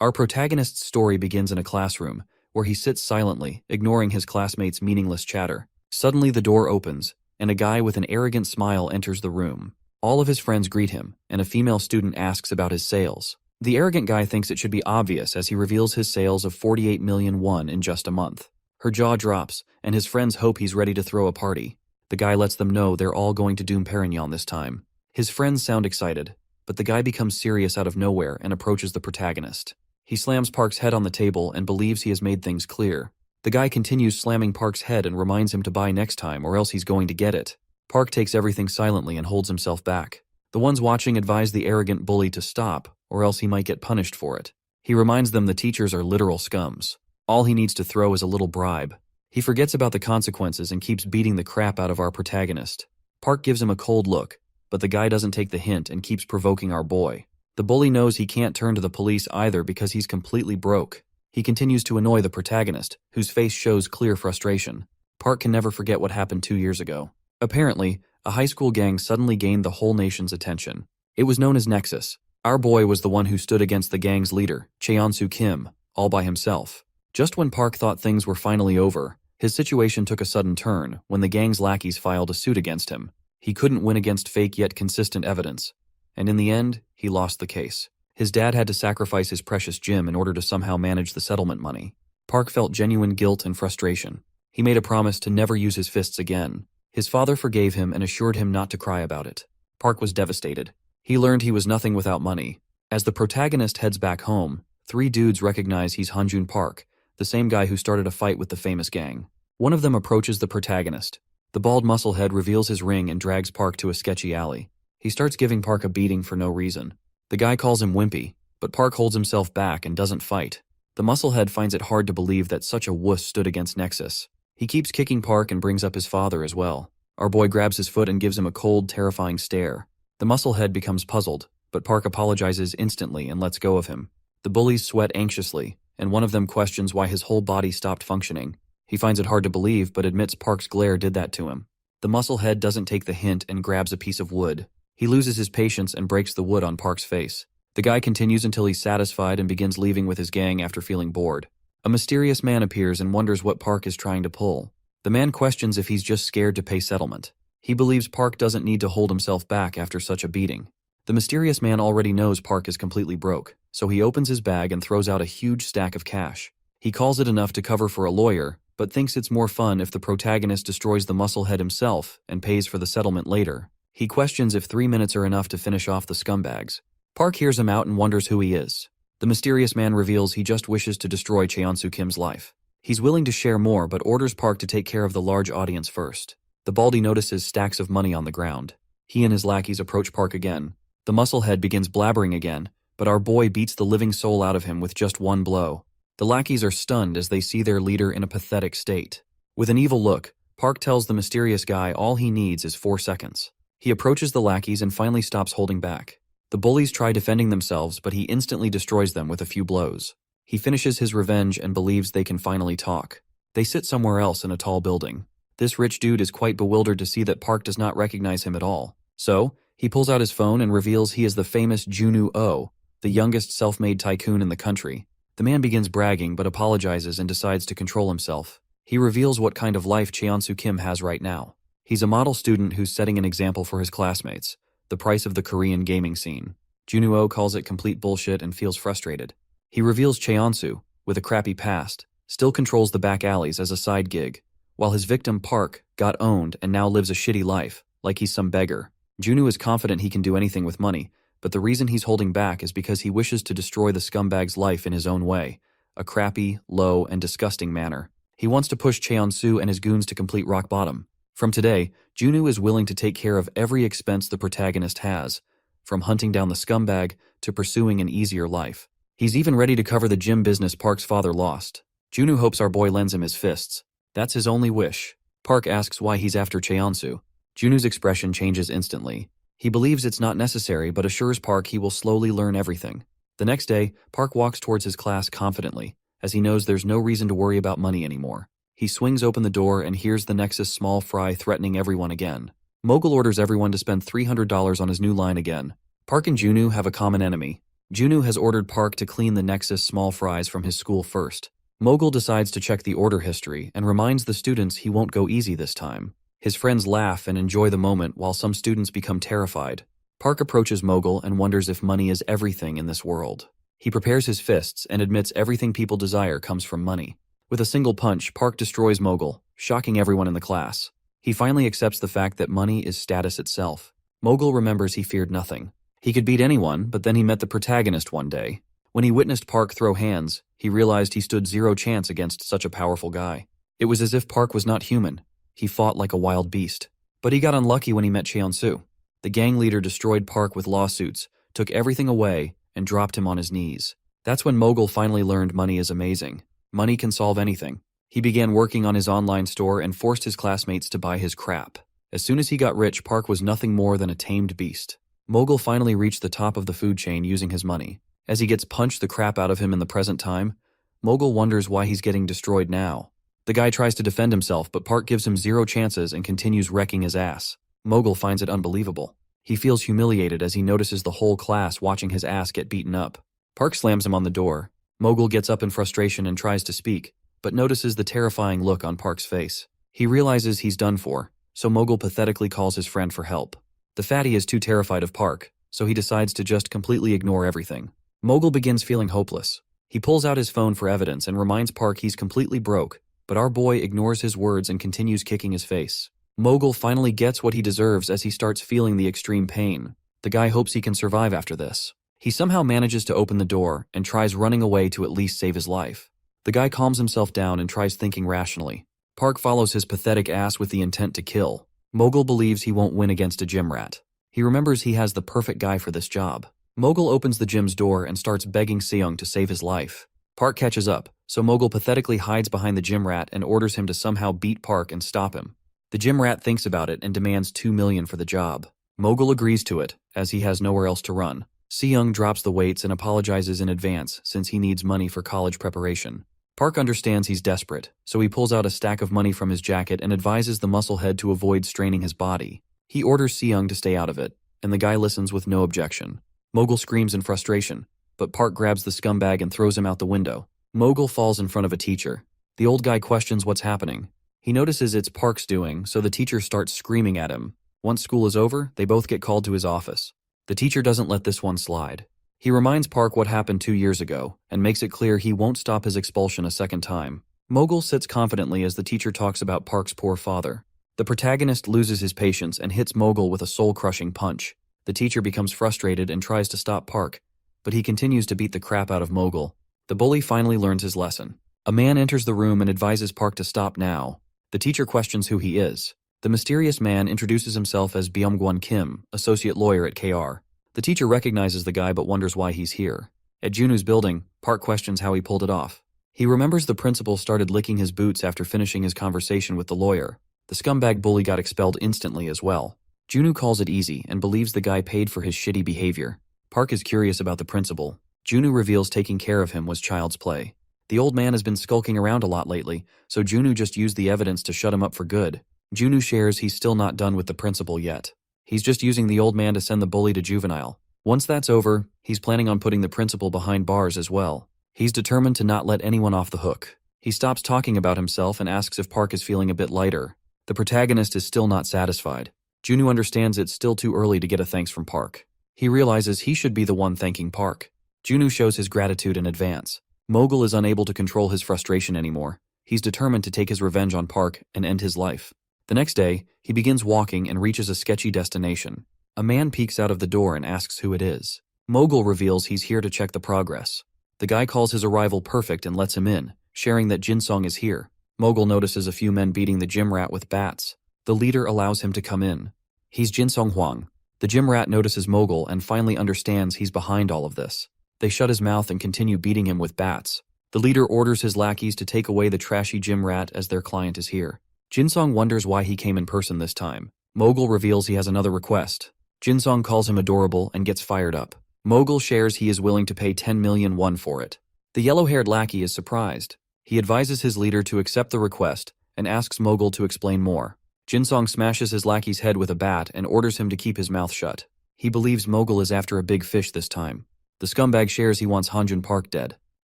Our protagonist's story begins in a classroom, where he sits silently, ignoring his classmates' meaningless chatter. Suddenly the door opens, and a guy with an arrogant smile enters the room. All of his friends greet him, and a female student asks about his sales. The arrogant guy thinks it should be obvious as he reveals his sales of 48 million won in just a month. Her jaw drops, and his friends hope he's ready to throw a party. The guy lets them know they're all going to Doom Perignon this time. His friends sound excited, but the guy becomes serious out of nowhere and approaches the protagonist. He slams Park's head on the table and believes he has made things clear. The guy continues slamming Park's head and reminds him to buy next time or else he's going to get it. Park takes everything silently and holds himself back. The ones watching advise the arrogant bully to stop, or else he might get punished for it. He reminds them the teachers are literal scums. All he needs to throw is a little bribe. He forgets about the consequences and keeps beating the crap out of our protagonist. Park gives him a cold look, but the guy doesn't take the hint and keeps provoking our boy. The bully knows he can't turn to the police either because he's completely broke. He continues to annoy the protagonist, whose face shows clear frustration. Park can never forget what happened 2 years ago. Apparently, a high school gang suddenly gained the whole nation's attention. It was known as Nexus. Our boy was the one who stood against the gang's leader, Chansu Kim, all by himself. Just when Park thought things were finally over, his situation took a sudden turn when the gang's lackeys filed a suit against him. He couldn't win against fake yet consistent evidence, and in the end, he lost the case. His dad had to sacrifice his precious gym in order to somehow manage the settlement money. Park felt genuine guilt and frustration. He made a promise to never use his fists again. His father forgave him and assured him not to cry about it. Park was devastated. He learned he was nothing without money. As the protagonist heads back home, 3 dudes recognize he's Hanjun Park, the same guy who started a fight with the famous gang. One of them approaches the protagonist. The bald musclehead reveals his ring and drags Park to a sketchy alley. He starts giving Park a beating for no reason. The guy calls him wimpy, but Park holds himself back and doesn't fight. The musclehead finds it hard to believe that such a wuss stood against Nexus. He keeps kicking Park and brings up his father as well. Our boy grabs his foot and gives him a cold, terrifying stare. The musclehead becomes puzzled, but Park apologizes instantly and lets go of him. The bullies sweat anxiously, and one of them questions why his whole body stopped functioning. He finds it hard to believe, but admits Park's glare did that to him. The musclehead doesn't take the hint and grabs a piece of wood. He loses his patience and breaks the wood on Park's face. The guy continues until he's satisfied and begins leaving with his gang after feeling bored. A mysterious man appears and wonders what Park is trying to pull. The man questions if he's just scared to pay settlement. He believes Park doesn't need to hold himself back after such a beating. The mysterious man already knows Park is completely broke, so he opens his bag and throws out a huge stack of cash. He calls it enough to cover for a lawyer, but thinks it's more fun if the protagonist destroys the musclehead himself and pays for the settlement later. He questions if 3 minutes are enough to finish off the scumbags. Park hears him out and wonders who he is. The mysterious man reveals he just wishes to destroy Chansu Kim's life. He's willing to share more but orders Park to take care of the large audience first. The baldy notices stacks of money on the ground. He and his lackeys approach Park again. The musclehead begins blabbering again, but our boy beats the living soul out of him with just one blow. The lackeys are stunned as they see their leader in a pathetic state. With an evil look, Park tells the mysterious guy all he needs is 4 seconds. He approaches the lackeys and finally stops holding back. The bullies try defending themselves, but he instantly destroys them with a few blows. He finishes his revenge and believes they can finally talk. They sit somewhere else in a tall building. This rich dude is quite bewildered to see that Park does not recognize him at all. So, he pulls out his phone and reveals he is the famous Junu O, the youngest self-made tycoon in the country. The man begins bragging but apologizes and decides to control himself. He reveals what kind of life Chansu Kim has right now. He's a model student who's setting an example for his classmates, the price of the Korean gaming scene. Junu O calls it complete bullshit and feels frustrated. He reveals Cheonsu, with a crappy past, still controls the back alleys as a side gig, while his victim Park got owned and now lives a shitty life, like he's some beggar. Junu is confident he can do anything with money, but the reason he's holding back is because he wishes to destroy the scumbag's life in his own way, a crappy, low, and disgusting manner. He wants to push Cheonsu and his goons to complete rock bottom. From today, Junu is willing to take care of every expense the protagonist has, from hunting down the scumbag to pursuing an easier life. He's even ready to cover the gym business Park's father lost. Junu hopes our boy lends him his fists. That's his only wish. Park asks why he's after Cheonsu. Junu's expression changes instantly. He believes it's not necessary but assures Park he will slowly learn everything. The next day, Park walks towards his class confidently, as he knows there's no reason to worry about money anymore. He swings open the door and hears the Nexus small fry threatening everyone again. Mogul orders everyone to spend $300 on his new line again. Park and Junu have a common enemy, Junu has ordered Park to clean the Nexus small fries from his school first. Mogul decides to check the order history and reminds the students he won't go easy this time. His friends laugh and enjoy the moment while some students become terrified. Park approaches Mogul and wonders if money is everything in this world. He prepares his fists and admits everything people desire comes from money. With a single punch, Park destroys Mogul, shocking everyone in the class. He finally accepts the fact that money is status itself. Mogul remembers he feared nothing. He could beat anyone, but then he met the protagonist one day. When he witnessed Park throw hands, he realized he stood zero chance against such a powerful guy. It was as if Park was not human. He fought like a wild beast. But he got unlucky when he met Chansu. The gang leader destroyed Park with lawsuits, took everything away, and dropped him on his knees. That's when Mogul finally learned money is amazing. Money can solve anything. He began working on his online store and forced his classmates to buy his crap. As soon as he got rich, Park was nothing more than a tamed beast. Mogul finally reached the top of the food chain using his money. As he gets punched the crap out of him in the present time, Mogul wonders why he's getting destroyed now. The guy tries to defend himself, but Park gives him zero chances and continues wrecking his ass. Mogul finds it unbelievable. He feels humiliated as he notices the whole class watching his ass get beaten up. Park slams him on the door. Mogul gets up in frustration and tries to speak, but notices the terrifying look on Park's face. He realizes he's done for, so Mogul pathetically calls his friend for help. The fatty is too terrified of Park, so he decides to just completely ignore everything. Mogul begins feeling hopeless. He pulls out his phone for evidence and reminds Park he's completely broke, but our boy ignores his words and continues kicking his face. Mogul finally gets what he deserves as he starts feeling the extreme pain. The guy hopes he can survive after this. He somehow manages to open the door and tries running away to at least save his life. The guy calms himself down and tries thinking rationally. Park follows his pathetic ass with the intent to kill. Mogul believes he won't win against a gym rat. He remembers he has the perfect guy for this job. Mogul opens the gym's door and starts begging Seung to save his life. Park catches up, so Mogul pathetically hides behind the gym rat and orders him to somehow beat Park and stop him. The gym rat thinks about it and demands $2 million for the job. Mogul agrees to it, as he has nowhere else to run. Seung drops the weights and apologizes in advance since he needs money for college preparation. Park understands he's desperate, so he pulls out a stack of money from his jacket and advises the musclehead to avoid straining his body. He orders Seung to stay out of it, and the guy listens with no objection. Mogul screams in frustration, but Park grabs the scumbag and throws him out the window. Mogul falls in front of a teacher. The old guy questions what's happening. He notices it's Park's doing, so the teacher starts screaming at him. Once school is over, they both get called to his office. The teacher doesn't let this one slide. He reminds Park what happened 2 years ago, and makes it clear he won't stop his expulsion a second time. Mogul sits confidently as the teacher talks about Park's poor father. The protagonist loses his patience and hits Mogul with a soul-crushing punch. The teacher becomes frustrated and tries to stop Park, but he continues to beat the crap out of Mogul. The bully finally learns his lesson. A man enters the room and advises Park to stop now. The teacher questions who he is. The mysterious man introduces himself as Byung-gwon Kim, associate lawyer at KR. The teacher recognizes the guy but wonders why he's here. At Junu's building, Park questions how he pulled it off. He remembers the principal started licking his boots after finishing his conversation with the lawyer. The scumbag bully got expelled instantly as well. Junu calls it easy and believes the guy paid for his shitty behavior. Park is curious about the principal. Junu reveals taking care of him was child's play. The old man has been skulking around a lot lately, so Junu just used the evidence to shut him up for good. Junu shares he's still not done with the principal yet. He's just using the old man to send the bully to juvenile. Once that's over, he's planning on putting the principal behind bars as well. He's determined to not let anyone off the hook. He stops talking about himself and asks if Park is feeling a bit lighter. The protagonist is still not satisfied. Junu understands it's still too early to get a thanks from Park. He realizes he should be the one thanking Park. Junu shows his gratitude in advance. Mogul is unable to control his frustration anymore. He's determined to take his revenge on Park and end his life. The next day, he begins walking and reaches a sketchy destination. A man peeks out of the door and asks who it is. Mogul reveals he's here to check the progress. The guy calls his arrival perfect and lets him in, sharing that Jinsong is here. Mogul notices a few men beating the gym rat with bats. The leader allows him to come in. He's Jinsong Huang. The gym rat notices Mogul and finally understands he's behind all of this. They shut his mouth and continue beating him with bats. The leader orders his lackeys to take away the trashy gym rat as their client is here. Jinsong wonders why he came in person this time. Mogul reveals he has another request. Jinsong calls him adorable and gets fired up. Mogul shares he is willing to pay 10 million won for it. The yellow-haired lackey is surprised. He advises his leader to accept the request and asks Mogul to explain more. Jinsong smashes his lackey's head with a bat and orders him to keep his mouth shut. He believes Mogul is after a big fish this time. The scumbag shares he wants Hanjun Park dead.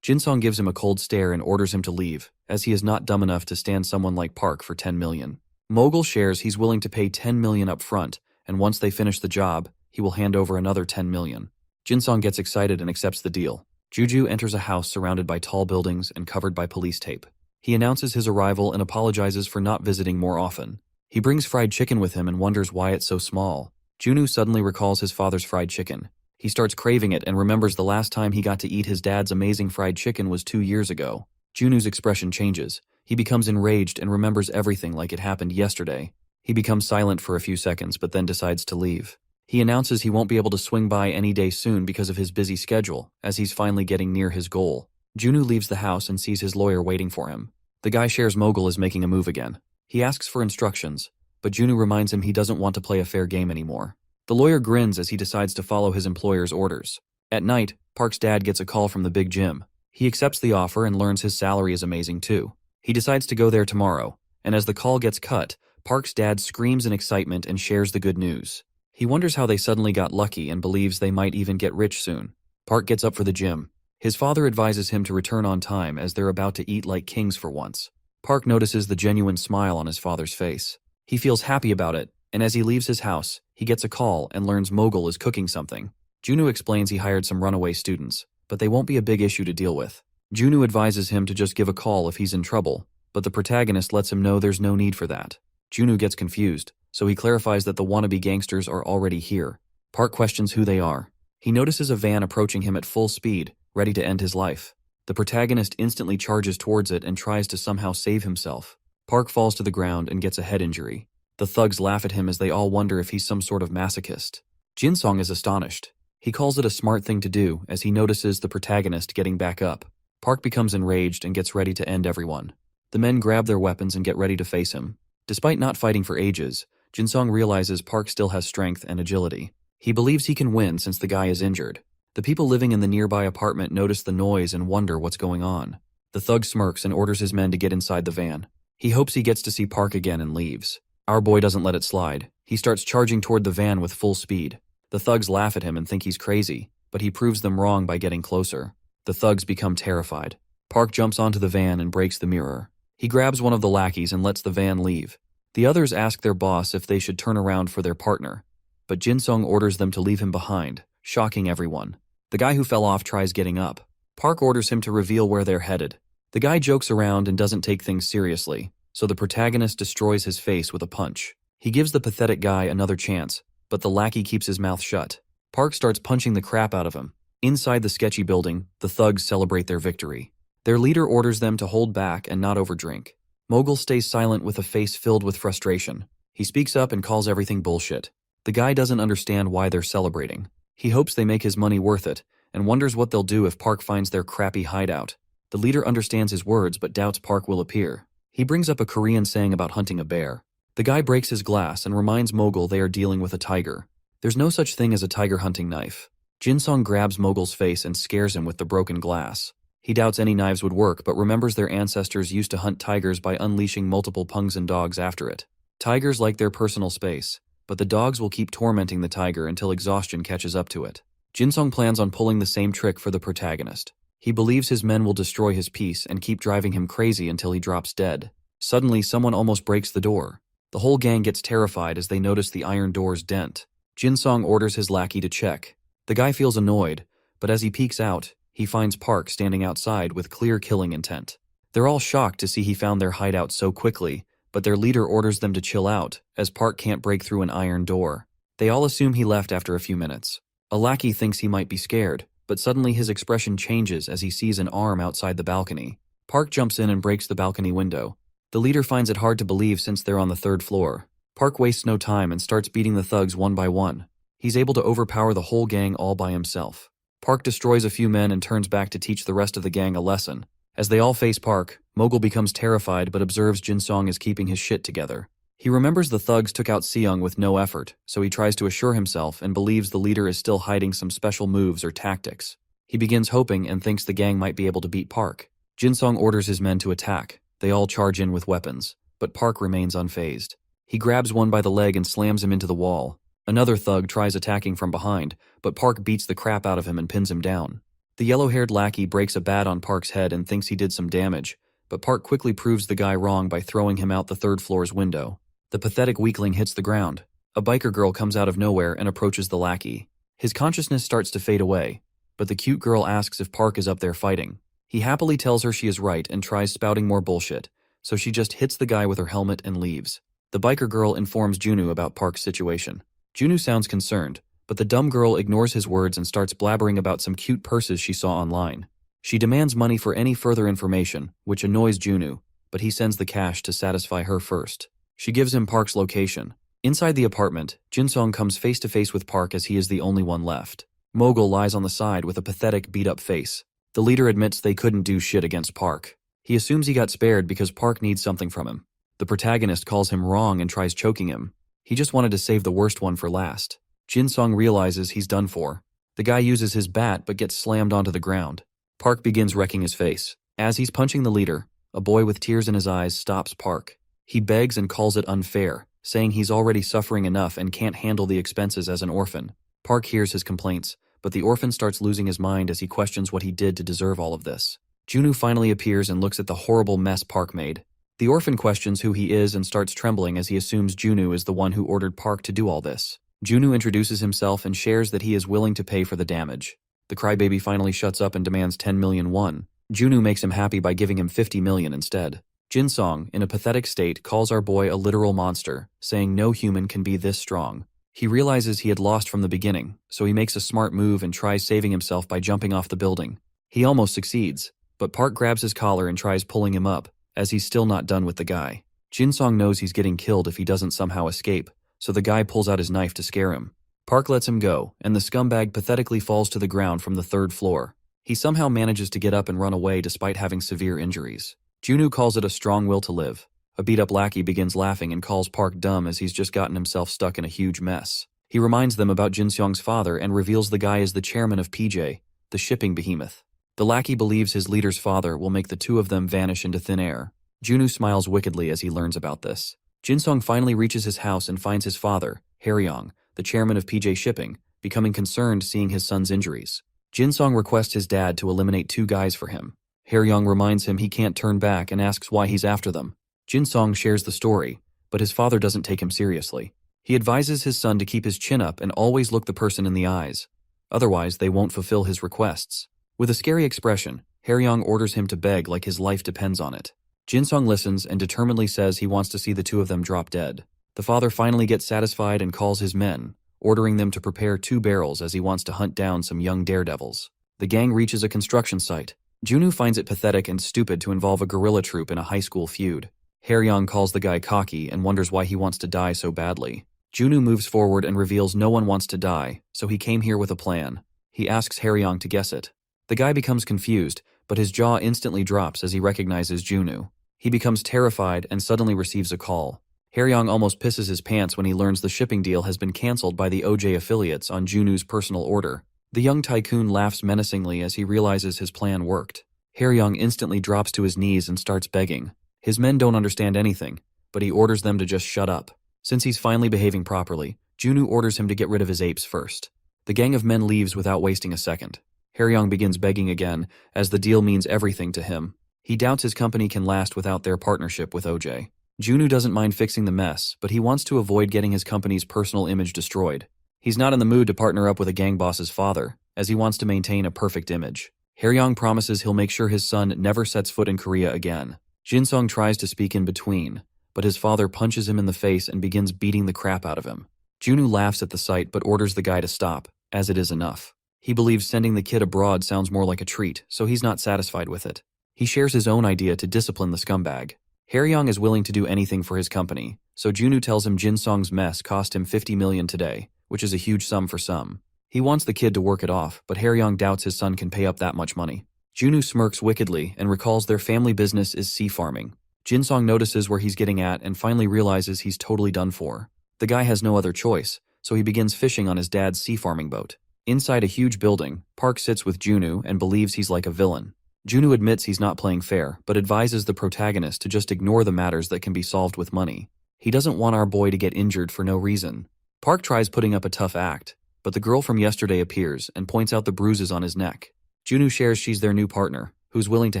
Jinsong gives him a cold stare and orders him to leave, as he is not dumb enough to stand someone like Park for 10 million. Mogul shares he's willing to pay 10 million up front, and once they finish the job, he will hand over another 10 million. Jinsong gets excited and accepts the deal. Juju enters a house surrounded by tall buildings and covered by police tape. He announces his arrival and apologizes for not visiting more often. He brings fried chicken with him and wonders why it's so small. Junu suddenly recalls his father's fried chicken. He starts craving it and remembers the last time he got to eat his dad's amazing fried chicken was 2 years ago. Junu's expression changes. He becomes enraged and remembers everything like it happened yesterday. He becomes silent for a few seconds but then decides to leave. He announces he won't be able to swing by any day soon because of his busy schedule, as he's finally getting near his goal. Junu leaves the house and sees his lawyer waiting for him. The guy shares Mogul is making a move again. He asks for instructions, but Junu reminds him he doesn't want to play a fair game anymore. The lawyer grins as he decides to follow his employer's orders. At night, Park's dad gets a call from the big gym. He accepts the offer and learns his salary is amazing too. He decides to go there tomorrow, and as the call gets cut, Park's dad screams in excitement and shares the good news. He wonders how they suddenly got lucky and believes they might even get rich soon. Park gets up for the gym. His father advises him to return on time as they're about to eat like kings for once. Park notices the genuine smile on his father's face. He feels happy about it, and as he leaves his house, he gets a call and learns Mogul is cooking something. Junu explains he hired some runaway students, but they won't be a big issue to deal with. Junu advises him to just give a call if he's in trouble, but the protagonist lets him know there's no need for that. Junu gets confused, so he clarifies that the wannabe gangsters are already here. Park questions who they are. He notices a van approaching him at full speed, ready to end his life. The protagonist instantly charges towards it and tries to somehow save himself. Park falls to the ground and gets a head injury. The thugs laugh at him as they all wonder if he's some sort of masochist. Jinsong is astonished. He calls it a smart thing to do as he notices the protagonist getting back up. Park becomes enraged and gets ready to end everyone. The men grab their weapons and get ready to face him. Despite not fighting for ages, Jinsong realizes Park still has strength and agility. He believes he can win since the guy is injured. The people living in the nearby apartment notice the noise and wonder what's going on. The thug smirks and orders his men to get inside the van. He hopes he gets to see Park again and leaves. Our boy doesn't let it slide. He starts charging toward the van with full speed. The thugs laugh at him and think he's crazy, but he proves them wrong by getting closer. The thugs become terrified. Park jumps onto the van and breaks the mirror. He grabs one of the lackeys and lets the van leave. The others ask their boss if they should turn around for their partner, but Jinsong orders them to leave him behind, shocking everyone. The guy who fell off tries getting up. Park orders him to reveal where they're headed. The guy jokes around and doesn't take things seriously, so the protagonist destroys his face with a punch. He gives the pathetic guy another chance, but the lackey keeps his mouth shut. Park starts punching the crap out of him. Inside the sketchy building, the thugs celebrate their victory. Their leader orders them to hold back and not overdrink. Mogul stays silent with a face filled with frustration. He speaks up and calls everything bullshit. The guy doesn't understand why they're celebrating. He hopes they make his money worth it, and wonders what they'll do if Park finds their crappy hideout. The leader understands his words but doubts Park will appear. He brings up a Korean saying about hunting a bear. The guy breaks his glass and reminds Mogul they are dealing with a tiger. There's no such thing as a tiger hunting knife. Jinsong grabs Mogul's face and scares him with the broken glass. He doubts any knives would work but remembers their ancestors used to hunt tigers by unleashing multiple Pungsan dogs after it. Tigers like their personal space, but the dogs will keep tormenting the tiger until exhaustion catches up to it. Jinsong plans on pulling the same trick for the protagonist. He believes his men will destroy his peace and keep driving him crazy until he drops dead. Suddenly, someone almost breaks the door. The whole gang gets terrified as they notice the iron door's dent. Jinsong orders his lackey to check. The guy feels annoyed, but as he peeks out, he finds Park standing outside with clear killing intent. They're all shocked to see he found their hideout so quickly, but their leader orders them to chill out, as Park can't break through an iron door. They all assume he left after a few minutes. A lackey thinks he might be scared, but suddenly his expression changes as he sees an arm outside the balcony. Park jumps in and breaks the balcony window. The leader finds it hard to believe since they're on the 3rd floor. Park wastes no time and starts beating the thugs one by one. He's able to overpower the whole gang all by himself. Park destroys a few men and turns back to teach the rest of the gang a lesson. As they all face Park, Mogul becomes terrified but observes Jinsong is keeping his shit together. He remembers the thugs took out Seong with no effort, so he tries to assure himself and believes the leader is still hiding some special moves or tactics. He begins hoping and thinks the gang might be able to beat Park. Jinsong orders his men to attack. They all charge in with weapons, but Park remains unfazed. He grabs one by the leg and slams him into the wall. Another thug tries attacking from behind, but Park beats the crap out of him and pins him down. The yellow-haired lackey breaks a bat on Park's head and thinks he did some damage, but Park quickly proves the guy wrong by throwing him out the third floor's window. The pathetic weakling hits the ground. A biker girl comes out of nowhere and approaches the lackey. His consciousness starts to fade away, but the cute girl asks if Park is up there fighting. He happily tells her she is right and tries spouting more bullshit, so she just hits the guy with her helmet and leaves. The biker girl informs Junu about Park's situation. Junu sounds concerned, but the dumb girl ignores his words and starts blabbering about some cute purses she saw online. She demands money for any further information, which annoys Junu, but he sends the cash to satisfy her first. She gives him Park's location. Inside the apartment, Jinsong comes face to face with Park as he is the only one left. Mogul lies on the side with a pathetic beat-up face. The leader admits they couldn't do shit against Park. He assumes he got spared because Park needs something from him. The protagonist calls him wrong and tries choking him. He just wanted to save the worst one for last. Jinsong realizes he's done for. The guy uses his bat but gets slammed onto the ground. Park begins wrecking his face. As he's punching the leader, a boy with tears in his eyes stops Park. He begs and calls it unfair, saying he's already suffering enough and can't handle the expenses as an orphan. Park hears his complaints, but the orphan starts losing his mind as he questions what he did to deserve all of this. Junu finally appears and looks at the horrible mess Park made. The orphan questions who he is and starts trembling as he assumes Junu is the one who ordered Park to do all this. Junu introduces himself and shares that he is willing to pay for the damage. The crybaby finally shuts up and demands 10 million won. Junu makes him happy by giving him 50 million instead. Jinsong, in a pathetic state, calls our boy a literal monster, saying no human can be this strong. He realizes he had lost from the beginning, so he makes a smart move and tries saving himself by jumping off the building. He almost succeeds, but Park grabs his collar and tries pulling him up, as he's still not done with the guy. Jinsong knows he's getting killed if he doesn't somehow escape, so the guy pulls out his knife to scare him. Park lets him go, and the scumbag pathetically falls to the ground from the third floor. He somehow manages to get up and run away despite having severe injuries. Junu calls it a strong will to live. A beat-up lackey begins laughing and calls Park dumb as he's just gotten himself stuck in a huge mess. He reminds them about Jinsong's father and reveals the guy is the chairman of PJ, the shipping behemoth. The lackey believes his leader's father will make the two of them vanish into thin air. Junu smiles wickedly as he learns about this. Jinsong finally reaches his house and finds his father, Haryong, the chairman of PJ Shipping, becoming concerned seeing his son's injuries. Jinsong requests his dad to eliminate 2 guys for him. Haryong reminds him he can't turn back and asks why he's after them. Jinsong shares the story, but his father doesn't take him seriously. He advises his son to keep his chin up and always look the person in the eyes. Otherwise, they won't fulfill his requests. With a scary expression, Haryong orders him to beg like his life depends on it. Jinsong listens and determinedly says he wants to see the 2 of them drop dead. The father finally gets satisfied and calls his men, ordering them to prepare 2 barrels as he wants to hunt down some young daredevils. The gang reaches a construction site. Junu finds it pathetic and stupid to involve a guerrilla troop in a high school feud. Haryong calls the guy cocky and wonders why he wants to die so badly. Junu moves forward and reveals no one wants to die, so he came here with a plan. He asks Haryong to guess it. The guy becomes confused, but his jaw instantly drops as he recognizes Junu. He becomes terrified and suddenly receives a call. Haryong almost pisses his pants when he learns the shipping deal has been cancelled by the OJ affiliates on Junu's personal order. The young tycoon laughs menacingly as he realizes his plan worked. Haryong instantly drops to his knees and starts begging. His men don't understand anything, but he orders them to just shut up. Since he's finally behaving properly, Junu orders him to get rid of his apes first. The gang of men leaves without wasting a second. Haryong begins begging again, as the deal means everything to him. He doubts his company can last without their partnership with OJ. Junu doesn't mind fixing the mess, but he wants to avoid getting his company's personal image destroyed. He's not in the mood to partner up with a gang boss's father, as he wants to maintain a perfect image. Haryong promises he'll make sure his son never sets foot in Korea again. Jinsong tries to speak in between, but his father punches him in the face and begins beating the crap out of him. Junu laughs at the sight but orders the guy to stop, as it is enough. He believes sending the kid abroad sounds more like a treat, so he's not satisfied with it. He shares his own idea to discipline the scumbag. Haryong is willing to do anything for his company, so Junu tells him Jinsong's mess cost him 50 million today, which is a huge sum for some. He wants the kid to work it off, but Haryong doubts his son can pay up that much money. Junu smirks wickedly and recalls their family business is sea farming. Jinsong notices where he's getting at and finally realizes he's totally done for. The guy has no other choice, so he begins fishing on his dad's sea farming boat. Inside a huge building, Park sits with Junu and believes he's like a villain. Junu admits he's not playing fair, but advises the protagonist to just ignore the matters that can be solved with money. He doesn't want our boy to get injured for no reason. Park tries putting up a tough act, but the girl from yesterday appears and points out the bruises on his neck. Junu shares she's their new partner, who's willing to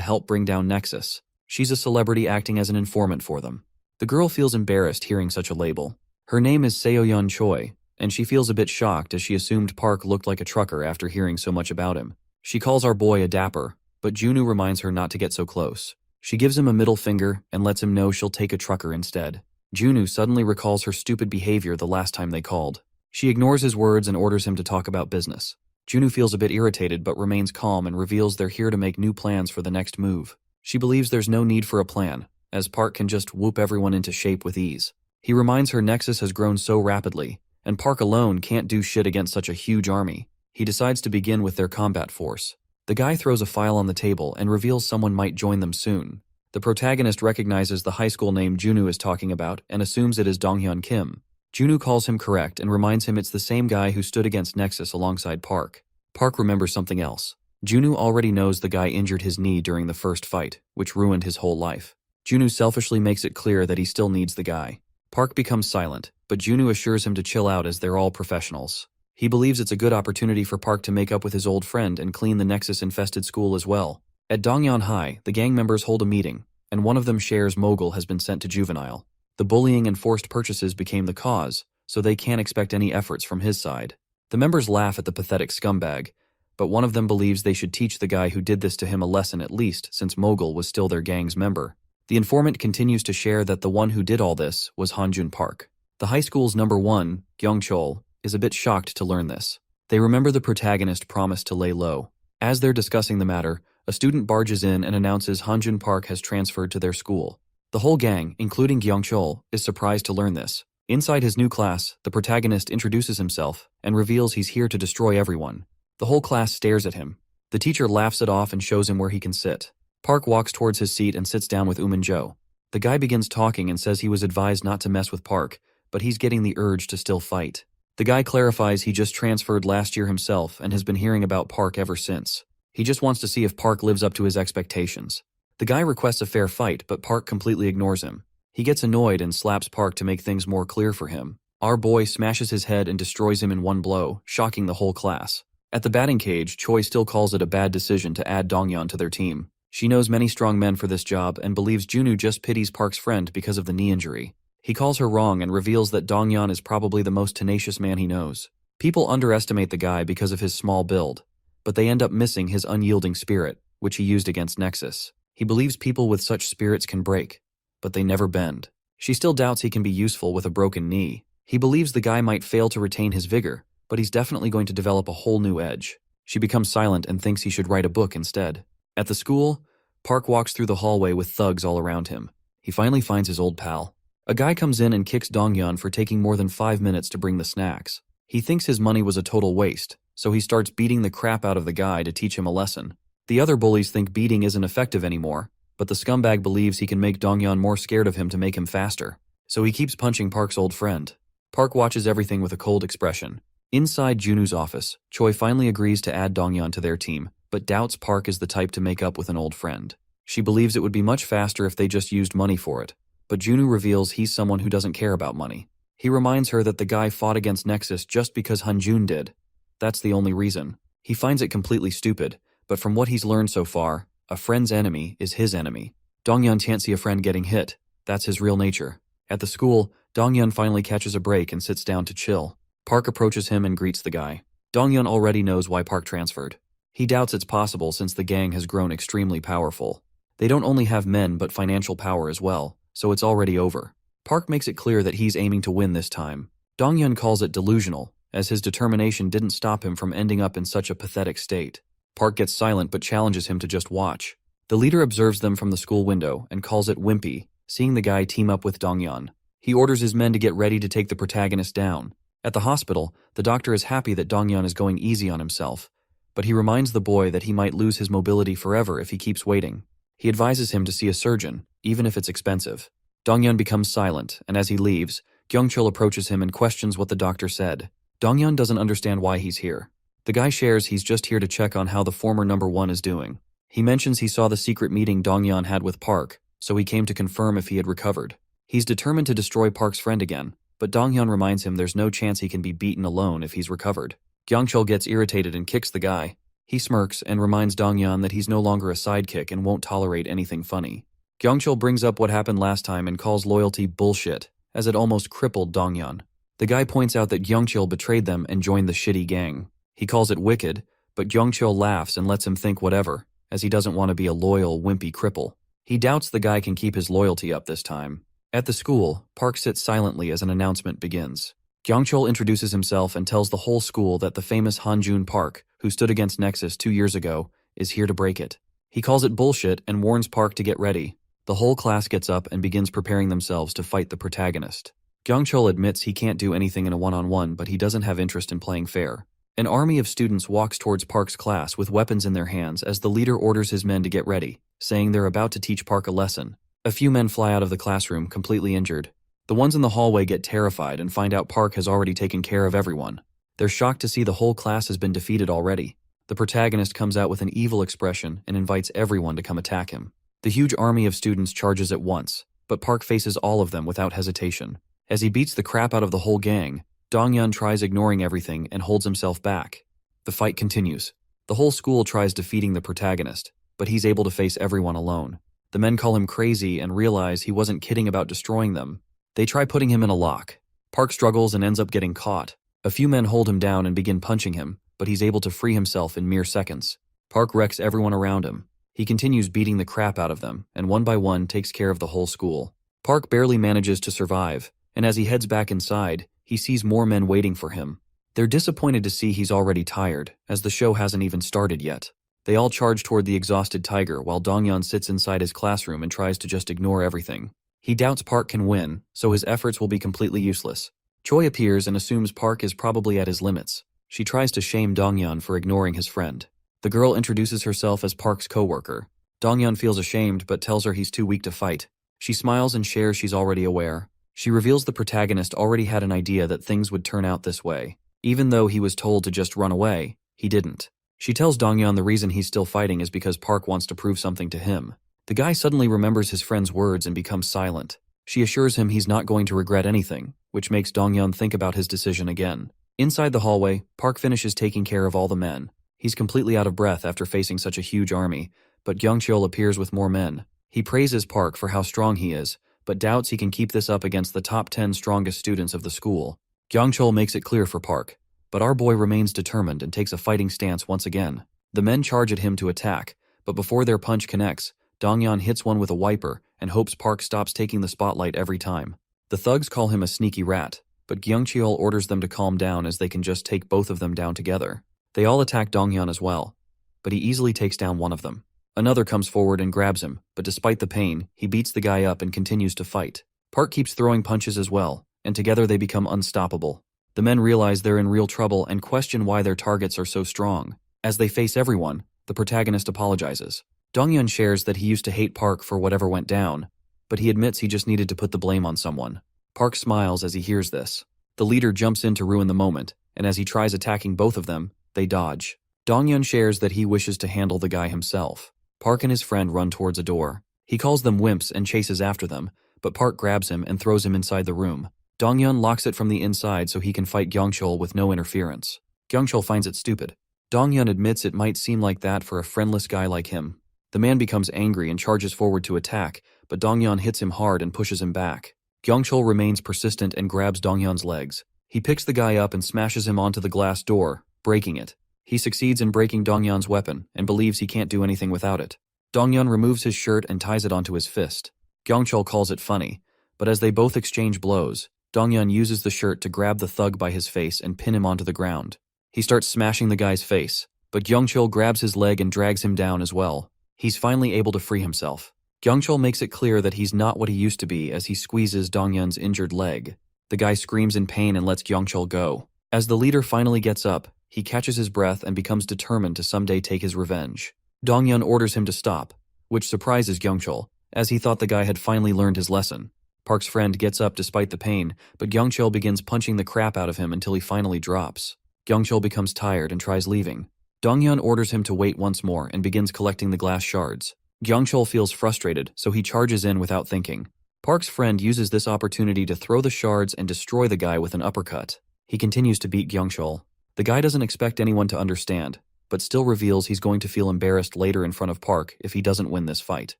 help bring down Nexus. She's a celebrity acting as an informant for them. The girl feels embarrassed hearing such a label. Her name is Seoyeon Choi, and she feels a bit shocked as she assumed Park looked like a trucker after hearing so much about him. She calls our boy a dapper, but Junu reminds her not to get so close. She gives him a middle finger and lets him know she'll take a trucker instead. Junu suddenly recalls her stupid behavior the last time they called. She ignores his words and orders him to talk about business. Junu feels a bit irritated but remains calm and reveals they're here to make new plans for the next move. She believes there's no need for a plan, as Park can just whoop everyone into shape with ease. He reminds her Nexus has grown so rapidly, and Park alone can't do shit against such a huge army. He decides to begin with their combat force. The guy throws a file on the table and reveals someone might join them soon. The protagonist recognizes the high school name Junu is talking about and assumes it is Donghyun Kim. Junu calls him correct and reminds him it's the same guy who stood against Nexus alongside Park. Park remembers something else. Junu already knows the guy injured his knee during the first fight, which ruined his whole life. Junu selfishly makes it clear that he still needs the guy. Park becomes silent, but Junu assures him to chill out as they're all professionals. He believes it's a good opportunity for Park to make up with his old friend and clean the Nexus-infested school as well. At Donghyun High, the gang members hold a meeting, and one of them shares Mogul has been sent to juvenile. The bullying and forced purchases became the cause, so they can't expect any efforts from his side. The members laugh at the pathetic scumbag, but one of them believes they should teach the guy who did this to him a lesson at least, since Mogul was still their gang's member. The informant continues to share that the one who did all this was Hanjun Park. The high school's number one, Gyeongchol, is a bit shocked to learn this. They remember the protagonist promised to lay low. As they're discussing the matter, a student barges in and announces Hanjun Park has transferred to their school. The whole gang, including Gyeongchol, is surprised to learn this. Inside his new class, the protagonist introduces himself and reveals he's here to destroy everyone. The whole class stares at him. The teacher laughs it off and shows him where he can sit. Park walks towards his seat and sits down with Jo. The guy begins talking and says he was advised not to mess with Park, but he's getting the urge to still fight. The guy clarifies he just transferred last year himself and has been hearing about Park ever since. He just wants to see if Park lives up to his expectations. The guy requests a fair fight, but Park completely ignores him. He gets annoyed and slaps Park to make things more clear for him. Our boy smashes his head and destroys him in one blow, shocking the whole class. At the batting cage, Choi still calls it a bad decision to add Donghyun to their team. She knows many strong men for this job and believes Junu just pities Park's friend because of the knee injury. He calls her wrong and reveals that Donghyun is probably the most tenacious man he knows. People underestimate the guy because of his small build, but they end up missing his unyielding spirit, which he used against Nexus. He believes people with such spirits can break, but they never bend. She still doubts he can be useful with a broken knee. He believes the guy might fail to retain his vigor, but he's definitely going to develop a whole new edge. She becomes silent and thinks he should write a book instead. At the school, Park walks through the hallway with thugs all around him. He finally finds his old pal. A guy comes in and kicks Donghyun for taking more than 5 minutes to bring the snacks. He thinks his money was a total waste, so he starts beating the crap out of the guy to teach him a lesson. The other bullies think beating isn't effective anymore, but the scumbag believes he can make Donghyun more scared of him to make him faster. So he keeps punching Park's old friend. Park watches everything with a cold expression. Inside Junu's office, Choi finally agrees to add Donghyun to their team, but doubts Park is the type to make up with an old friend. She believes it would be much faster if they just used money for it, but Junu reveals he's someone who doesn't care about money. He reminds her that the guy fought against Nexus just because Hanjun did. That's the only reason. He finds it completely stupid, but from what he's learned so far, a friend's enemy is his enemy. Donghyun can't see a friend getting hit. That's his real nature. At the school, Donghyun finally catches a break and sits down to chill. Park approaches him and greets the guy. Donghyun already knows why Park transferred. He doubts it's possible since the gang has grown extremely powerful. They don't only have men but financial power as well, so it's already over. Park makes it clear that he's aiming to win this time. Donghyun calls it delusional, as his determination didn't stop him from ending up in such a pathetic state. Park gets silent but challenges him to just watch. The leader observes them from the school window and calls it wimpy, seeing the guy team up with Donghyun. He orders his men to get ready to take the protagonist down. At the hospital, the doctor is happy that Donghyun is going easy on himself, but he reminds the boy that he might lose his mobility forever if he keeps waiting. He advises him to see a surgeon, even if it's expensive. Donghyun becomes silent, and as he leaves, Gyeongchul approaches him and questions what the doctor said. Donghyun doesn't understand why he's here. The guy shares he's just here to check on how the former number one is doing. He mentions he saw the secret meeting Donghyun had with Park, so he came to confirm if he had recovered. He's determined to destroy Park's friend again, but Donghyun reminds him there's no chance he can be beaten alone if he's recovered. Kyungchul gets irritated and kicks the guy. He smirks and reminds Donghyun that he's no longer a sidekick and won't tolerate anything funny. Kyungchul brings up what happened last time and calls loyalty bullshit, as it almost crippled Donghyun. The guy points out that Kyungchul betrayed them and joined the shitty gang. He calls it wicked, but Kyungchul laughs and lets him think whatever, as he doesn't want to be a loyal, wimpy cripple. He doubts the guy can keep his loyalty up this time. At the school, Park sits silently as an announcement begins. Kyungchul introduces himself and tells the whole school that the famous Hanjun Park, who stood against Nexus 2 years ago, is here to break it. He calls it bullshit and warns Park to get ready. The whole class gets up and begins preparing themselves to fight the protagonist. Kyungchul admits he can't do anything in a one-on-one, but he doesn't have interest in playing fair. An army of students walks towards Park's class with weapons in their hands as the leader orders his men to get ready, saying they're about to teach Park a lesson. A few men fly out of the classroom, completely injured. The ones in the hallway get terrified and find out Park has already taken care of everyone. They're shocked to see the whole class has been defeated already. The protagonist comes out with an evil expression and invites everyone to come attack him. The huge army of students charges at once, but Park faces all of them without hesitation. As he beats the crap out of the whole gang, Donghyun tries ignoring everything and holds himself back. The fight continues. The whole school tries defeating the protagonist, but he's able to face everyone alone. The men call him crazy and realize he wasn't kidding about destroying them. They try putting him in a lock. Park struggles and ends up getting caught. A few men hold him down and begin punching him, but he's able to free himself in mere seconds. Park wrecks everyone around him. He continues beating the crap out of them, and one by one takes care of the whole school. Park barely manages to survive, and as he heads back inside, he sees more men waiting for him. They're disappointed to see he's already tired, as the show hasn't even started yet. They all charge toward the exhausted tiger while Donghyun sits inside his classroom and tries to just ignore everything. He doubts Park can win, so his efforts will be completely useless. Choi appears and assumes Park is probably at his limits. She tries to shame Donghyun for ignoring his friend. The girl introduces herself as Park's co-worker. Donghyun feels ashamed but tells her he's too weak to fight. She smiles and shares she's already aware. She reveals the protagonist already had an idea that things would turn out this way. Even though he was told to just run away, he didn't. She tells Donghyun the reason he's still fighting is because Park wants to prove something to him. The guy suddenly remembers his friend's words and becomes silent. She assures him he's not going to regret anything, which makes Donghyun think about his decision again. Inside the hallway, Park finishes taking care of all the men. He's completely out of breath after facing such a huge army, but Kyungchul appears with more men. He praises Park for how strong he is, but doubts he can keep this up against the top 10 strongest students of the school. Kyungchul makes it clear for Park, but our boy remains determined and takes a fighting stance once again. The men charge at him to attack, but before their punch connects, Donghyun hits one with a wiper and hopes Park stops taking the spotlight every time. The thugs call him a sneaky rat, but Kyungchul orders them to calm down as they can just take both of them down together. They all attack Donghyun as well, but he easily takes down one of them. Another comes forward and grabs him, but despite the pain, he beats the guy up and continues to fight. Park keeps throwing punches as well, and together they become unstoppable. The men realize they're in real trouble and question why their targets are so strong. As they face everyone, the protagonist apologizes. Donghyun shares that he used to hate Park for whatever went down, but he admits he just needed to put the blame on someone. Park smiles as he hears this. The leader jumps in to ruin the moment, and as he tries attacking both of them, they dodge. Donghyun shares that he wishes to handle the guy himself. Park and his friend run towards a door. He calls them wimps and chases after them, but Park grabs him and throws him inside the room. Donghyun locks it from the inside so he can fight Kyungchul with no interference. Kyungchul finds it stupid. Donghyun admits it might seem like that for a friendless guy like him. The man becomes angry and charges forward to attack, but Donghyun hits him hard and pushes him back. Kyungchul remains persistent and grabs Donghyun's legs. He picks the guy up and smashes him onto the glass door, breaking it. He succeeds in breaking Donghyun's weapon and believes he can't do anything without it. Donghyun removes his shirt and ties it onto his fist. Kyungchul calls it funny, but as they both exchange blows, Donghyun uses the shirt to grab the thug by his face and pin him onto the ground. He starts smashing the guy's face, but Kyungchul grabs his leg and drags him down as well. He's finally able to free himself. Kyungchul makes it clear that he's not what he used to be as he squeezes Donghyun's injured leg. The guy screams in pain and lets Kyungchul go. As the leader finally gets up, he catches his breath and becomes determined to someday take his revenge. Donghyun orders him to stop, which surprises Kyungchul, as he thought the guy had finally learned his lesson. Park's friend gets up despite the pain, but Kyungchul begins punching the crap out of him until he finally drops. Kyungchul becomes tired and tries leaving. Donghyun orders him to wait once more and begins collecting the glass shards. Kyungchul feels frustrated, so he charges in without thinking. Park's friend uses this opportunity to throw the shards and destroy the guy with an uppercut. He continues to beat Gyeongchul. The guy doesn't expect anyone to understand, but still reveals he's going to feel embarrassed later in front of Park if he doesn't win this fight.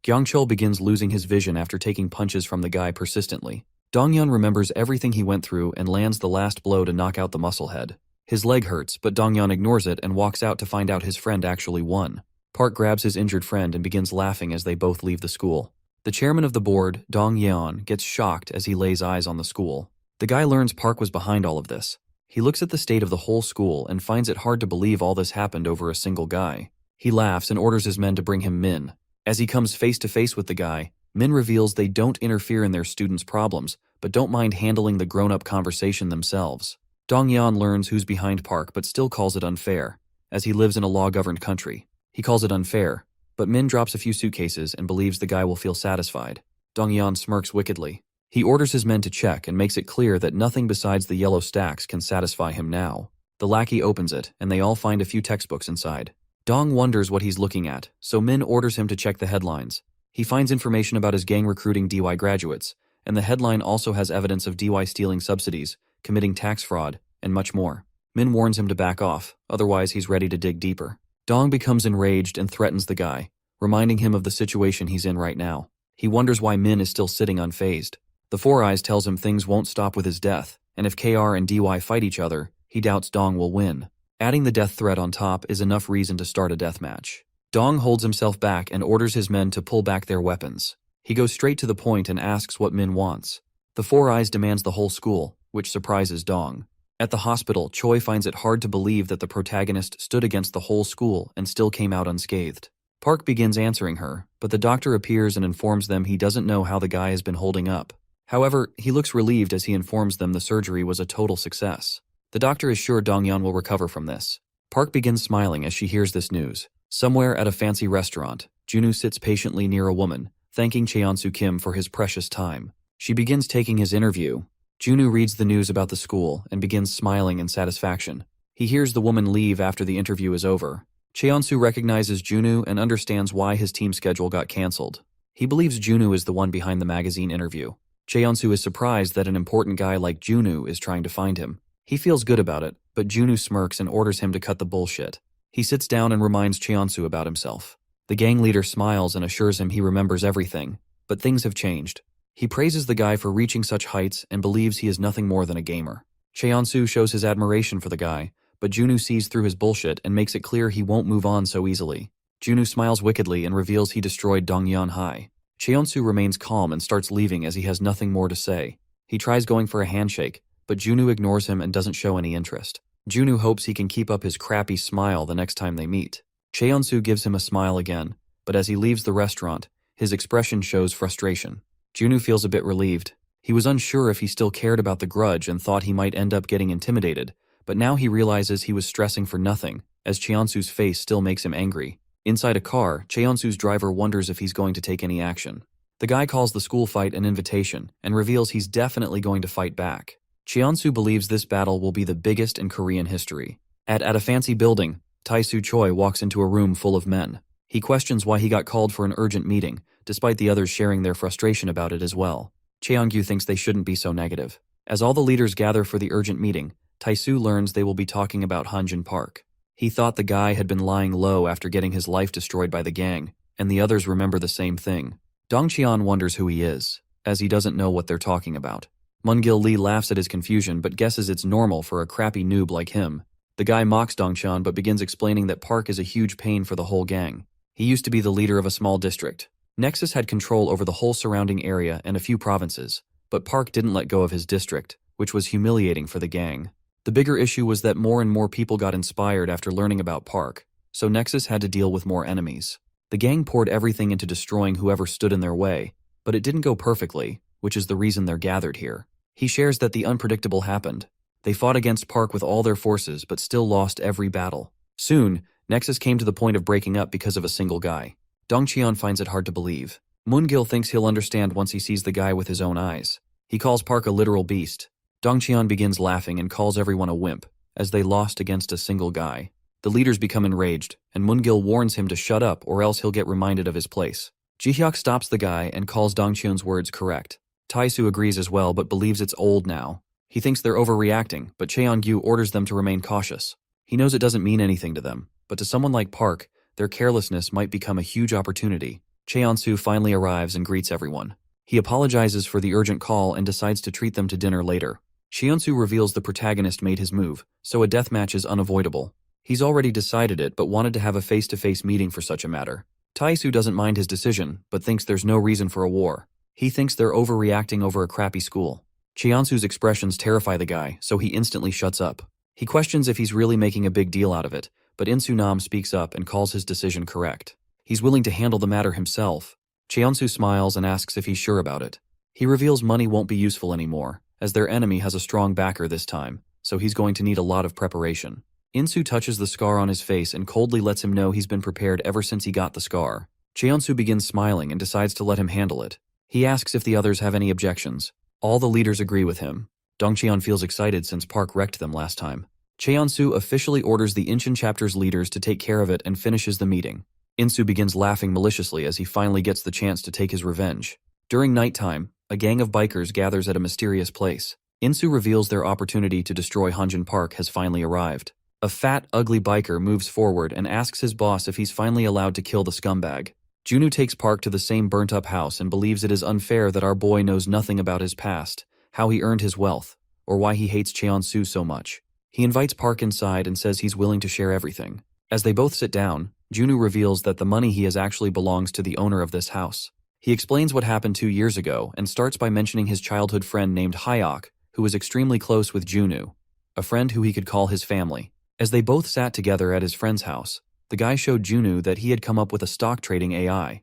Gyeongchul begins losing his vision after taking punches from the guy persistently. Donghyun remembers everything he went through and lands the last blow to knock out the musclehead. His leg hurts, but Donghyun ignores it and walks out to find out his friend actually won. Park grabs his injured friend and begins laughing as they both leave the school. The chairman of the board, Dong Yeon, gets shocked as he lays eyes on the school. The guy learns Park was behind all of this. He looks at the state of the whole school and finds it hard to believe all this happened over a single guy. He laughs and orders his men to bring him Min. As he comes face to face with the guy, Min reveals they don't interfere in their students' problems, but don't mind handling the grown-up conversation themselves. Dong Yeon learns who's behind Park but still calls it unfair, as he lives in a law-governed country. He calls it unfair, but Min drops a few suitcases and believes the guy will feel satisfied. Dong Yeon smirks wickedly. He orders his men to check and makes it clear that nothing besides the yellow stacks can satisfy him now. The lackey opens it, and they all find a few textbooks inside. Dong wonders what he's looking at, so Min orders him to check the headlines. He finds information about his gang recruiting DY graduates, and the headline also has evidence of DY stealing subsidies, committing tax fraud, and much more. Min warns him to back off, otherwise he's ready to dig deeper. Dong becomes enraged and threatens the guy, reminding him of the situation he's in right now. He wonders why Min is still sitting unfazed. The Four Eyes tells him things won't stop with his death, and if KR and DY fight each other, he doubts Dong will win. Adding the death threat on top is enough reason to start a deathmatch. Dong holds himself back and orders his men to pull back their weapons. He goes straight to the point and asks what Min wants. The Four Eyes demands the whole school, which surprises Dong. At the hospital, Choi finds it hard to believe that the protagonist stood against the whole school and still came out unscathed. Park begins answering her, but the doctor appears and informs them he doesn't know how the guy has been holding up. However, he looks relieved as he informs them the surgery was a total success. The doctor is sure Donghyun will recover from this. Park begins smiling as she hears this news. Somewhere at a fancy restaurant, Junu sits patiently near a woman, thanking Chansu Kim for his precious time. She begins taking his interview. Junu reads the news about the school and begins smiling in satisfaction. He hears the woman leave after the interview is over. Cheonsu recognizes Junu and understands why his team schedule got cancelled. He believes Junu is the one behind the magazine interview. Cheonsu is surprised that an important guy like Junu is trying to find him. He feels good about it, but Junu smirks and orders him to cut the bullshit. He sits down and reminds Cheonsu about himself. The gang leader smiles and assures him he remembers everything, but things have changed. He praises the guy for reaching such heights and believes he is nothing more than a gamer. Cheonsu shows his admiration for the guy, but Junu sees through his bullshit and makes it clear he won't move on so easily. Junu smiles wickedly and reveals he destroyed Donghyun High. Cheonsu remains calm and starts leaving as he has nothing more to say. He tries going for a handshake, but Junu ignores him and doesn't show any interest. Junu hopes he can keep up his crappy smile the next time they meet. Cheonsu gives him a smile again, but as he leaves the restaurant, his expression shows frustration. Junu feels a bit relieved. He was unsure if he still cared about the grudge and thought he might end up getting intimidated, but now he realizes he was stressing for nothing, as Cheonsu's face still makes him angry. Inside a car, Cheonsu's driver wonders if he's going to take any action. The guy calls the school fight an invitation and reveals he's definitely going to fight back. Cheonsu believes this battle will be the biggest in Korean history. At a fancy building, Tae-soo Choi walks into a room full of men. He questions why he got called for an urgent meeting, despite the others sharing their frustration about it as well. Cheongyu thinks they shouldn't be so negative. As all the leaders gather for the urgent meeting, Tae-soo learns they will be talking about Hanjun Park. He thought the guy had been lying low after getting his life destroyed by the gang, and the others remember the same thing. Dongcheon wonders who he is, as he doesn't know what they're talking about. Mungil Lee laughs at his confusion but guesses it's normal for a crappy noob like him. The guy mocks Dongcheon but begins explaining that Park is a huge pain for the whole gang. He used to be the leader of a small district. Nexus had control over the whole surrounding area and a few provinces, but Park didn't let go of his district, which was humiliating for the gang. The bigger issue was that more and more people got inspired after learning about Park, so Nexus had to deal with more enemies. The gang poured everything into destroying whoever stood in their way, but it didn't go perfectly, which is the reason they're gathered here. He shares that the unpredictable happened. They fought against Park with all their forces but still lost every battle. Soon, Nexus came to the point of breaking up because of a single guy. Dongcheon finds it hard to believe. Moongil thinks he'll understand once he sees the guy with his own eyes. He calls Park a literal beast. Dongcheon begins laughing and calls everyone a wimp, as they lost against a single guy. The leaders become enraged, and Moongil warns him to shut up or else he'll get reminded of his place. Jihyuk stops the guy and calls Dongcheon's words correct. Tae-soo agrees as well but believes it's old now. He thinks they're overreacting, but Cheon-gyu orders them to remain cautious. He knows it doesn't mean anything to them, but to someone like Park, their carelessness might become a huge opportunity. Cheon-soo finally arrives and greets everyone. He apologizes for the urgent call and decides to treat them to dinner later. Cheon-soo reveals the protagonist made his move, so a deathmatch is unavoidable. He's already decided it but wanted to have a face-to-face meeting for such a matter. Tae-soo doesn't mind his decision, but thinks there's no reason for a war. He thinks they're overreacting over a crappy school. Cheon-soo's expressions terrify the guy, so he instantly shuts up. He questions if he's really making a big deal out of it, but In-soo-nam speaks up and calls his decision correct. He's willing to handle the matter himself. Cheon-soo smiles and asks if he's sure about it. He reveals money won't be useful anymore, as their enemy has a strong backer this time, so he's going to need a lot of preparation. In-soo touches the scar on his face and coldly lets him know he's been prepared ever since he got the scar. Cheon-soo begins smiling and decides to let him handle it. He asks if the others have any objections. All the leaders agree with him. Dongcheon feels excited since Park wrecked them last time. Cheon-soo officially orders the Incheon chapter's leaders to take care of it and finishes the meeting. In-soo begins laughing maliciously as he finally gets the chance to take his revenge. During nighttime, a gang of bikers gathers at a mysterious place. In-soo reveals their opportunity to destroy Hanjun Park has finally arrived. A fat, ugly biker moves forward and asks his boss if he's finally allowed to kill the scumbag. Junu takes Park to the same burnt-up house and believes it is unfair that our boy knows nothing about his past, how he earned his wealth, or why he hates Cheon-soo so much. He invites Park inside and says he's willing to share everything. As they both sit down, Junu reveals that the money he has actually belongs to the owner of this house. He explains what happened 2 years ago and starts by mentioning his childhood friend named Hyok, who was extremely close with Junu, a friend who he could call his family. As they both sat together at his friend's house, the guy showed Junu that he had come up with a stock trading AI,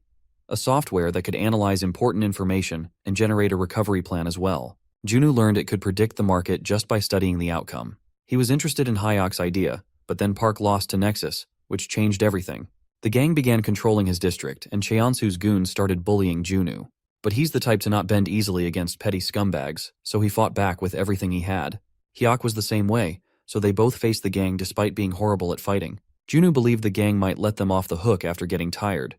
a software that could analyze important information and generate a recovery plan as well. Junu learned it could predict the market just by studying the outcome. He was interested in Hyok's idea, but then Park lost to Nexus, which changed everything. The gang began controlling his district, and Cheon-soo's goons started bullying Junu. But he's the type to not bend easily against petty scumbags, so he fought back with everything he had. Hyok was the same way, so they both faced the gang despite being horrible at fighting. Junu believed the gang might let them off the hook after getting tired.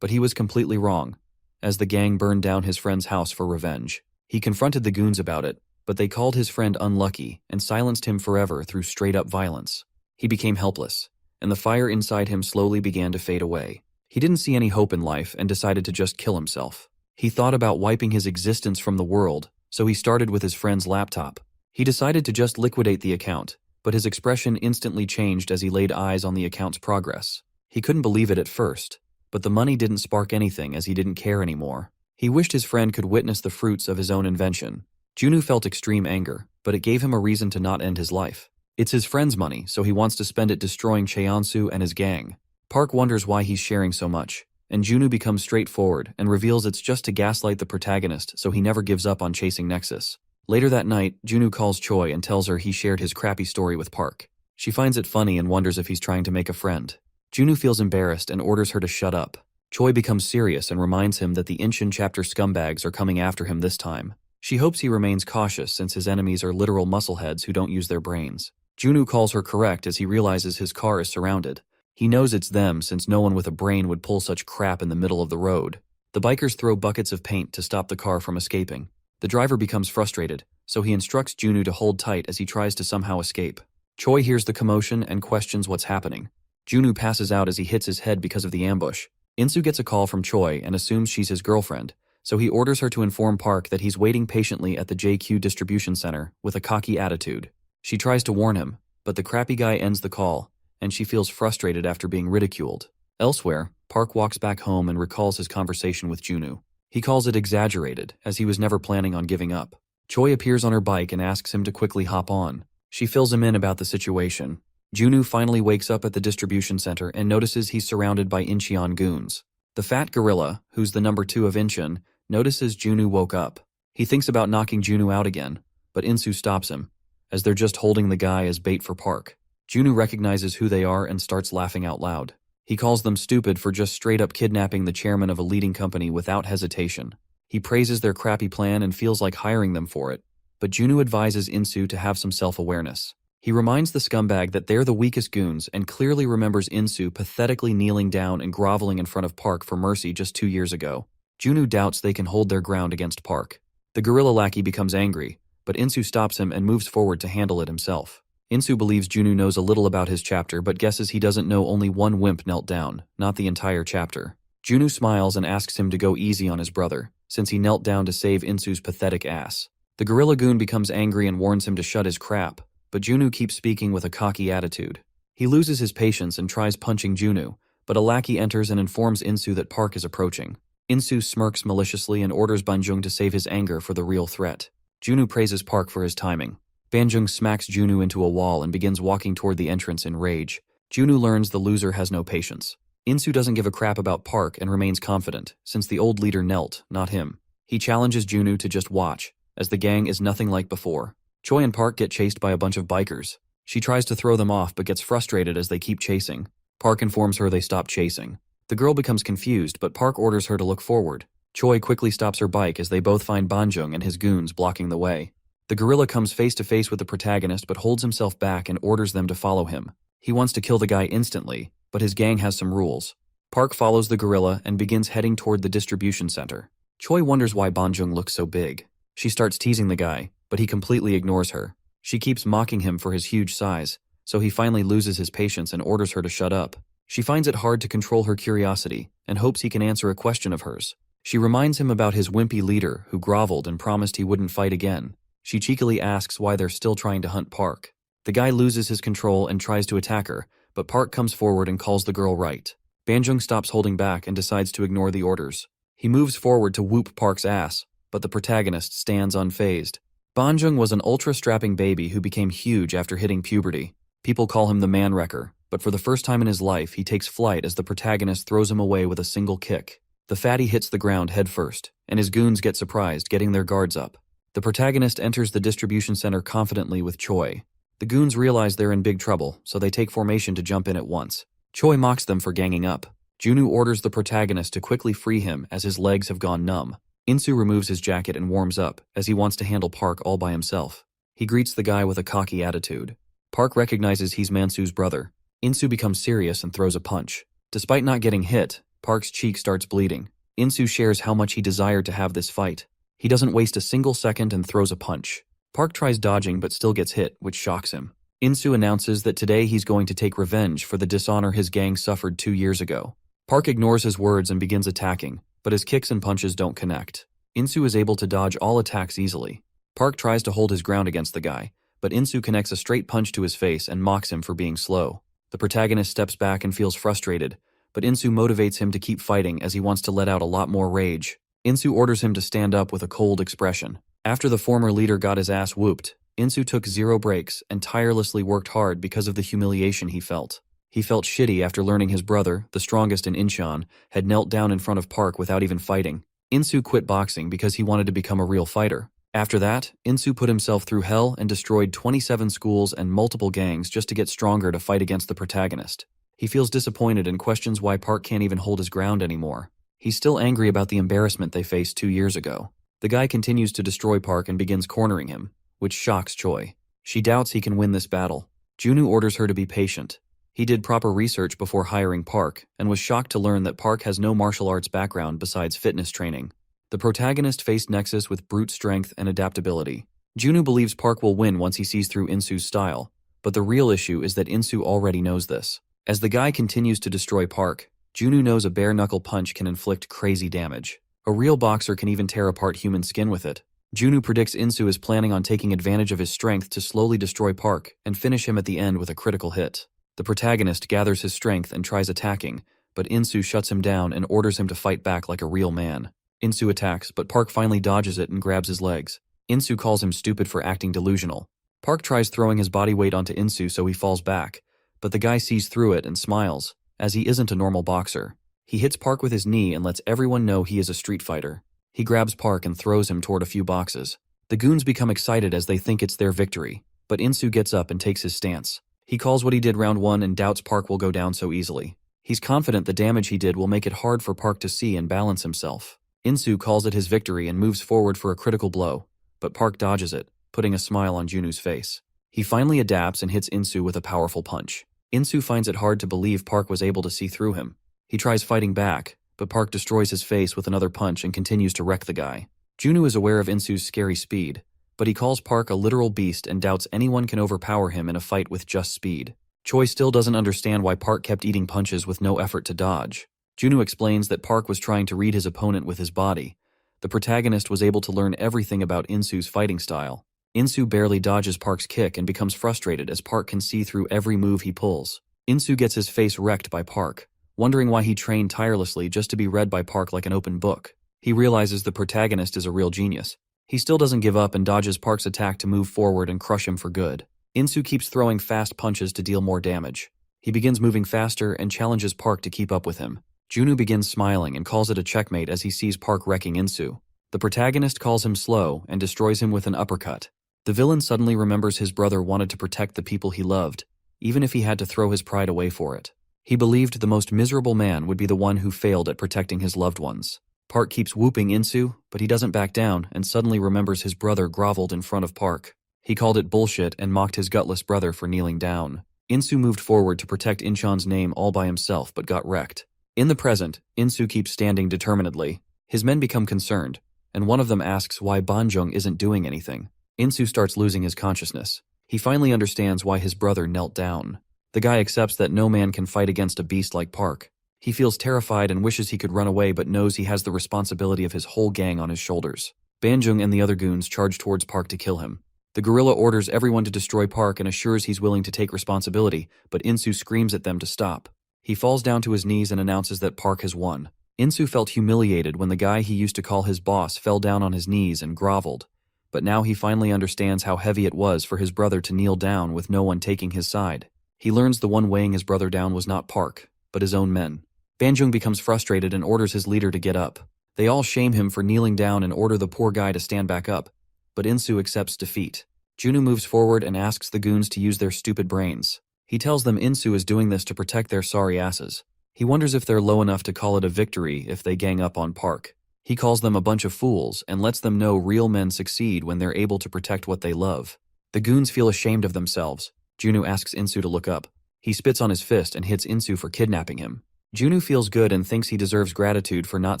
But he was completely wrong, as the gang burned down his friend's house for revenge. He confronted the goons about it, but they called his friend unlucky and silenced him forever through straight-up violence. He became helpless, and the fire inside him slowly began to fade away. He didn't see any hope in life and decided to just kill himself. He thought about wiping his existence from the world, so he started with his friend's laptop. He decided to just liquidate the account, but his expression instantly changed as he laid eyes on the account's progress. He couldn't believe it at first, but the money didn't spark anything as he didn't care anymore. He wished his friend could witness the fruits of his own invention. Junu felt extreme anger, but it gave him a reason to not end his life. It's his friend's money, so he wants to spend it destroying Cheon-soo and his gang. Park wonders why he's sharing so much, and Junu becomes straightforward and reveals it's just to gaslight the protagonist so he never gives up on chasing Nexus. Later that night, Junu calls Choi and tells her he shared his crappy story with Park. She finds it funny and wonders if he's trying to make a friend. Junu feels embarrassed and orders her to shut up. Choi becomes serious and reminds him that the Incheon chapter scumbags are coming after him this time. She hopes he remains cautious since his enemies are literal muscleheads who don't use their brains. Junu calls her correct as he realizes his car is surrounded. He knows it's them since no one with a brain would pull such crap in the middle of the road. The bikers throw buckets of paint to stop the car from escaping. The driver becomes frustrated, so he instructs Junu to hold tight as he tries to somehow escape. Choi hears the commotion and questions what's happening. Junu passes out as he hits his head because of the ambush. In-soo gets a call from Choi and assumes she's his girlfriend, so he orders her to inform Park that he's waiting patiently at the JQ distribution center with a cocky attitude. She tries to warn him, but the crappy guy ends the call, and she feels frustrated after being ridiculed. Elsewhere, Park walks back home and recalls his conversation with Junu. He calls it exaggerated, as he was never planning on giving up. Choi appears on her bike and asks him to quickly hop on. She fills him in about the situation. Junu finally wakes up at the distribution center and notices he's surrounded by Incheon goons. The fat gorilla, who's the number 2 of Incheon, notices Junu woke up. He thinks about knocking Junu out again, but In-soo stops him, as they're just holding the guy as bait for Park. Junu recognizes who they are and starts laughing out loud. He calls them stupid for just straight-up kidnapping the chairman of a leading company without hesitation. He praises their crappy plan and feels like hiring them for it, but Junu advises In-soo to have some self-awareness. He reminds the scumbag that they're the weakest goons and clearly remembers Insu pathetically kneeling down and groveling in front of Park for mercy just 2 years ago. Junu doubts they can hold their ground against Park. The gorilla lackey becomes angry, but Insu stops him and moves forward to handle it himself. Insu believes Junu knows a little about his chapter but guesses he doesn't know only one wimp knelt down, not the entire chapter. Junu smiles and asks him to go easy on his brother, since he knelt down to save Insu's pathetic ass. The gorilla goon becomes angry and warns him to shut his crap, but Junu keeps speaking with a cocky attitude. He loses his patience and tries punching Junu, but a lackey enters and informs Insu that Park is approaching. Insu smirks maliciously and orders Banjung to save his anger for the real threat. Junu praises Park for his timing. Banjung smacks Junu into a wall and begins walking toward the entrance in rage. Junu learns the loser has no patience. Insu doesn't give a crap about Park and remains confident, since the old leader knelt, not him. He challenges Junu to just watch, as the gang is nothing like before. Choi and Park get chased by a bunch of bikers. She tries to throw them off but gets frustrated as they keep chasing. Park informs her they stop chasing. The girl becomes confused, but Park orders her to look forward. Choi quickly stops her bike as they both find Banjung and his goons blocking the way. The gorilla comes face to face with the protagonist but holds himself back and orders them to follow him. He wants to kill the guy instantly, but his gang has some rules. Park follows the gorilla and begins heading toward the distribution center. Choi wonders why Banjung looks so big. She starts teasing the guy, but he completely ignores her. She keeps mocking him for his huge size, so he finally loses his patience and orders her to shut up. She finds it hard to control her curiosity and hopes he can answer a question of hers. She reminds him about his wimpy leader who groveled and promised he wouldn't fight again. She cheekily asks why they're still trying to hunt Park. The guy loses his control and tries to attack her, but Park comes forward and calls the girl right. Banjung stops holding back and decides to ignore the orders. He moves forward to whoop Park's ass, but the protagonist stands unfazed. Banjung was an ultra-strapping baby who became huge after hitting puberty. People call him the man-wrecker, but for the first time in his life he takes flight as the protagonist throws him away with a single kick. The fatty hits the ground headfirst, and his goons get surprised, getting their guards up. The protagonist enters the distribution center confidently with Choi. The goons realize they're in big trouble, so they take formation to jump in at once. Choi mocks them for ganging up. Junu orders the protagonist to quickly free him as his legs have gone numb. Insu removes his jacket and warms up, as he wants to handle Park all by himself. He greets the guy with a cocky attitude. Park recognizes he's Mansu's brother. Insu becomes serious and throws a punch. Despite not getting hit, Park's cheek starts bleeding. Insu shares how much he desired to have this fight. He doesn't waste a single second and throws a punch. Park tries dodging but still gets hit, which shocks him. Insu announces that today he's going to take revenge for the dishonor his gang suffered 2 years ago. Park ignores his words and begins attacking, but his kicks and punches don't connect. Insu is able to dodge all attacks easily. Park tries to hold his ground against the guy, but Insu connects a straight punch to his face and mocks him for being slow. The protagonist steps back and feels frustrated, but Insu motivates him to keep fighting as he wants to let out a lot more rage. Insu orders him to stand up with a cold expression. After the former leader got his ass whooped, Insu took 0 breaks and tirelessly worked hard because of the humiliation he felt. He felt shitty after learning his brother, the strongest in Incheon, had knelt down in front of Park without even fighting. Insu quit boxing because he wanted to become a real fighter. After that, Insu put himself through hell and destroyed 27 schools and multiple gangs just to get stronger to fight against the protagonist. He feels disappointed and questions why Park can't even hold his ground anymore. He's still angry about the embarrassment they faced 2 years ago. The guy continues to destroy Park and begins cornering him, which shocks Choi. She doubts he can win this battle. Junu orders her to be patient. He did proper research before hiring Park and was shocked to learn that Park has no martial arts background besides fitness training. The protagonist faced Nexus with brute strength and adaptability. Junu believes Park will win once he sees through Insu's style, but the real issue is that Insu already knows this. As the guy continues to destroy Park, Junu knows a bare-knuckle punch can inflict crazy damage. A real boxer can even tear apart human skin with it. Junu predicts Insu is planning on taking advantage of his strength to slowly destroy Park and finish him at the end with a critical hit. The protagonist gathers his strength and tries attacking, but Insu shuts him down and orders him to fight back like a real man. Insu attacks, but Park finally dodges it and grabs his legs. Insu calls him stupid for acting delusional. Park tries throwing his body weight onto Insu so he falls back, but the guy sees through it and smiles, as he isn't a normal boxer. He hits Park with his knee and lets everyone know he is a street fighter. He grabs Park and throws him toward a few boxes. The goons become excited as they think it's their victory, but Insu gets up and takes his stance. He calls what he did round 1 and doubts Park will go down so easily. He's confident the damage he did will make it hard for Park to see and balance himself. Insu calls it his victory and moves forward for a critical blow, but Park dodges it, putting a smile on Junu's face. He finally adapts and hits Insu with a powerful punch. Insu finds it hard to believe Park was able to see through him. He tries fighting back, but Park destroys his face with another punch and continues to wreck the guy. Junu is aware of Insu's scary speed, but he calls Park a literal beast and doubts anyone can overpower him in a fight with just speed. Choi still doesn't understand why Park kept eating punches with no effort to dodge. Junu explains that Park was trying to read his opponent with his body. The protagonist was able to learn everything about Insu's fighting style. Insu barely dodges Park's kick and becomes frustrated as Park can see through every move he pulls. Insu gets his face wrecked by Park, wondering why he trained tirelessly just to be read by Park like an open book. He realizes the protagonist is a real genius. He still doesn't give up and dodges Park's attack to move forward and crush him for good. Insu keeps throwing fast punches to deal more damage. He begins moving faster and challenges Park to keep up with him. Junu begins smiling and calls it a checkmate as he sees Park wrecking Insu. The protagonist calls him slow and destroys him with an uppercut. The villain suddenly remembers his brother wanted to protect the people he loved, even if he had to throw his pride away for it. He believed the most miserable man would be the one who failed at protecting his loved ones. Park keeps whooping Insu, but he doesn't back down and suddenly remembers his brother groveled in front of Park. He called it bullshit and mocked his gutless brother for kneeling down. Insu moved forward to protect Inchan's name all by himself but got wrecked. In the present, Insu keeps standing determinedly. His men become concerned, and one of them asks why Banjung isn't doing anything. Insu starts losing his consciousness. He finally understands why his brother knelt down. The guy accepts that no man can fight against a beast like Park. He feels terrified and wishes he could run away but knows he has the responsibility of his whole gang on his shoulders. Banjung and the other goons charge towards Park to kill him. The gorilla orders everyone to destroy Park and assures he's willing to take responsibility, but Insu screams at them to stop. He falls down to his knees and announces that Park has won. Insu felt humiliated when the guy he used to call his boss fell down on his knees and groveled, but now he finally understands how heavy it was for his brother to kneel down with no one taking his side. He learns the one weighing his brother down was not Park, but his own men. Banjung becomes frustrated and orders his leader to get up. They all shame him for kneeling down and order the poor guy to stand back up, but Insu accepts defeat. Junu moves forward and asks the goons to use their stupid brains. He tells them Insu is doing this to protect their sorry asses. He wonders if they're low enough to call it a victory if they gang up on Park. He calls them a bunch of fools and lets them know real men succeed when they're able to protect what they love. The goons feel ashamed of themselves. Junu asks Insu to look up. He spits on his fist and hits Insu for kidnapping him. Junu feels good and thinks he deserves gratitude for not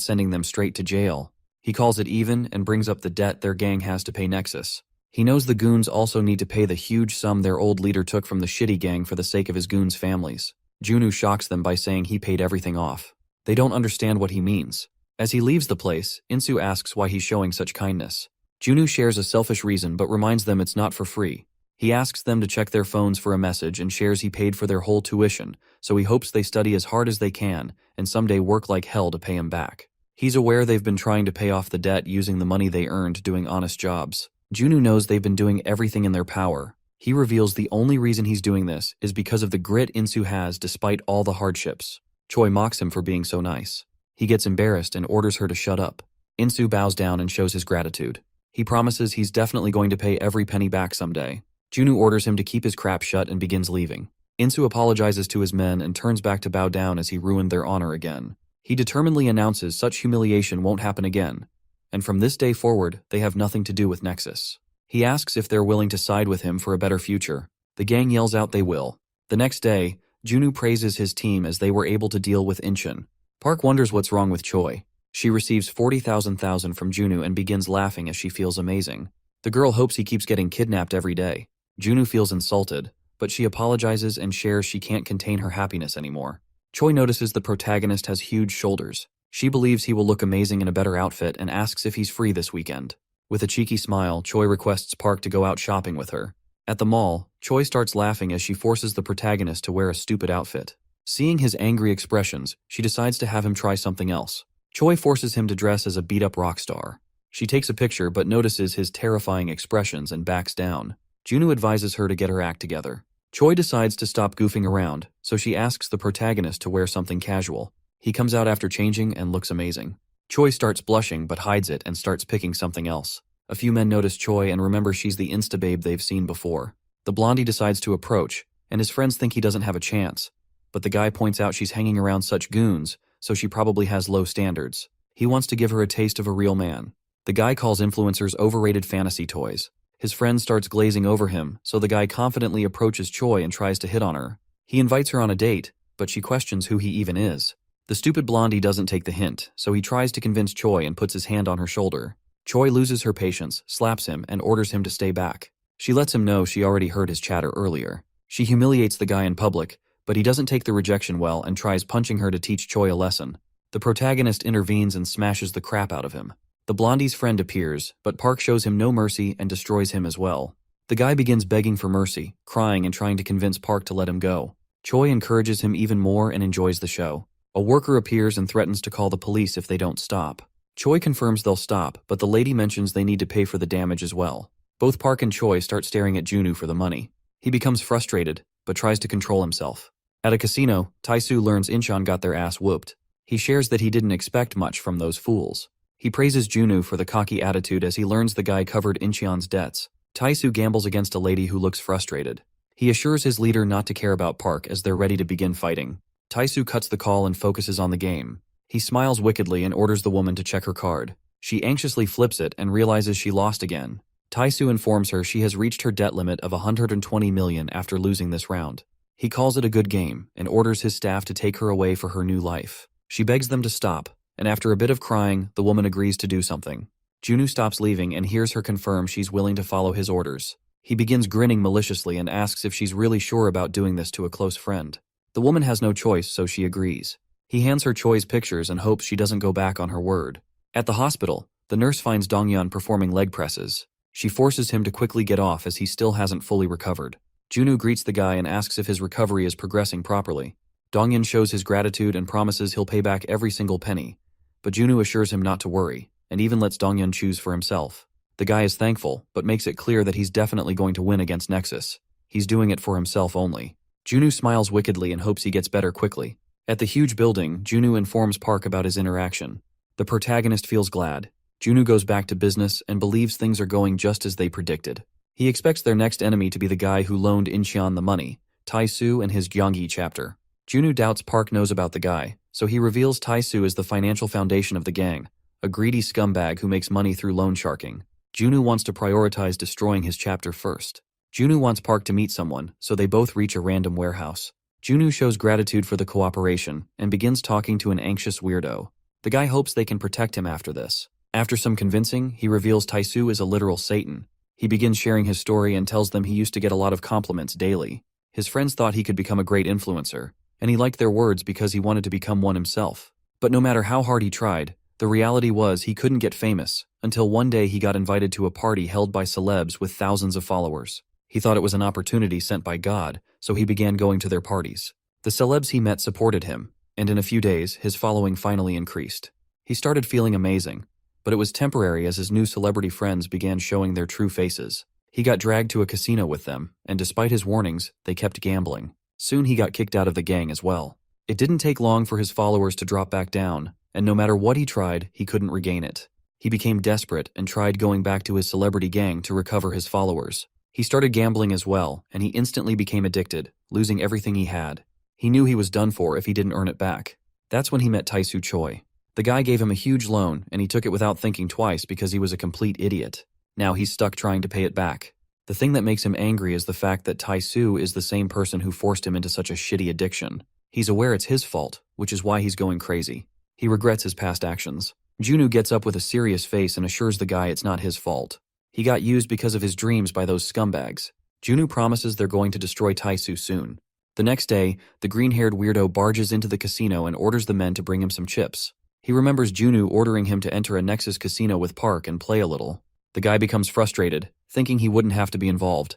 sending them straight to jail. He calls it even and brings up the debt their gang has to pay Nexus. He knows the goons also need to pay the huge sum their old leader took from the shitty gang for the sake of his goons' families. Junu shocks them by saying he paid everything off. They don't understand what he means. As he leaves the place, Insu asks why he's showing such kindness. Junu shares a selfish reason but reminds them it's not for free. He asks them to check their phones for a message and shares he paid for their whole tuition, so he hopes they study as hard as they can and someday work like hell to pay him back. He's aware they've been trying to pay off the debt using the money they earned doing honest jobs. Junu knows they've been doing everything in their power. He reveals the only reason he's doing this is because of the grit Insu has despite all the hardships. Choi mocks him for being so nice. He gets embarrassed and orders her to shut up. Insu bows down and shows his gratitude. He promises he's definitely going to pay every penny back someday. Junu orders him to keep his crap shut and begins leaving. Insu apologizes to his men and turns back to bow down as he ruined their honor again. He determinedly announces such humiliation won't happen again, and from this day forward, they have nothing to do with Nexus. He asks if they're willing to side with him for a better future. The gang yells out they will. The next day, Junu praises his team as they were able to deal with Inchan. Park wonders what's wrong with Choi. She receives 40,000 from Junu and begins laughing as she feels amazing. The girl hopes he keeps getting kidnapped every day. Junu feels insulted, but she apologizes and shares she can't contain her happiness anymore. Choi notices the protagonist has huge shoulders. She believes he will look amazing in a better outfit and asks if he's free this weekend. With a cheeky smile, Choi requests Park to go out shopping with her. At the mall, Choi starts laughing as she forces the protagonist to wear a stupid outfit. Seeing his angry expressions, she decides to have him try something else. Choi forces him to dress as a beat-up rock star. She takes a picture but notices his terrifying expressions and backs down. Junu advises her to get her act together. Choi decides to stop goofing around, so she asks the protagonist to wear something casual. He comes out after changing and looks amazing. Choi starts blushing but hides it and starts picking something else. A few men notice Choi and remember she's the insta-babe they've seen before. The blondie decides to approach, and his friends think he doesn't have a chance. But the guy points out she's hanging around such goons, so she probably has low standards. He wants to give her a taste of a real man. The guy calls influencers overrated fantasy toys. His friend starts glazing over him, so the guy confidently approaches Choi and tries to hit on her. He invites her on a date, but she questions who he even is. The stupid blondie doesn't take the hint, so he tries to convince Choi and puts his hand on her shoulder. Choi loses her patience, slaps him, and orders him to stay back. She lets him know she already heard his chatter earlier. She humiliates the guy in public, but he doesn't take the rejection well and tries punching her to teach Choi a lesson. The protagonist intervenes and smashes the crap out of him. The blondie's friend appears, but Park shows him no mercy and destroys him as well. The guy begins begging for mercy, crying and trying to convince Park to let him go. Choi encourages him even more and enjoys the show. A worker appears and threatens to call the police if they don't stop. Choi confirms they'll stop, but the lady mentions they need to pay for the damage as well. Both Park and Choi start staring at Junu for the money. He becomes frustrated, but tries to control himself. At a casino, Tae-soo learns Incheon got their ass whooped. He shares that he didn't expect much from those fools. He praises Junu for the cocky attitude as he learns the guy covered Incheon's debts. Tae-soo gambles against a lady who looks frustrated. He assures his leader not to care about Park as they're ready to begin fighting. Tae-soo cuts the call and focuses on the game. He smiles wickedly and orders the woman to check her card. She anxiously flips it and realizes she lost again. Tae-soo informs her she has reached her debt limit of 120 million after losing this round. He calls it a good game and orders his staff to take her away for her new life. She begs them to stop, and after a bit of crying, the woman agrees to do something. Junu stops leaving and hears her confirm she's willing to follow his orders. He begins grinning maliciously and asks if she's really sure about doing this to a close friend. The woman has no choice, so she agrees. He hands her Choi's pictures and hopes she doesn't go back on her word. At the hospital, the nurse finds Donghyun performing leg presses. She forces him to quickly get off as he still hasn't fully recovered. Junu greets the guy and asks if his recovery is progressing properly. Donghyun shows his gratitude and promises he'll pay back every single penny. But Junu assures him not to worry, and even lets Donghyun choose for himself. The guy is thankful, but makes it clear that he's definitely going to win against Nexus. He's doing it for himself only. Junu smiles wickedly and hopes he gets better quickly. At the huge building, Junu informs Park about his interaction. The protagonist feels glad. Junu goes back to business and believes things are going just as they predicted. He expects their next enemy to be the guy who loaned Incheon the money, Tae-soo and his Gyeonggi chapter. Junu doubts Park knows about the guy, so he reveals Tae-soo is the financial foundation of the gang, a greedy scumbag who makes money through loan sharking. Junu wants to prioritize destroying his chapter first. Junu wants Park to meet someone, so they both reach a random warehouse. Junu shows gratitude for the cooperation and begins talking to an anxious weirdo. The guy hopes they can protect him after this. After some convincing, he reveals Tae-soo is a literal Satan. He begins sharing his story and tells them he used to get a lot of compliments daily. His friends thought he could become a great influencer, and he liked their words because he wanted to become one himself. But no matter how hard he tried, the reality was he couldn't get famous, until one day he got invited to a party held by celebs with thousands of followers. He thought it was an opportunity sent by God, so he began going to their parties. The celebs he met supported him, and in a few days, his following finally increased. He started feeling amazing, but it was temporary as his new celebrity friends began showing their true faces. He got dragged to a casino with them, and despite his warnings, they kept gambling. Soon he got kicked out of the gang as well. It didn't take long for his followers to drop back down, and no matter what he tried, he couldn't regain it. He became desperate and tried going back to his celebrity gang to recover his followers. He started gambling as well, and he instantly became addicted, losing everything he had. He knew he was done for if he didn't earn it back. That's when he met Tae-soo Choi. The guy gave him a huge loan, and he took it without thinking twice because he was a complete idiot. Now he's stuck trying to pay it back. The thing that makes him angry is the fact that Tae-soo is the same person who forced him into such a shitty addiction. He's aware it's his fault, which is why he's going crazy. He regrets his past actions. Junu gets up with a serious face and assures the guy it's not his fault. He got used because of his dreams by those scumbags. Junu promises they're going to destroy Tae-soo soon. The next day, the green-haired weirdo barges into the casino and orders the men to bring him some chips. He remembers Junu ordering him to enter a Nexus casino with Park and play a little. The guy becomes frustrated, thinking he wouldn't have to be involved.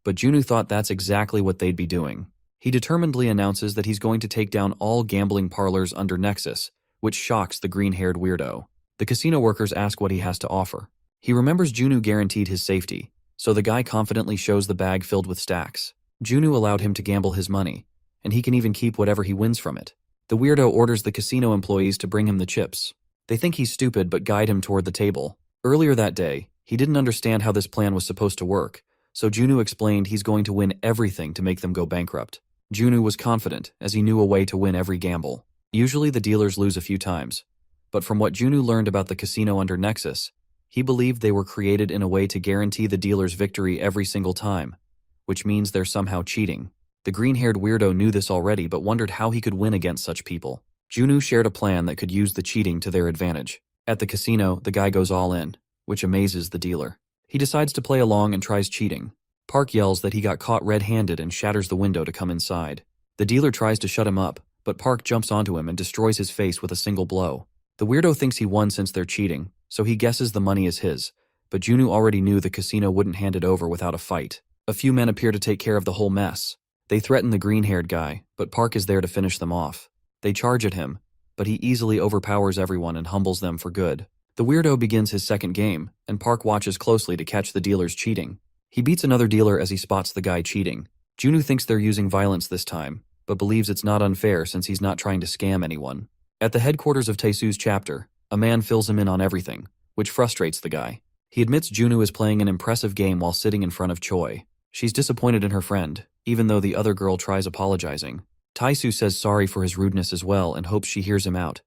But Junu thought that's exactly what they'd be doing. He determinedly announces that he's going to take down all gambling parlors under Nexus, which shocks the green-haired weirdo. The casino workers ask what he has to offer. He remembers Junu guaranteed his safety, so the guy confidently shows the bag filled with stacks. Junu allowed him to gamble his money, and he can even keep whatever he wins from it. The weirdo orders the casino employees to bring him the chips. They think he's stupid but guide him toward the table. Earlier that day, he didn't understand how this plan was supposed to work, so Junu explained he's going to win everything to make them go bankrupt. Junu was confident, as he knew a way to win every gamble. Usually the dealers lose a few times, but from what Junu learned about the casino under Nexus, He believed they were created in a way to guarantee the dealer's victory every single time, which means they're somehow cheating. The green-haired weirdo knew this already but wondered how he could win against such people. Junu shared a plan that could use the cheating to their advantage. At the casino, the guy goes all in, which amazes the dealer. He decides to play along and tries cheating. Park yells that he got caught red-handed and shatters the window to come inside. The dealer tries to shut him up, but Park jumps onto him and destroys his face with a single blow. The weirdo thinks he won since they're cheating, so he guesses the money is his, but Junu already knew the casino wouldn't hand it over without a fight. A few men appear to take care of the whole mess. They threaten the green-haired guy, but Park is there to finish them off. They charge at him, but he easily overpowers everyone and humbles them for good. The weirdo begins his second game, and Park watches closely to catch the dealers cheating. He beats another dealer as he spots the guy cheating. Junu thinks they're using violence this time, but believes it's not unfair since he's not trying to scam anyone. At the headquarters of Taesu's chapter, a man fills him in on everything, which frustrates the guy. He admits Junu is playing an impressive game while sitting in front of Choi. She's disappointed in her friend, even though the other girl tries apologizing. Taesu says sorry for his rudeness as well and hopes she hears him out,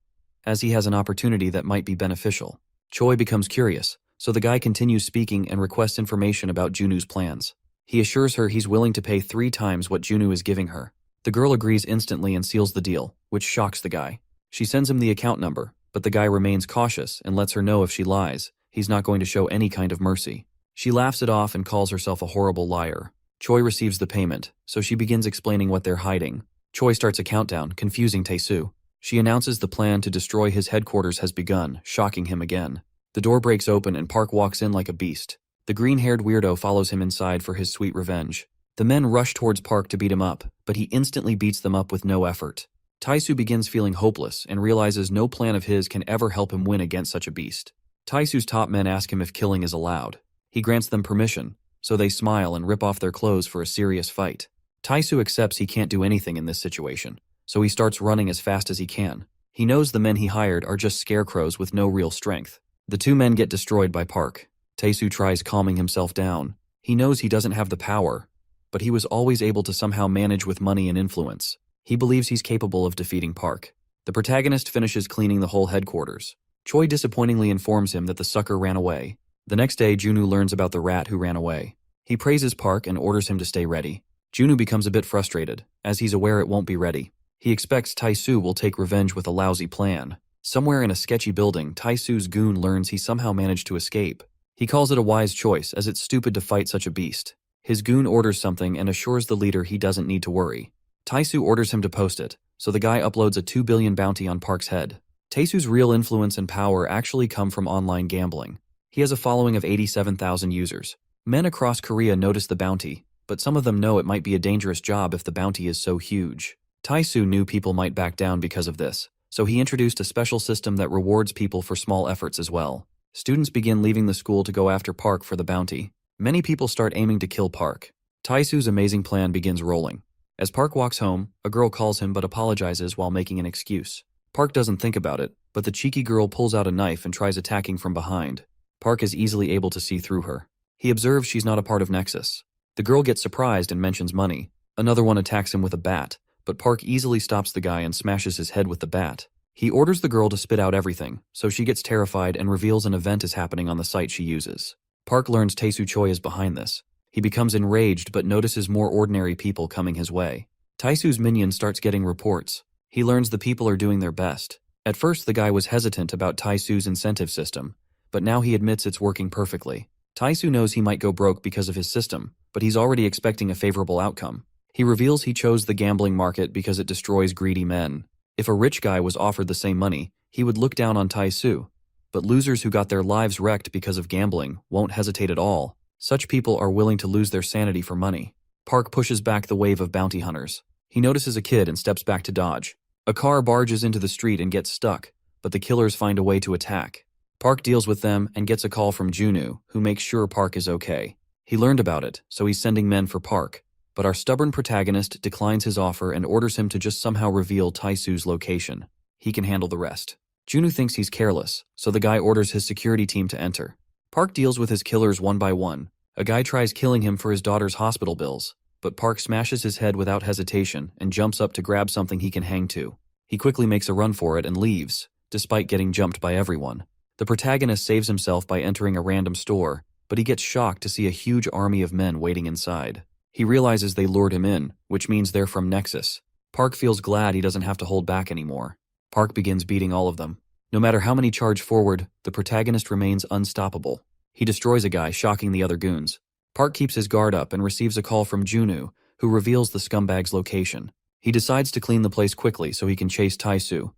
as he has an opportunity that might be beneficial. Choi becomes curious, so the guy continues speaking and requests information about Junu's plans. He assures her he's willing to pay 3 times what Junu is giving her. The girl agrees instantly and seals the deal, which shocks the guy. She sends him the account number, but the guy remains cautious and lets her know if she lies, he's not going to show any kind of mercy. She laughs it off and calls herself a horrible liar. Choi receives the payment, so she begins explaining what they're hiding. Choi starts a countdown, confusing Taesu. She announces the plan to destroy his headquarters has begun, shocking him again. The door breaks open and Park walks in like a beast. The green-haired weirdo follows him inside for his sweet revenge. The men rush towards Park to beat him up, but he instantly beats them up with no effort. Taesu begins feeling hopeless and realizes no plan of his can ever help him win against such a beast. Taesu's top men ask him if killing is allowed. He grants them permission, so they smile and rip off their clothes for a serious fight. Taesu accepts he can't do anything in this situation, so he starts running as fast as he can. He knows the men he hired are just scarecrows with no real strength. The 2 men get destroyed by Park. Taesu tries calming himself down. He knows he doesn't have the power, but he was always able to somehow manage with money and influence. He believes he's capable of defeating Park. The protagonist finishes cleaning the whole headquarters. Choi disappointingly informs him that the sucker ran away. The next day, Junu learns about the rat who ran away. He praises Park and orders him to stay ready. Junu becomes a bit frustrated, as he's aware it won't be ready. He expects Taesu will take revenge with a lousy plan. Somewhere in a sketchy building, Taesu's goon learns he somehow managed to escape. He calls it a wise choice, as it's stupid to fight such a beast. His goon orders something and assures the leader he doesn't need to worry. Taesu orders him to post it, so the guy uploads a 2 billion bounty on Park's head. Taesu's real influence and power actually come from online gambling. He has a following of 87,000 users. Men across Korea notice the bounty, but some of them know it might be a dangerous job if the bounty is so huge. Taesu knew people might back down because of this, so he introduced a special system that rewards people for small efforts as well. Students begin leaving the school to go after Park for the bounty. Many people start aiming to kill Park. Taesu's amazing plan begins rolling. As Park walks home, a girl calls him but apologizes while making an excuse. Park doesn't think about it, but the cheeky girl pulls out a knife and tries attacking from behind. Park is easily able to see through her. He observes she's not a part of Nexus. The girl gets surprised and mentions money. Another one attacks him with a bat, but Park easily stops the guy and smashes his head with the bat. He orders the girl to spit out everything, so she gets terrified and reveals an event is happening on the site she uses. Park learns Taesu Choi is behind this. He becomes enraged but notices more ordinary people coming his way. Taesu's minion starts getting reports. He learns the people are doing their best. At first the guy was hesitant about Taesu's incentive system, but now he admits it's working perfectly. Taesu knows he might go broke because of his system, but he's already expecting a favorable outcome. He reveals he chose the gambling market because it destroys greedy men. If a rich guy was offered the same money, he would look down on Taesu. But losers who got their lives wrecked because of gambling won't hesitate at all. Such people are willing to lose their sanity for money. Park pushes back the wave of bounty hunters. He notices a kid and steps back to dodge. A car barges into the street and gets stuck, but the killers find a way to attack. Park deals with them and gets a call from Junu, who makes sure Park is okay. He learned about it, so he's sending men for Park. But our stubborn protagonist declines his offer and orders him to just somehow reveal Taesu's location. He can handle the rest. Junu thinks he's careless, so the guy orders his security team to enter. Park deals with his killers one by one. A guy tries killing him for his daughter's hospital bills, but Park smashes his head without hesitation and jumps up to grab something he can hang to. He quickly makes a run for it and leaves, despite getting jumped by everyone. The protagonist saves himself by entering a random store, but he gets shocked to see a huge army of men waiting inside. He realizes they lured him in, which means they're from Nexus. Park feels glad he doesn't have to hold back anymore. Park begins beating all of them. No matter how many charge forward, the protagonist remains unstoppable. He destroys a guy, shocking the other goons. Park keeps his guard up and receives a call from Junu, who reveals the scumbag's location. He decides to clean the place quickly so he can chase Taisu,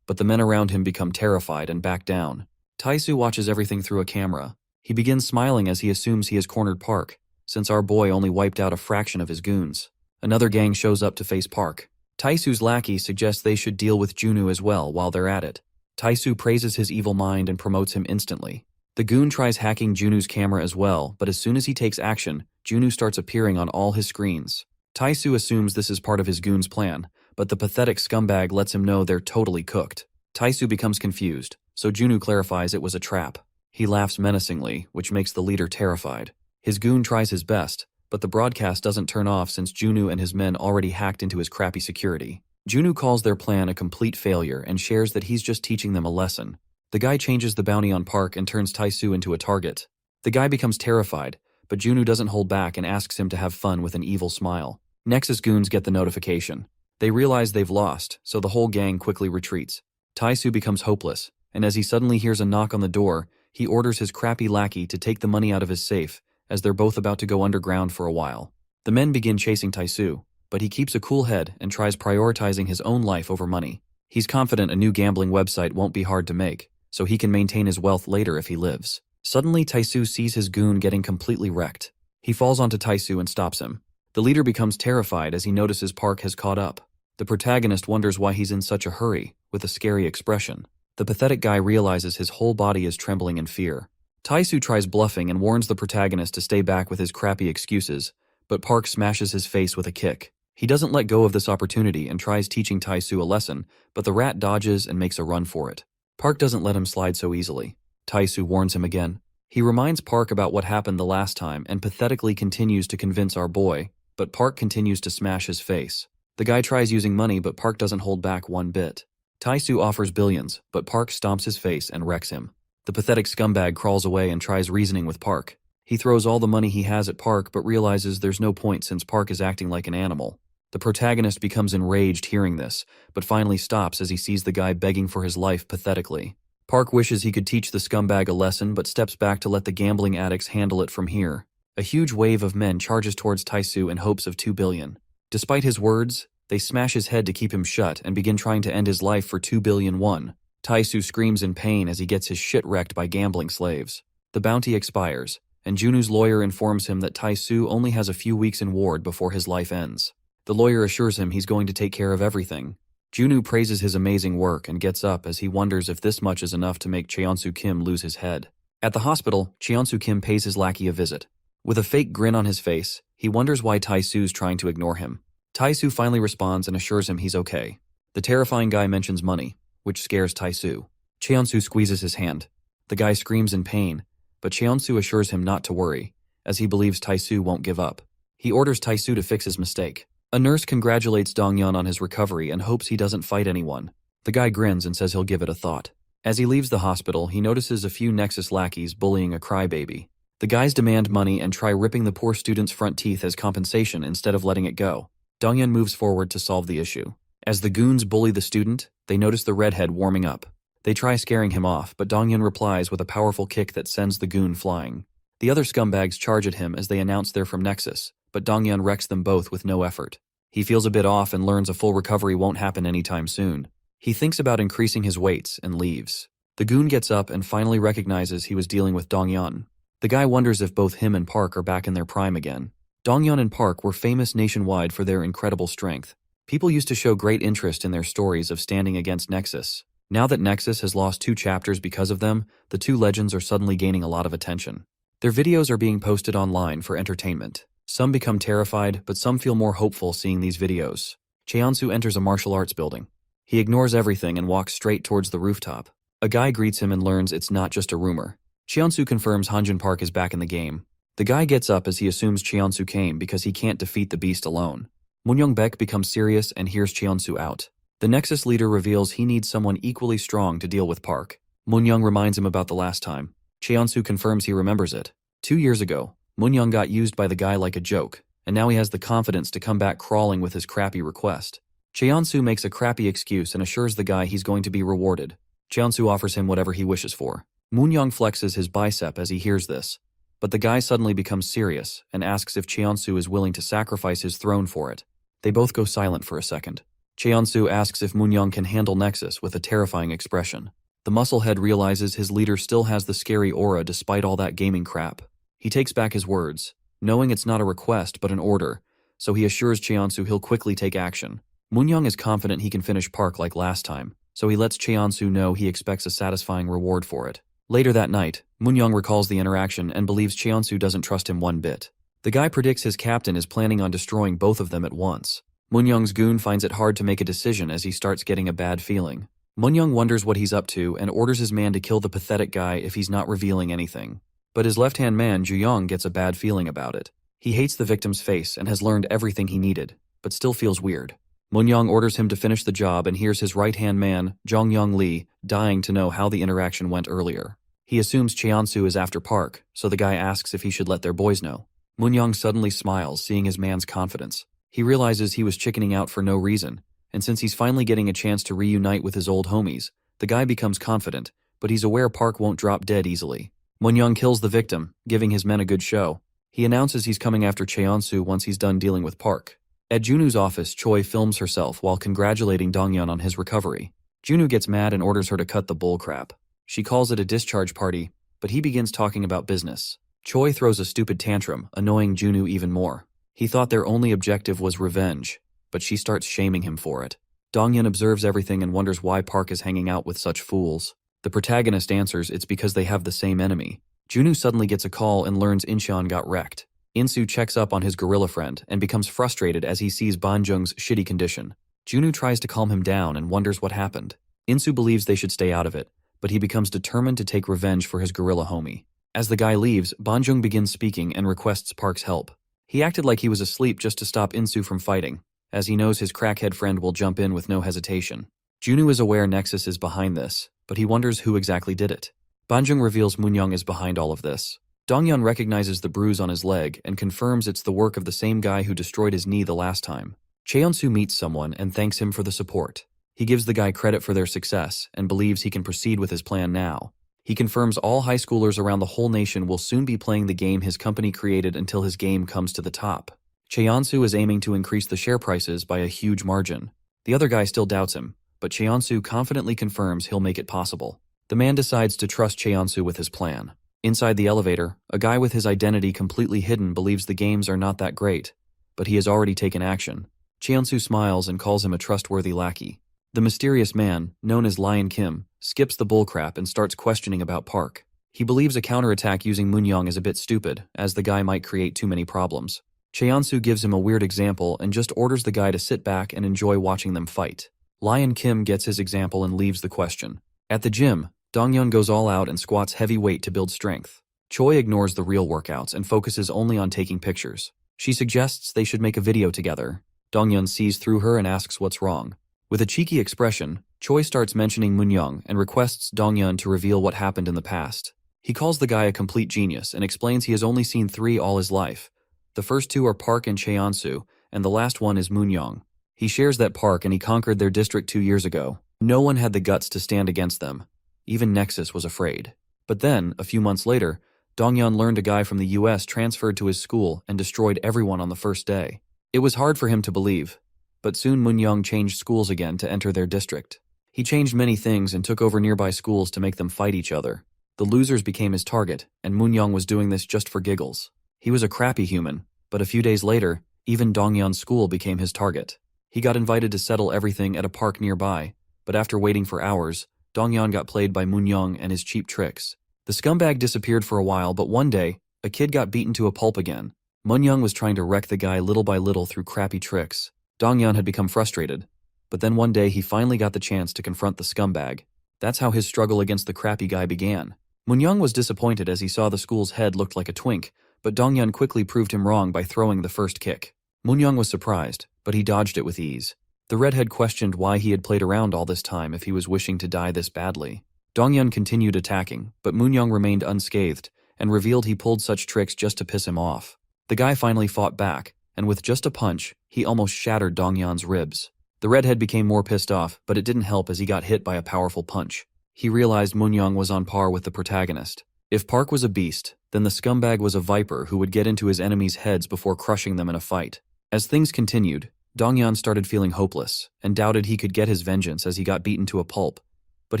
but the men around him become terrified and back down. Taisu watches everything through a camera. He begins smiling as he assumes he has cornered Park, since our boy only wiped out a fraction of his goons. Another gang shows up to face Park. Taisu's lackey suggests they should deal with Junu as well while they're at it. Taisu praises his evil mind and promotes him instantly. The goon tries hacking Junu's camera as well, but as soon as he takes action, Junu starts appearing on all his screens. Taisu assumes this is part of his goon's plan, but the pathetic scumbag lets him know they're totally cooked. Taisu becomes confused, so Junu clarifies it was a trap. He laughs menacingly, which makes the leader terrified. His goon tries his best, but the broadcast doesn't turn off since Junu and his men already hacked into his crappy security. Junu calls their plan a complete failure and shares that he's just teaching them a lesson. The guy changes the bounty on Park and turns Taisu into a target. The guy becomes terrified, but Junu doesn't hold back and asks him to have fun with an evil smile. Nexus goons get the notification. They realize they've lost, so the whole gang quickly retreats. Taisu becomes hopeless, and as he suddenly hears a knock on the door, he orders his crappy lackey to take the money out of his safe, as they're both about to go underground for a while. The men begin chasing Taisu, but he keeps a cool head and tries prioritizing his own life over money. He's confident a new gambling website won't be hard to make, so he can maintain his wealth later if he lives. Suddenly, Taisu sees his goon getting completely wrecked. He falls onto Taisu and stops him. The leader becomes terrified as he notices Park has caught up. The protagonist wonders why he's in such a hurry, with a scary expression. The pathetic guy realizes his whole body is trembling in fear. Taisu tries bluffing and warns the protagonist to stay back with his crappy excuses, but Park smashes his face with a kick. He doesn't let go of this opportunity and tries teaching Taisu a lesson, but the rat dodges and makes a run for it. Park doesn't let him slide so easily. Taisu warns him again. He reminds Park about what happened the last time and pathetically continues to convince our boy, but Park continues to smash his face. The guy tries using money, but Park doesn't hold back one bit. Taisu offers billions, but Park stomps his face and wrecks him. The pathetic scumbag crawls away and tries reasoning with Park. He throws all the money he has at Park but realizes there's no point since Park is acting like an animal. The protagonist becomes enraged hearing this, but finally stops as he sees the guy begging for his life pathetically. Park wishes he could teach the scumbag a lesson but steps back to let the gambling addicts handle it from here. A huge wave of men charges towards Taisu in hopes of 2 billion. Despite his words, they smash his head to keep him shut and begin trying to end his life for 2 billion won. Taisu screams in pain as he gets his shit wrecked by gambling slaves. The bounty expires, and Junu's lawyer informs him that Taisu only has a few weeks in ward before his life ends. The lawyer assures him he's going to take care of everything. Junu praises his amazing work and gets up as he wonders if this much is enough to make Chansu Kim lose his head. At the hospital, Chansu Kim pays his lackey a visit. With a fake grin on his face, he wonders why Taisu's trying to ignore him. Taisu finally responds and assures him he's okay. The terrifying guy mentions money, which scares Taisu. Cheonsu squeezes his hand. The guy screams in pain, but Cheonsu assures him not to worry, as he believes Taisu won't give up. He orders Taisu to fix his mistake. A nurse congratulates Donghyun on his recovery and hopes he doesn't fight anyone. The guy grins and says he'll give it a thought. As he leaves the hospital, he notices a few Nexus lackeys bullying a crybaby. The guys demand money and try ripping the poor student's front teeth as compensation instead of letting it go. Donghyun moves forward to solve the issue. As the goons bully the student, they notice the redhead warming up. They try scaring him off, but Donghyun replies with a powerful kick that sends the goon flying. The other scumbags charge at him as they announce they're from Nexus, but Donghyun wrecks them both with no effort. He feels a bit off and learns a full recovery won't happen anytime soon. He thinks about increasing his weights and leaves. The goon gets up and finally recognizes he was dealing with Donghyun. The guy wonders if both him and Park are back in their prime again. Donghyun and Park were famous nationwide for their incredible strength. People used to show great interest in their stories of standing against Nexus. Now that Nexus has lost 2 chapters because of them, the 2 legends are suddenly gaining a lot of attention. Their videos are being posted online for entertainment. Some become terrified, but some feel more hopeful seeing these videos. Cheonsu enters a martial arts building. He ignores everything and walks straight towards the rooftop. A guy greets him and learns it's not just a rumor. Cheonsu confirms Hanjun Park is back in the game. The guy gets up as he assumes Cheonsu came because he can't defeat the beast alone. Moonyoung-baek becomes serious and hears Cheonsu out. The Nexus leader reveals he needs someone equally strong to deal with Park. Moon-young reminds him about the last time. Cheonsu confirms he remembers it. 2 years ago, Moon-young got used by the guy like a joke, and now he has the confidence to come back crawling with his crappy request. Cheonsu makes a crappy excuse and assures the guy he's going to be rewarded. Cheonsu offers him whatever he wishes for. Moon-young flexes his bicep as he hears this, but the guy suddenly becomes serious and asks if Cheonsu is willing to sacrifice his throne for it. They both go silent for a second. Cheonsu asks if Moon-young can handle Nexus with a terrifying expression. The musclehead realizes his leader still has the scary aura despite all that gaming crap. He takes back his words, knowing it's not a request but an order, so he assures Cheonsu he'll quickly take action. Moon-young is confident he can finish Park like last time, so he lets Cheonsu know he expects a satisfying reward for it. Later that night, Moon-young recalls the interaction and believes Cheonsu doesn't trust him one bit. The guy predicts his captain is planning on destroying both of them at once. Moon-young's goon finds it hard to make a decision as he starts getting a bad feeling. Moon-young wonders what he's up to and orders his man to kill the pathetic guy if he's not revealing anything. But his left-hand man, Ju-young, gets a bad feeling about it. He hates the victim's face and has learned everything he needed, but still feels weird. Moon-young orders him to finish the job and hears his right-hand man, Jong-young Lee, dying to know how the interaction went earlier. He assumes Cheonsu is after Park, so the guy asks if he should let their boys know. Moon-young suddenly smiles, seeing his man's confidence. He realizes he was chickening out for no reason, and since he's finally getting a chance to reunite with his old homies, the guy becomes confident, but he's aware Park won't drop dead easily. Moon-young kills the victim, giving his men a good show. He announces he's coming after Cheonsu once he's done dealing with Park. At Junu's office, Choi films herself while congratulating Donghyun on his recovery. Junu gets mad and orders her to cut the bullcrap. She calls it a discharge party, but he begins talking about business. Choi throws a stupid tantrum, annoying Junu even more. He thought their only objective was revenge, but she starts shaming him for it. Donghyun observes everything and wonders why Park is hanging out with such fools. The protagonist answers it's because they have the same enemy. Junu suddenly gets a call and learns Incheon got wrecked. Insu checks up on his gorilla friend and becomes frustrated as he sees Banjung's shitty condition. Junu tries to calm him down and wonders what happened. Insu believes they should stay out of it, but he becomes determined to take revenge for his gorilla homie. As the guy leaves, Banjung begins speaking and requests Park's help. He acted like he was asleep just to stop Insu from fighting, as he knows his crackhead friend will jump in with no hesitation. Junu is aware Nexus is behind this, but he wonders who exactly did it. Banjung reveals Moon-young is behind all of this. Donghyun recognizes the bruise on his leg and confirms it's the work of the same guy who destroyed his knee the last time. Cheonsu meets someone and thanks him for the support. He gives the guy credit for their success and believes he can proceed with his plan now. He confirms all high schoolers around the whole nation will soon be playing the game his company created until his game comes to the top. Cheonsu is aiming to increase the share prices by a huge margin. The other guy still doubts him, but Cheonsu confidently confirms he'll make it possible. The man decides to trust Cheonsu with his plan. Inside the elevator, a guy with his identity completely hidden believes the games are not that great, but he has already taken action. Cheonsu smiles and calls him a trustworthy lackey. The mysterious man, known as Lion Kim, skips the bullcrap and starts questioning about Park. He believes a counterattack using Moon-young is a bit stupid, as the guy might create too many problems. Cheonsu gives him a weird example and just orders the guy to sit back and enjoy watching them fight. Lion Kim gets his example and leaves the question. At the gym, Donghyun goes all out and squats heavy weight to build strength. Choi ignores the real workouts and focuses only on taking pictures. She suggests they should make a video together. Donghyun sees through her and asks what's wrong. With a cheeky expression, Choi starts mentioning Moon-young and requests Donghyun to reveal what happened in the past. He calls the guy a complete genius and explains he has only seen 3 all his life. The first 2 are Park and Cheonsu, and the last one is Moon-young. He shares that Park and he conquered their district 2 years ago. No one had the guts to stand against them. Even Nexus was afraid. But then, a few months later, Donghyun learned a guy from the US transferred to his school and destroyed everyone on the first day. It was hard for him to believe, but soon Moon-young changed schools again to enter their district. He changed many things and took over nearby schools to make them fight each other. The losers became his target, and Moon-young was doing this just for giggles. He was a crappy human, but a few days later, even Donghyun's school became his target. He got invited to settle everything at a park nearby, but after waiting for hours, Donghyun got played by Moon-young and his cheap tricks. The scumbag disappeared for a while, but one day, a kid got beaten to a pulp again. Moon-young was trying to wreck the guy little by little through crappy tricks. Donghyun had become frustrated, but then one day he finally got the chance to confront the scumbag. That's how his struggle against the crappy guy began. Moon-young was disappointed as he saw the school's head looked like a twink, but Donghyun quickly proved him wrong by throwing the first kick. Moon-young was surprised, but he dodged it with ease. The redhead questioned why he had played around all this time if he was wishing to die this badly. Donghyun continued attacking, but Moonyoung remained unscathed and revealed he pulled such tricks just to piss him off. The guy finally fought back, and with just a punch, he almost shattered Donghyun's ribs. The redhead became more pissed off, but it didn't help as he got hit by a powerful punch. He realized Moonyoung was on par with the protagonist. If Park was a beast, then the scumbag was a viper who would get into his enemies' heads before crushing them in a fight. As things continued, Donghyun started feeling hopeless and doubted he could get his vengeance as he got beaten to a pulp, but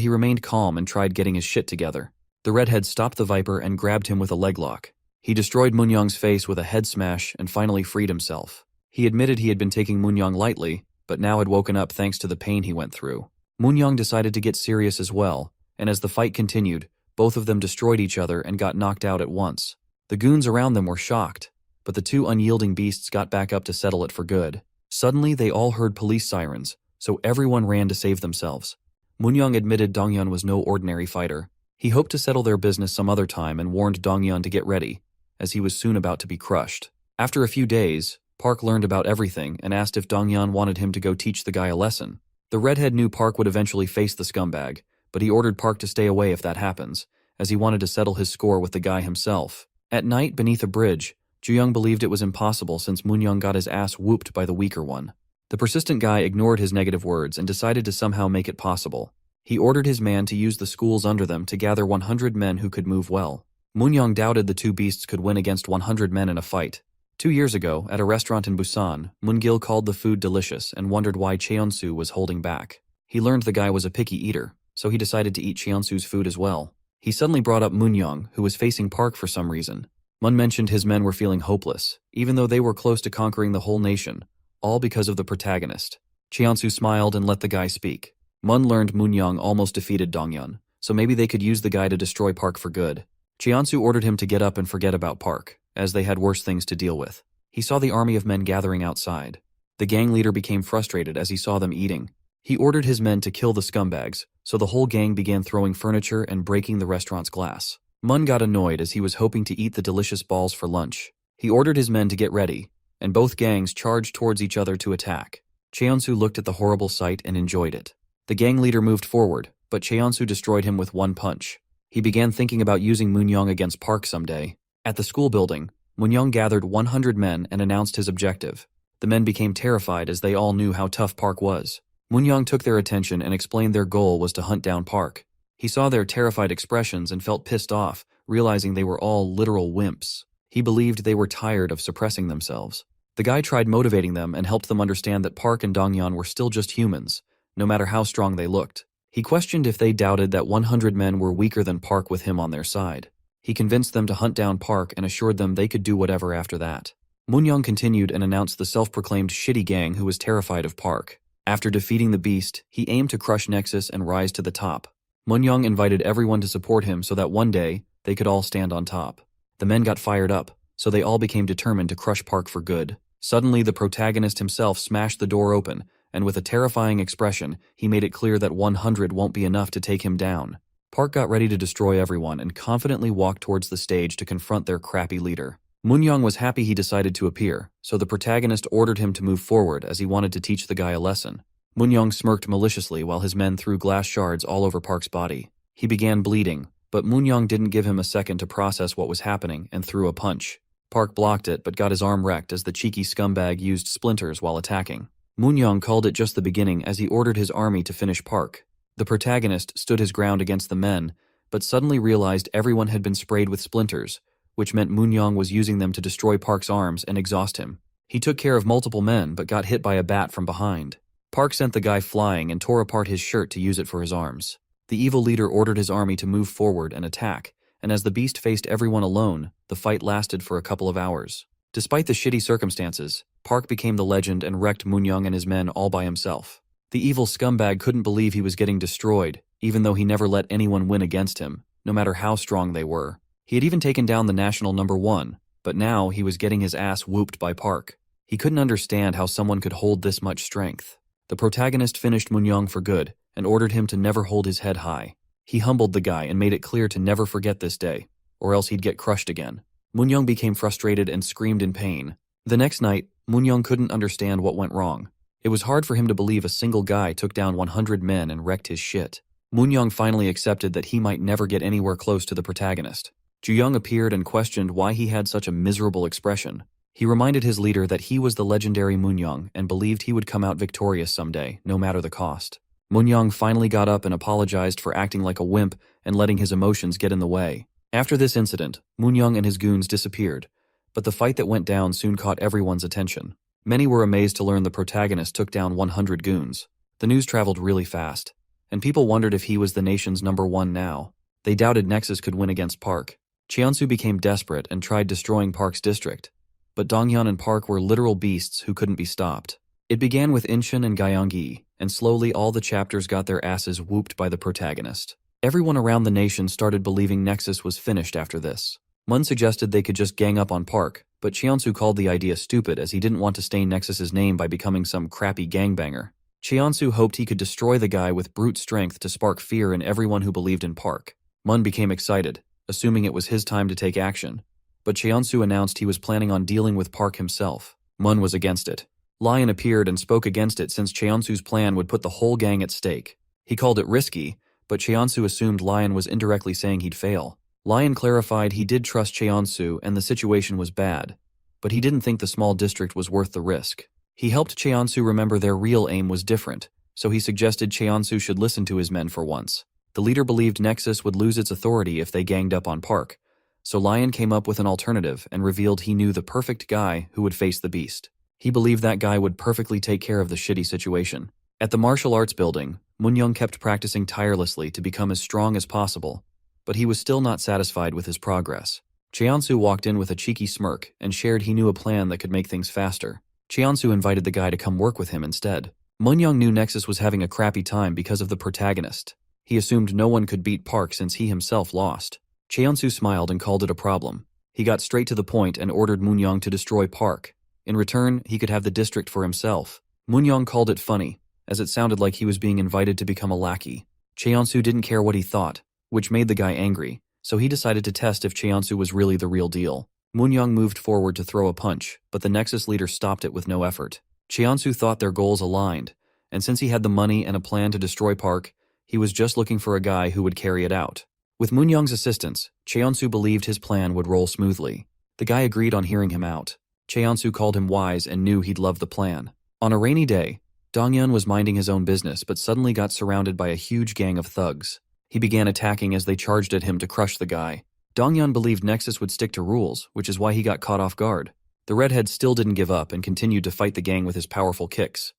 he remained calm and tried getting his shit together. The redhead stopped the viper and grabbed him with a leg lock. He destroyed Moonyoung's face with a head smash and finally freed himself. He admitted he had been taking Moonyoung lightly, but now had woken up thanks to the pain he went through. Moonyoung decided to get serious as well, and as the fight continued, both of them destroyed each other and got knocked out at once. The goons around them were shocked, but the two unyielding beasts got back up to settle it for good. Suddenly, they all heard police sirens, so everyone ran to save themselves. Moonyoung admitted Donghyun was no ordinary fighter. He hoped to settle their business some other time and warned Donghyun to get ready, as he was soon about to be crushed. After a few days, Park learned about everything and asked if Donghyun wanted him to go teach the guy a lesson. The redhead knew Park would eventually face the scumbag, but he ordered Park to stay away if that happens, as he wanted to settle his score with the guy himself. At night, beneath a bridge, Juyung believed it was impossible since Moonyoung got his ass whooped by the weaker one. The persistent guy ignored his negative words and decided to somehow make it possible. He ordered his man to use the schools under them to gather 100 men who could move well. Moonyoung doubted the two beasts could win against 100 men in a fight. 2 years ago, at a restaurant in Busan, Moongil called the food delicious and wondered why Cheonsu was holding back. He learned the guy was a picky eater, so he decided to eat Cheonsu's food as well. He suddenly brought up Moonyoung, who was facing Park for some reason. Mun mentioned his men were feeling hopeless, even though they were close to conquering the whole nation, all because of the protagonist. Cheonsu smiled and let the guy speak. Mun learned Moonyoung almost defeated Donghyun, so maybe they could use the guy to destroy Park for good. Cheonsu ordered him to get up and forget about Park, as they had worse things to deal with. He saw the army of men gathering outside. The gang leader became frustrated as he saw them eating. He ordered his men to kill the scumbags, so the whole gang began throwing furniture and breaking the restaurant's glass. Mun got annoyed as he was hoping to eat the delicious balls for lunch. He ordered his men to get ready, and both gangs charged towards each other to attack. Cheonsu looked at the horrible sight and enjoyed it. The gang leader moved forward, but Cheonsu destroyed him with one punch. He began thinking about using Moonyoung against Park someday. At the school building, Moonyoung gathered 100 men and announced his objective. The men became terrified as they all knew how tough Park was. Moonyoung took their attention and explained their goal was to hunt down Park. He saw their terrified expressions and felt pissed off, realizing they were all literal wimps. He believed they were tired of suppressing themselves. The guy tried motivating them and helped them understand that Park and Donghyun were still just humans, no matter how strong they looked. He questioned if they doubted that 100 men were weaker than Park with him on their side. He convinced them to hunt down Park and assured them they could do whatever after that. Moonyoung continued and announced the self-proclaimed shitty gang who was terrified of Park. After defeating the beast, he aimed to crush Nexus and rise to the top. Moonyoung invited everyone to support him so that one day, they could all stand on top. The men got fired up, so they all became determined to crush Park for good. Suddenly, the protagonist himself smashed the door open, and with a terrifying expression, he made it clear that 100 won't be enough to take him down. Park got ready to destroy everyone and confidently walked towards the stage to confront their crappy leader. Moonyoung was happy he decided to appear, so the protagonist ordered him to move forward as he wanted to teach the guy a lesson. Moonyoung smirked maliciously while his men threw glass shards all over Park's body. He began bleeding, but Moonyoung didn't give him a second to process what was happening and threw a punch. Park blocked it but got his arm wrecked as the cheeky scumbag used splinters while attacking. Moonyoung called it just the beginning as he ordered his army to finish Park. The protagonist stood his ground against the men, but suddenly realized everyone had been sprayed with splinters, which meant Moonyoung was using them to destroy Park's arms and exhaust him. He took care of multiple men but got hit by a bat from behind. Park sent the guy flying and tore apart his shirt to use it for his arms. The evil leader ordered his army to move forward and attack, and as the beast faced everyone alone, the fight lasted for a couple of hours. Despite the shitty circumstances, Park became the legend and wrecked Moonyoung and his men all by himself. The evil scumbag couldn't believe he was getting destroyed, even though he never let anyone win against him, no matter how strong they were. He had even taken down the national #1, but now he was getting his ass whooped by Park. He couldn't understand how someone could hold this much strength. The protagonist finished Moonyoung for good and ordered him to never hold his head high. He humbled the guy and made it clear to never forget this day, or else he'd get crushed again. Moonyoung became frustrated and screamed in pain. The next night, Moonyoung couldn't understand what went wrong. It was hard for him to believe a single guy took down 100 men and wrecked his shit. Moon-young finally accepted that he might never get anywhere close to the protagonist. Ju-young appeared and questioned why he had such a miserable expression. He reminded his leader that he was the legendary Moon-young and believed he would come out victorious someday, no matter the cost. Moon-young finally got up and apologized for acting like a wimp and letting his emotions get in the way. After this incident, Moon-young and his goons disappeared, but the fight that went down soon caught everyone's attention. Many were amazed to learn the protagonist took down 100 goons. The news traveled really fast, and people wondered if he was the nation's #1 now. They doubted Nexus could win against Park. Chansu became desperate and tried destroying Park's district, but Donghyun and Park were literal beasts who couldn't be stopped. It began with Incheon and Gyeonggi, and slowly all the chapters got their asses whooped by the protagonist. Everyone around the nation started believing Nexus was finished after this. Mun suggested they could just gang up on Park, but Cheonsu called the idea stupid as he didn't want to stain Nexus's name by becoming some crappy gangbanger. Cheonsu hoped he could destroy the guy with brute strength to spark fear in everyone who believed in Park. Mun became excited, assuming it was his time to take action, but Cheonsu announced he was planning on dealing with Park himself. Mun was against it. Lion appeared and spoke against it since Cheonsu's plan would put the whole gang at stake. He called it risky, but Cheonsu assumed Lion was indirectly saying he'd fail. Lion clarified he did trust Cheonsu and the situation was bad, but he didn't think the small district was worth the risk. He helped Cheonsu remember their real aim was different, so he suggested Cheonsu should listen to his men for once. The leader believed Nexus would lose its authority if they ganged up on Park, so Lion came up with an alternative and revealed he knew the perfect guy who would face the beast. He believed that guy would perfectly take care of the shitty situation. At the martial arts building, Moon-young kept practicing tirelessly to become as strong as possible, but he was still not satisfied with his progress. Cheonsu walked in with a cheeky smirk and shared he knew a plan that could make things faster. Cheonsu invited the guy to come work with him instead. Moon-young knew Nexus was having a crappy time because of the protagonist. He assumed no one could beat Park since he himself lost. Cheonsu smiled and called it a problem. He got straight to the point and ordered Moon-young to destroy Park. In return, he could have the district for himself. Moon-young called it funny, as it sounded like he was being invited to become a lackey. Cheonsu didn't care what he thought, which made the guy angry, so he decided to test if Cheonsu was really the real deal. Moon-young moved forward to throw a punch, but the Nexus leader stopped it with no effort. Cheonsu thought their goals aligned, and since he had the money and a plan to destroy Park, he was just looking for a guy who would carry it out. With Moon-young's assistance, Cheonsu believed his plan would roll smoothly. The guy agreed on hearing him out. Cheonsu called him wise and knew he'd love the plan. On a rainy day, Donghyun was minding his own business but suddenly got surrounded by a huge gang of thugs. He began attacking as they charged at him to crush the guy. Donghyun believed Nexus would stick to rules, which is why he got caught off guard. The redhead still didn't give up and continued to fight the gang with his powerful kicks,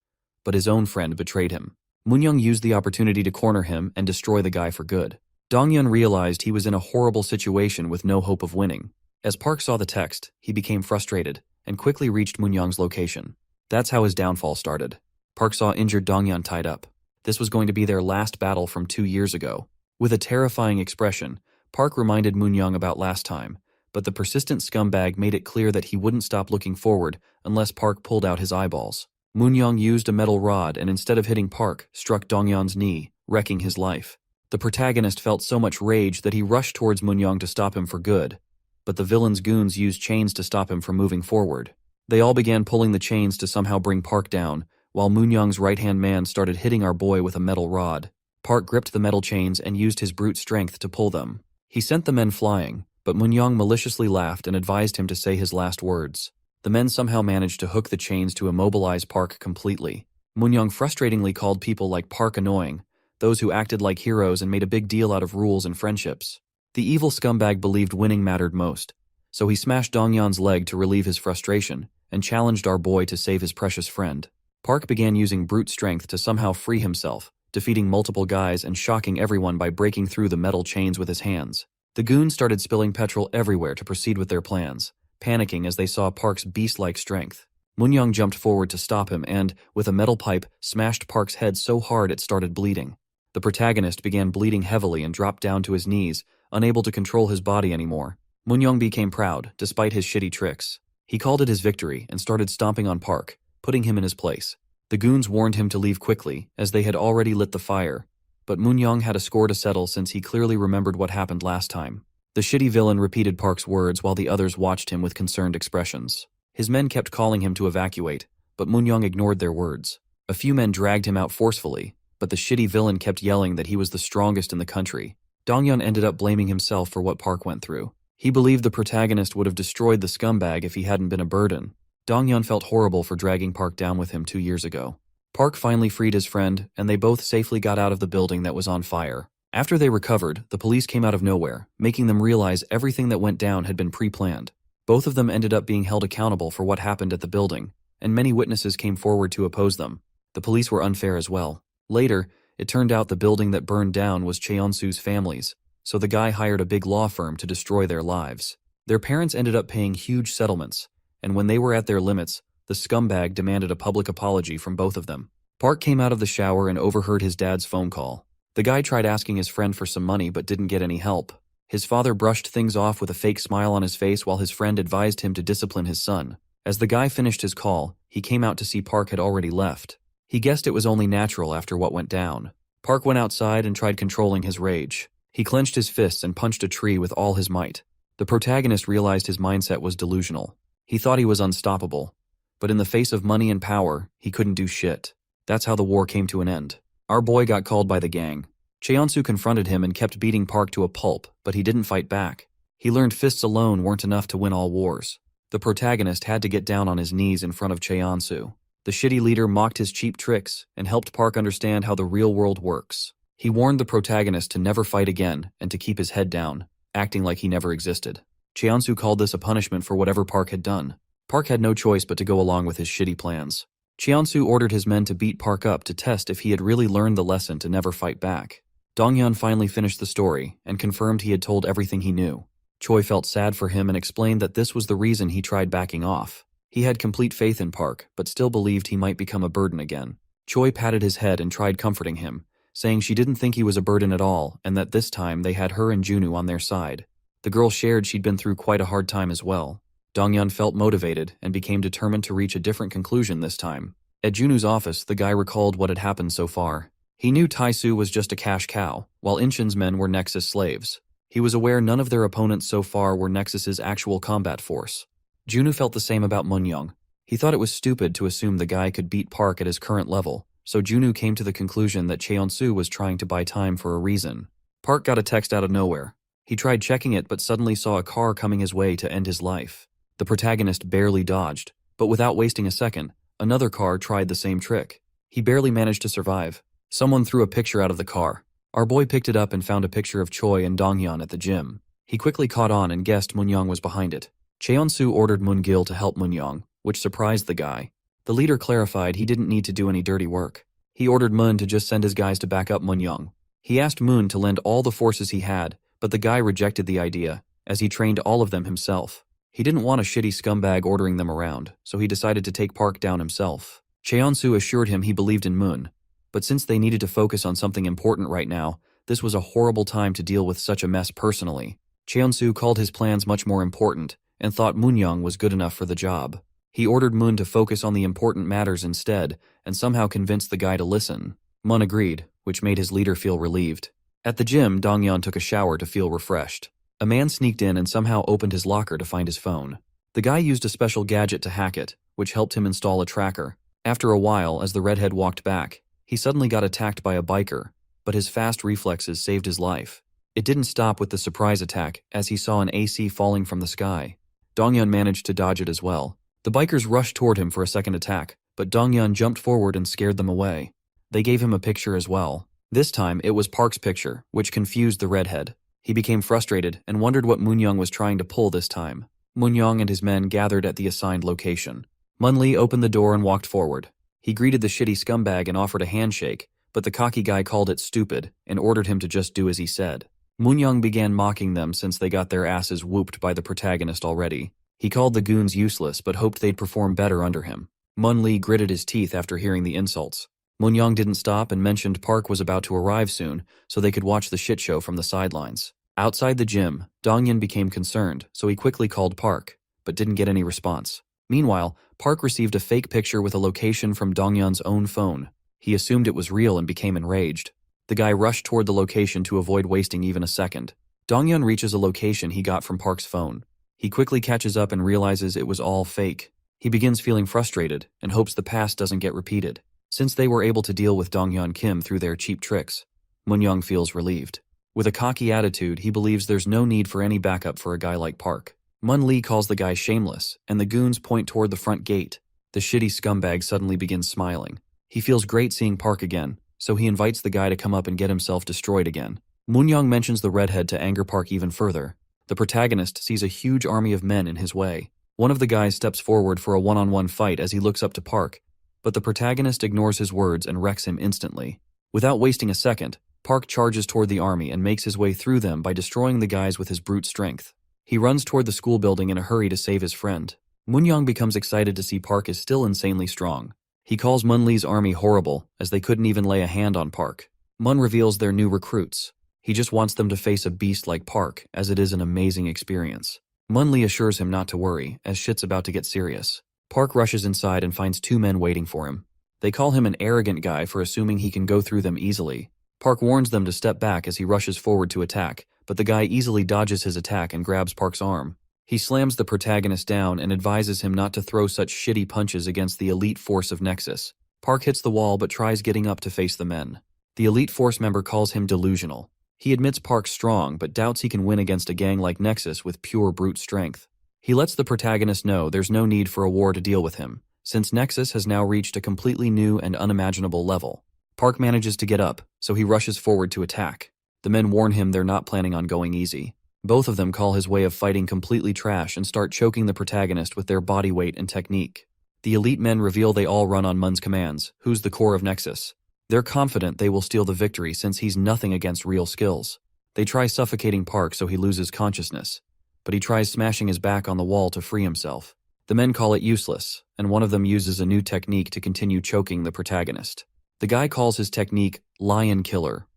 but his own friend betrayed him. Moon-young used the opportunity to corner him and destroy the guy for good. Donghyun realized he was in a horrible situation with no hope of winning. As Park saw the text, he became frustrated and quickly reached Moon-young's location. That's how his downfall started. Park saw injured Donghyun tied up. This was going to be their last battle from 2 years ago. With a terrifying expression, Park reminded Moon-young about last time, but the persistent scumbag made it clear that he wouldn't stop looking forward unless Park pulled out his eyeballs. Moon-young used a metal rod and instead of hitting Park, struck Donghyun's knee, wrecking his life. The protagonist felt so much rage that he rushed towards Moon-young to stop him for good, but the villain's goons used chains to stop him from moving forward. They all began pulling the chains to somehow bring Park down, while Moon-young's right-hand man started hitting our boy with a metal rod. Park gripped the metal chains and used his brute strength to pull them. He sent the men flying, but Moon-young maliciously laughed and advised him to say his last words. The men somehow managed to hook the chains to immobilize Park completely. Moon-young frustratingly called people like Park annoying, those who acted like heroes and made a big deal out of rules and friendships. The evil scumbag believed winning mattered most, so he smashed Donghyun's leg to relieve his frustration and challenged our boy to save his precious friend. Park began using brute strength to somehow free himself, defeating multiple guys and shocking everyone by breaking through the metal chains with his hands. The goons started spilling petrol everywhere to proceed with their plans, panicking as they saw Park's beast-like strength. Moon-young jumped forward to stop him and, with a metal pipe, smashed Park's head so hard it started bleeding. The protagonist began bleeding heavily and dropped down to his knees, unable to control his body anymore. Moon-young became proud, despite his shitty tricks. He called it his victory and started stomping on Park, putting him in his place. The goons warned him to leave quickly, as they had already lit the fire, but Moon-young had a score to settle since he clearly remembered what happened last time. The shitty villain repeated Park's words while the others watched him with concerned expressions. His men kept calling him to evacuate, but Moon-young ignored their words. A few men dragged him out forcefully, but the shitty villain kept yelling that he was the strongest in the country. Donghyun ended up blaming himself for what Park went through. He believed the protagonist would have destroyed the scumbag if he hadn't been a burden. Donghyun felt horrible for dragging Park down with him 2 years ago. Park finally freed his friend, and they both safely got out of the building that was on fire. After they recovered, the police came out of nowhere, making them realize everything that went down had been pre-planned. Both of them ended up being held accountable for what happened at the building, and many witnesses came forward to oppose them. The police were unfair as well. Later, it turned out the building that burned down was Cheonsu's family's, so the guy hired a big law firm to destroy their lives. Their parents ended up paying huge settlements, and when they were at their limits, the scumbag demanded a public apology from both of them. Park came out of the shower and overheard his dad's phone call. The guy tried asking his friend for some money but didn't get any help. His father brushed things off with a fake smile on his face while his friend advised him to discipline his son. As the guy finished his call, he came out to see Park had already left. He guessed it was only natural after what went down. Park went outside and tried controlling his rage. He clenched his fists and punched a tree with all his might. The protagonist realized his mindset was delusional. He thought he was unstoppable. But in the face of money and power, he couldn't do shit. That's how the war came to an end. Our boy got called by the gang. Cheonsu confronted him and kept beating Park to a pulp, but he didn't fight back. He learned fists alone weren't enough to win all wars. The protagonist had to get down on his knees in front of Cheonsu. The shitty leader mocked his cheap tricks and helped Park understand how the real world works. He warned the protagonist to never fight again and to keep his head down, acting like he never existed. Cheonsu called this a punishment for whatever Park had done. Park had no choice but to go along with his shitty plans. Cheonsu ordered his men to beat Park up to test if he had really learned the lesson to never fight back. Donghyun finally finished the story and confirmed he had told everything he knew. Choi felt sad for him and explained that this was the reason he tried backing off. He had complete faith in Park, but still believed he might become a burden again. Choi patted his head and tried comforting him, saying she didn't think he was a burden at all and that this time they had her and Junu on their side. The girl shared she'd been through quite a hard time as well. Donghyun felt motivated and became determined to reach a different conclusion this time. At Junu's office, the guy recalled what had happened so far. He knew Taisu was just a cash cow, while Inchin's men were Nexus slaves. He was aware none of their opponents so far were Nexus's actual combat force. Junu felt the same about Munyoung. He thought it was stupid to assume the guy could beat Park at his current level, so Junu came to the conclusion that Cheonsu was trying to buy time for a reason. Park got a text out of nowhere. He tried checking it but suddenly saw a car coming his way to end his life. The protagonist barely dodged, but without wasting a second, another car tried the same trick. He barely managed to survive. Someone threw a picture out of the car. Our boy picked it up and found a picture of Choi and Donghyun at the gym. He quickly caught on and guessed Munyoung was behind it. Cheonsu ordered Moon-gil to help Munyoung, which surprised the guy. The leader clarified he didn't need to do any dirty work. He ordered Moon to just send his guys to back up Munyoung. He asked Moon to lend all the forces he had, but the guy rejected the idea, as he trained all of them himself. He didn't want a shitty scumbag ordering them around, so he decided to take Park down himself. Cheonsu assured him he believed in Moon, but since they needed to focus on something important right now, this was a horrible time to deal with such a mess personally. Cheonsu called his plans much more important, and thought Munyoung was good enough for the job. He ordered Moon to focus on the important matters instead, and somehow convinced the guy to listen. Moon agreed, which made his leader feel relieved. At the gym, Donghyun took a shower to feel refreshed. A man sneaked in and somehow opened his locker to find his phone. The guy used a special gadget to hack it, which helped him install a tracker. After a while, as the redhead walked back, he suddenly got attacked by a biker, but his fast reflexes saved his life. It didn't stop with the surprise attack, as he saw an AC falling from the sky. Donghyun managed to dodge it as well. The bikers rushed toward him for a second attack, but Donghyun jumped forward and scared them away. They gave him a picture as well. This time, it was Park's picture, which confused the redhead. He became frustrated and wondered what Munyoung was trying to pull this time. Munyoung and his men gathered at the assigned location. Munli opened the door and walked forward. He greeted the shitty scumbag and offered a handshake, but the cocky guy called it stupid and ordered him to just do as he said. Munyoung began mocking them since they got their asses whooped by the protagonist already. He called the goons useless but hoped they'd perform better under him. Munli gritted his teeth after hearing the insults. Munyoung didn't stop and mentioned Park was about to arrive soon so they could watch the shit show from the sidelines. Outside the gym, Donghyun became concerned, so he quickly called Park, but didn't get any response. Meanwhile, Park received a fake picture with a location from Donghyun's own phone. He assumed it was real and became enraged. The guy rushed toward the location to avoid wasting even a second. Donghyun reaches a location he got from Park's phone. He quickly catches up and realizes it was all fake. He begins feeling frustrated and hopes the past doesn't get repeated. Since they were able to deal with Donghyun Kim through their cheap tricks, Moonyoung feels relieved. With a cocky attitude, he believes there's no need for any backup for a guy like Park. Mun Lee calls the guy shameless, and the goons point toward the front gate. The shitty scumbag suddenly begins smiling. He feels great seeing Park again, so he invites the guy to come up and get himself destroyed again. Moonyoung mentions the redhead to anger Park even further. The protagonist sees a huge army of men in his way. One of the guys steps forward for a one-on-one fight as he looks up to Park, but the protagonist ignores his words and wrecks him instantly. Without wasting a second, Park charges toward the army and makes his way through them by destroying the guys with his brute strength. He runs toward the school building in a hurry to save his friend. Moonyoung becomes excited to see Park is still insanely strong. He calls Mun Lee's army horrible, as they couldn't even lay a hand on Park. Mun reveals their new recruits. He just wants them to face a beast like Park, as it is an amazing experience. Mun Lee assures him not to worry, as shit's about to get serious. Park rushes inside and finds two men waiting for him. They call him an arrogant guy for assuming he can go through them easily. Park warns them to step back as he rushes forward to attack, but the guy easily dodges his attack and grabs Park's arm. He slams the protagonist down and advises him not to throw such shitty punches against the elite force of Nexus. Park hits the wall but tries getting up to face the men. The elite force member calls him delusional. He admits Park's strong but doubts he can win against a gang like Nexus with pure brute strength. He lets the protagonist know there's no need for a war to deal with him, since Nexus has now reached a completely new and unimaginable level. Park manages to get up, so he rushes forward to attack. The men warn him they're not planning on going easy. Both of them call his way of fighting completely trash and start choking the protagonist with their body weight and technique. The elite men reveal they all run on Mun's commands, who's the core of Nexus. They're confident they will steal the victory since he's nothing against real skills. They try suffocating Park so he loses consciousness, but he tries smashing his back on the wall to free himself. The men call it useless, and one of them uses a new technique to continue choking the protagonist. The guy calls his technique Lion Killer.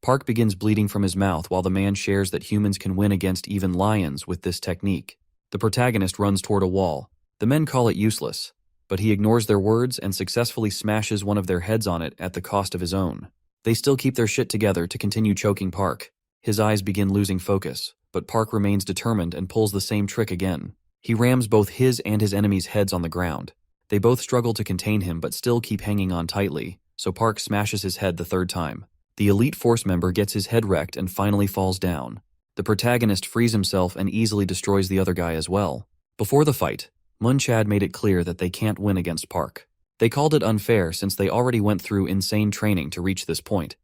Park begins bleeding from his mouth while the man shares that humans can win against even lions with this technique. The protagonist runs toward a wall. The men call it useless, but he ignores their words and successfully smashes one of their heads on it at the cost of his own. They still keep their shit together to continue choking Park. His eyes begin losing focus, but Park remains determined and pulls the same trick again. He rams both his and his enemy's heads on the ground. They both struggle to contain him but still keep hanging on tightly, so Park smashes his head the third time. The elite force member gets his head wrecked and finally falls down. The protagonist frees himself and easily destroys the other guy as well. Before the fight, Mun Chad made it clear that they can't win against Park. They called it unfair since they already went through insane training to reach this point.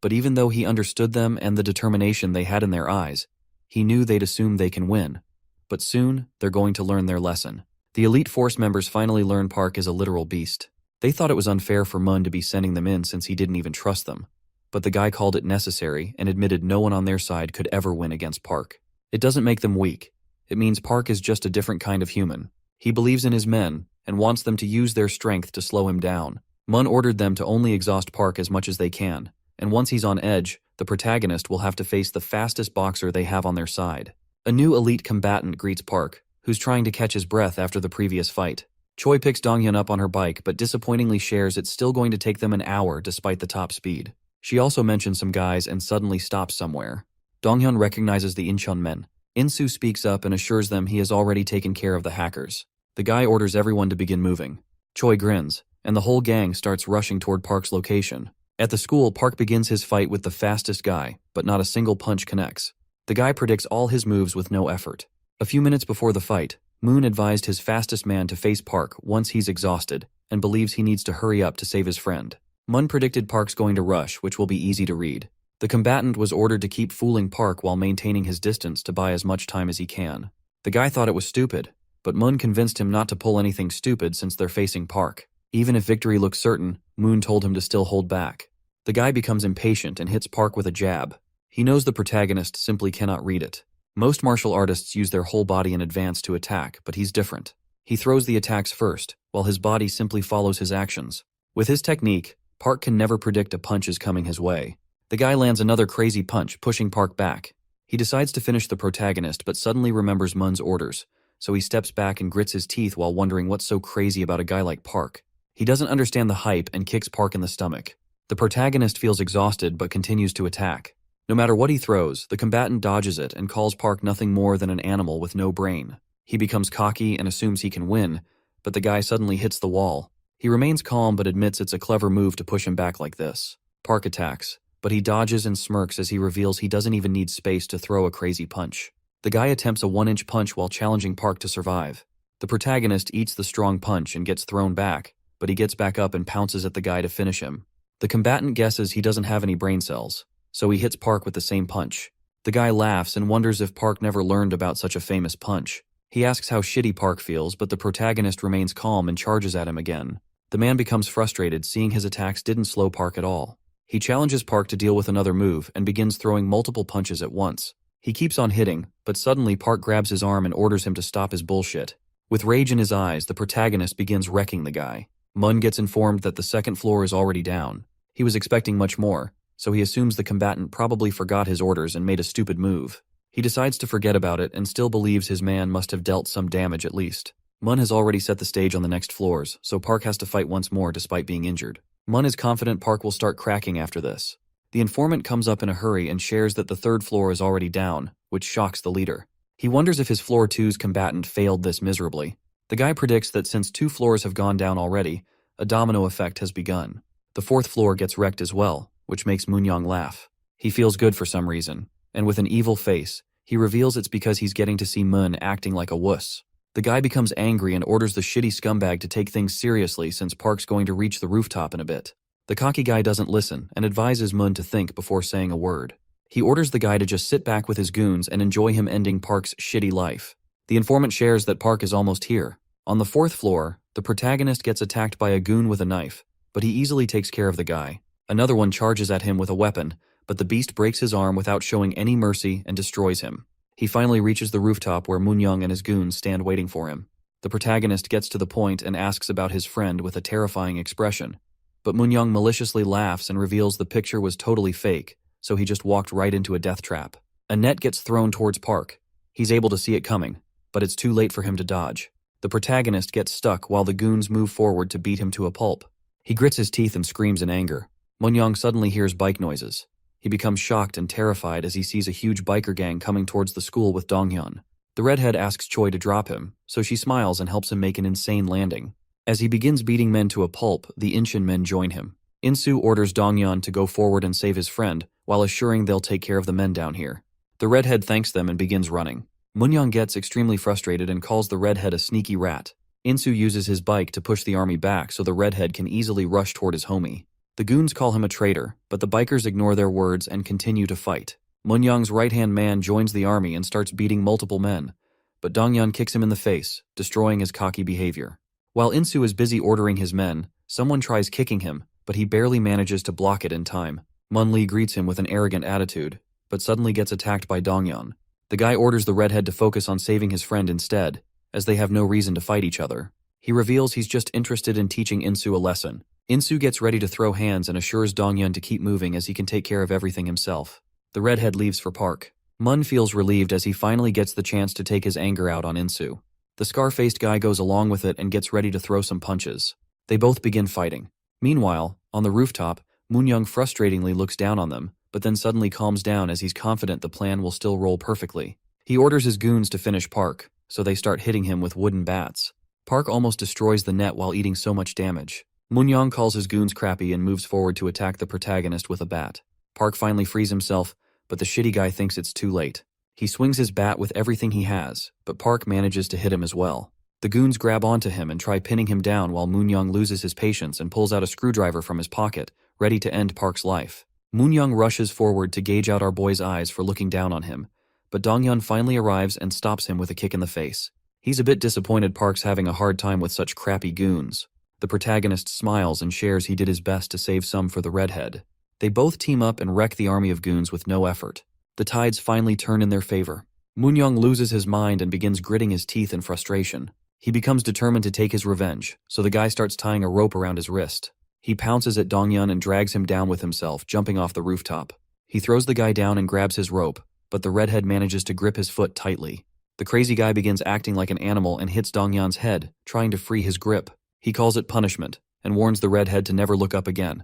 But even though he understood them and the determination they had in their eyes, he knew they'd assume they can win. But soon, they're going to learn their lesson. The elite force members finally learn Park is a literal beast. They thought it was unfair for Mun to be sending them in since he didn't even trust them. But the guy called it necessary and admitted no one on their side could ever win against Park. It doesn't make them weak. It means Park is just a different kind of human. He believes in his men and wants them to use their strength to slow him down. Mun ordered them to only exhaust Park as much as they can, and once he's on edge, the protagonist will have to face the fastest boxer they have on their side. A new elite combatant greets Park, who's trying to catch his breath after the previous fight. Choi picks Donghyun up on her bike but disappointingly shares it's still going to take them an hour despite the top speed. She also mentions some guys and suddenly stops somewhere. Donghyun recognizes the Incheon men. Insu speaks up and assures them he has already taken care of the hackers. The guy orders everyone to begin moving. Choi grins, and the whole gang starts rushing toward Park's location. At the school, Park begins his fight with the fastest guy, but not a single punch connects. The guy predicts all his moves with no effort. A few minutes before the fight, Moon advised his fastest man to face Park once he's exhausted, and believes he needs to hurry up to save his friend. Mun predicted Park's going to rush, which will be easy to read. The combatant was ordered to keep fooling Park while maintaining his distance to buy as much time as he can. The guy thought it was stupid, but Mun convinced him not to pull anything stupid since they're facing Park. Even if victory looks certain, Moon told him to still hold back. The guy becomes impatient and hits Park with a jab. He knows the protagonist simply cannot read it. Most martial artists use their whole body in advance to attack, but he's different. He throws the attacks first, while his body simply follows his actions. With his technique, Park can never predict a punch is coming his way. The guy lands another crazy punch, pushing Park back. He decides to finish the protagonist but suddenly remembers Mun's orders, so he steps back and grits his teeth while wondering what's so crazy about a guy like Park. He doesn't understand the hype and kicks Park in the stomach. The protagonist feels exhausted but continues to attack. No matter what he throws, the combatant dodges it and calls Park nothing more than an animal with no brain. He becomes cocky and assumes he can win, but the guy suddenly hits the wall. He remains calm but admits it's a clever move to push him back like this. Park attacks, but he dodges and smirks as he reveals he doesn't even need space to throw a crazy punch. The guy attempts a 1-inch punch while challenging Park to survive. The protagonist eats the strong punch and gets thrown back, but he gets back up and pounces at the guy to finish him. The combatant guesses he doesn't have any brain cells, so he hits Park with the same punch. The guy laughs and wonders if Park never learned about such a famous punch. He asks how shitty Park feels, but the protagonist remains calm and charges at him again. The man becomes frustrated, seeing his attacks didn't slow Park at all. He challenges Park to deal with another move and begins throwing multiple punches at once. He keeps on hitting, but suddenly Park grabs his arm and orders him to stop his bullshit. With rage in his eyes, the protagonist begins wrecking the guy. Mun gets informed that the second floor is already down. He was expecting much more, so he assumes the combatant probably forgot his orders and made a stupid move. He decides to forget about it and still believes his man must have dealt some damage at least. Mun has already set the stage on the next floors, so Park has to fight once more despite being injured. Mun is confident Park will start cracking after this. The informant comes up in a hurry and shares that the third floor is already down, which shocks the leader. He wonders if his floor 2's combatant failed this miserably. The guy predicts that since 2 floors have gone down already, a domino effect has begun. The 4th floor gets wrecked as well, which makes Moon-young laugh. He feels good for some reason, and with an evil face, he reveals it's because he's getting to see Mun acting like a wuss. The guy becomes angry and orders the shitty scumbag to take things seriously since Park's going to reach the rooftop in a bit. The cocky guy doesn't listen and advises Mun to think before saying a word. He orders the guy to just sit back with his goons and enjoy him ending Park's shitty life. The informant shares that Park is almost here. On the 4th floor, the protagonist gets attacked by a goon with a knife, but he easily takes care of the guy. Another one charges at him with a weapon, but the beast breaks his arm without showing any mercy and destroys him. He finally reaches the rooftop where Moon-young and his goons stand waiting for him. The protagonist gets to the point and asks about his friend with a terrifying expression, but Moon-young maliciously laughs and reveals the picture was totally fake, so he just walked right into a death trap. A net gets thrown towards Park. He's able to see it coming, but it's too late for him to dodge. The protagonist gets stuck while the goons move forward to beat him to a pulp. He grits his teeth and screams in anger. Moon-young suddenly hears bike noises. He becomes shocked and terrified as he sees a huge biker gang coming towards the school with Donghyun. The redhead asks Choi to drop him, so she smiles and helps him make an insane landing. As he begins beating men to a pulp, the Inshin men join him. Insu orders Donghyun to go forward and save his friend, while assuring they'll take care of the men down here. The redhead thanks them and begins running. Moon-young gets extremely frustrated and calls the redhead a sneaky rat. Insu uses his bike to push the army back so the redhead can easily rush toward his homie. The goons call him a traitor, but the bikers ignore their words and continue to fight. Moon-young's right-hand man joins the army and starts beating multiple men, but Donghyun kicks him in the face, destroying his cocky behavior. While Insu is busy ordering his men, someone tries kicking him, but he barely manages to block it in time. Mun-lee greets him with an arrogant attitude, but suddenly gets attacked by Donghyun. The guy orders the redhead to focus on saving his friend instead, as they have no reason to fight each other. He reveals he's just interested in teaching Insu a lesson. Insu gets ready to throw hands and assures Donghyun to keep moving as he can take care of everything himself. The redhead leaves for Park. Mun feels relieved as he finally gets the chance to take his anger out on Insu. The scar-faced guy goes along with it and gets ready to throw some punches. They both begin fighting. Meanwhile, on the rooftop, Moon-young frustratingly looks down on them, but then suddenly calms down as he's confident the plan will still roll perfectly. He orders his goons to finish Park, so they start hitting him with wooden bats. Park almost destroys the net while eating so much damage. Moon-young calls his goons crappy and moves forward to attack the protagonist with a bat. Park finally frees himself, but the shitty guy thinks it's too late. He swings his bat with everything he has, but Park manages to hit him as well. The goons grab onto him and try pinning him down while Moon-young loses his patience and pulls out a screwdriver from his pocket, ready to end Park's life. Moon-young rushes forward to gauge out our boy's eyes for looking down on him, but Donghyun finally arrives and stops him with a kick in the face. He's a bit disappointed Park's having a hard time with such crappy goons. The protagonist smiles and shares he did his best to save some for the redhead. They both team up and wreck the army of goons with no effort. The tides finally turn in their favor. Moon-young loses his mind and begins gritting his teeth in frustration. He becomes determined to take his revenge, so the guy starts tying a rope around his wrist. He pounces at Donghyun and drags him down with himself, jumping off the rooftop. He throws the guy down and grabs his rope, but the redhead manages to grip his foot tightly. The crazy guy begins acting like an animal and hits Donghyun's head, trying to free his grip. He calls it punishment, and warns the redhead to never look up again,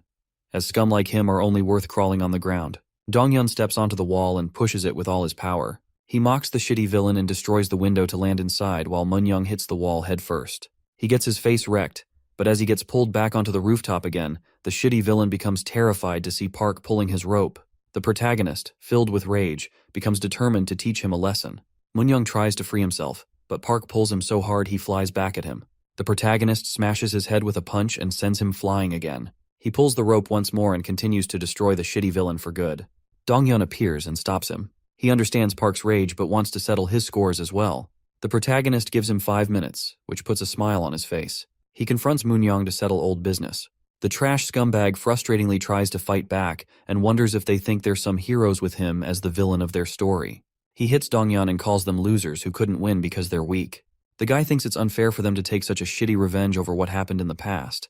as scum like him are only worth crawling on the ground. Donghyun steps onto the wall and pushes it with all his power. He mocks the shitty villain and destroys the window to land inside while Moon-young hits the wall head first. He gets his face wrecked, But as he gets pulled back onto the rooftop again, the shitty villain becomes terrified to see Park pulling his rope. The protagonist, filled with rage, becomes determined to teach him a lesson. Moonyoung tries to free himself, but Park pulls him so hard he flies back at him. The protagonist smashes his head with a punch and sends him flying again. He pulls the rope once more and continues to destroy the shitty villain for good. Donghyun appears and stops him. He understands Park's rage but wants to settle his scores as well. The protagonist gives him 5 minutes, which puts a smile on his face. He confronts Moonyoung to settle old business. The trash scumbag frustratingly tries to fight back and wonders if they think they're some heroes with him as the villain of their story. He hits Donghyun and calls them losers who couldn't win because they're weak. The guy thinks it's unfair for them to take such a shitty revenge over what happened in the past.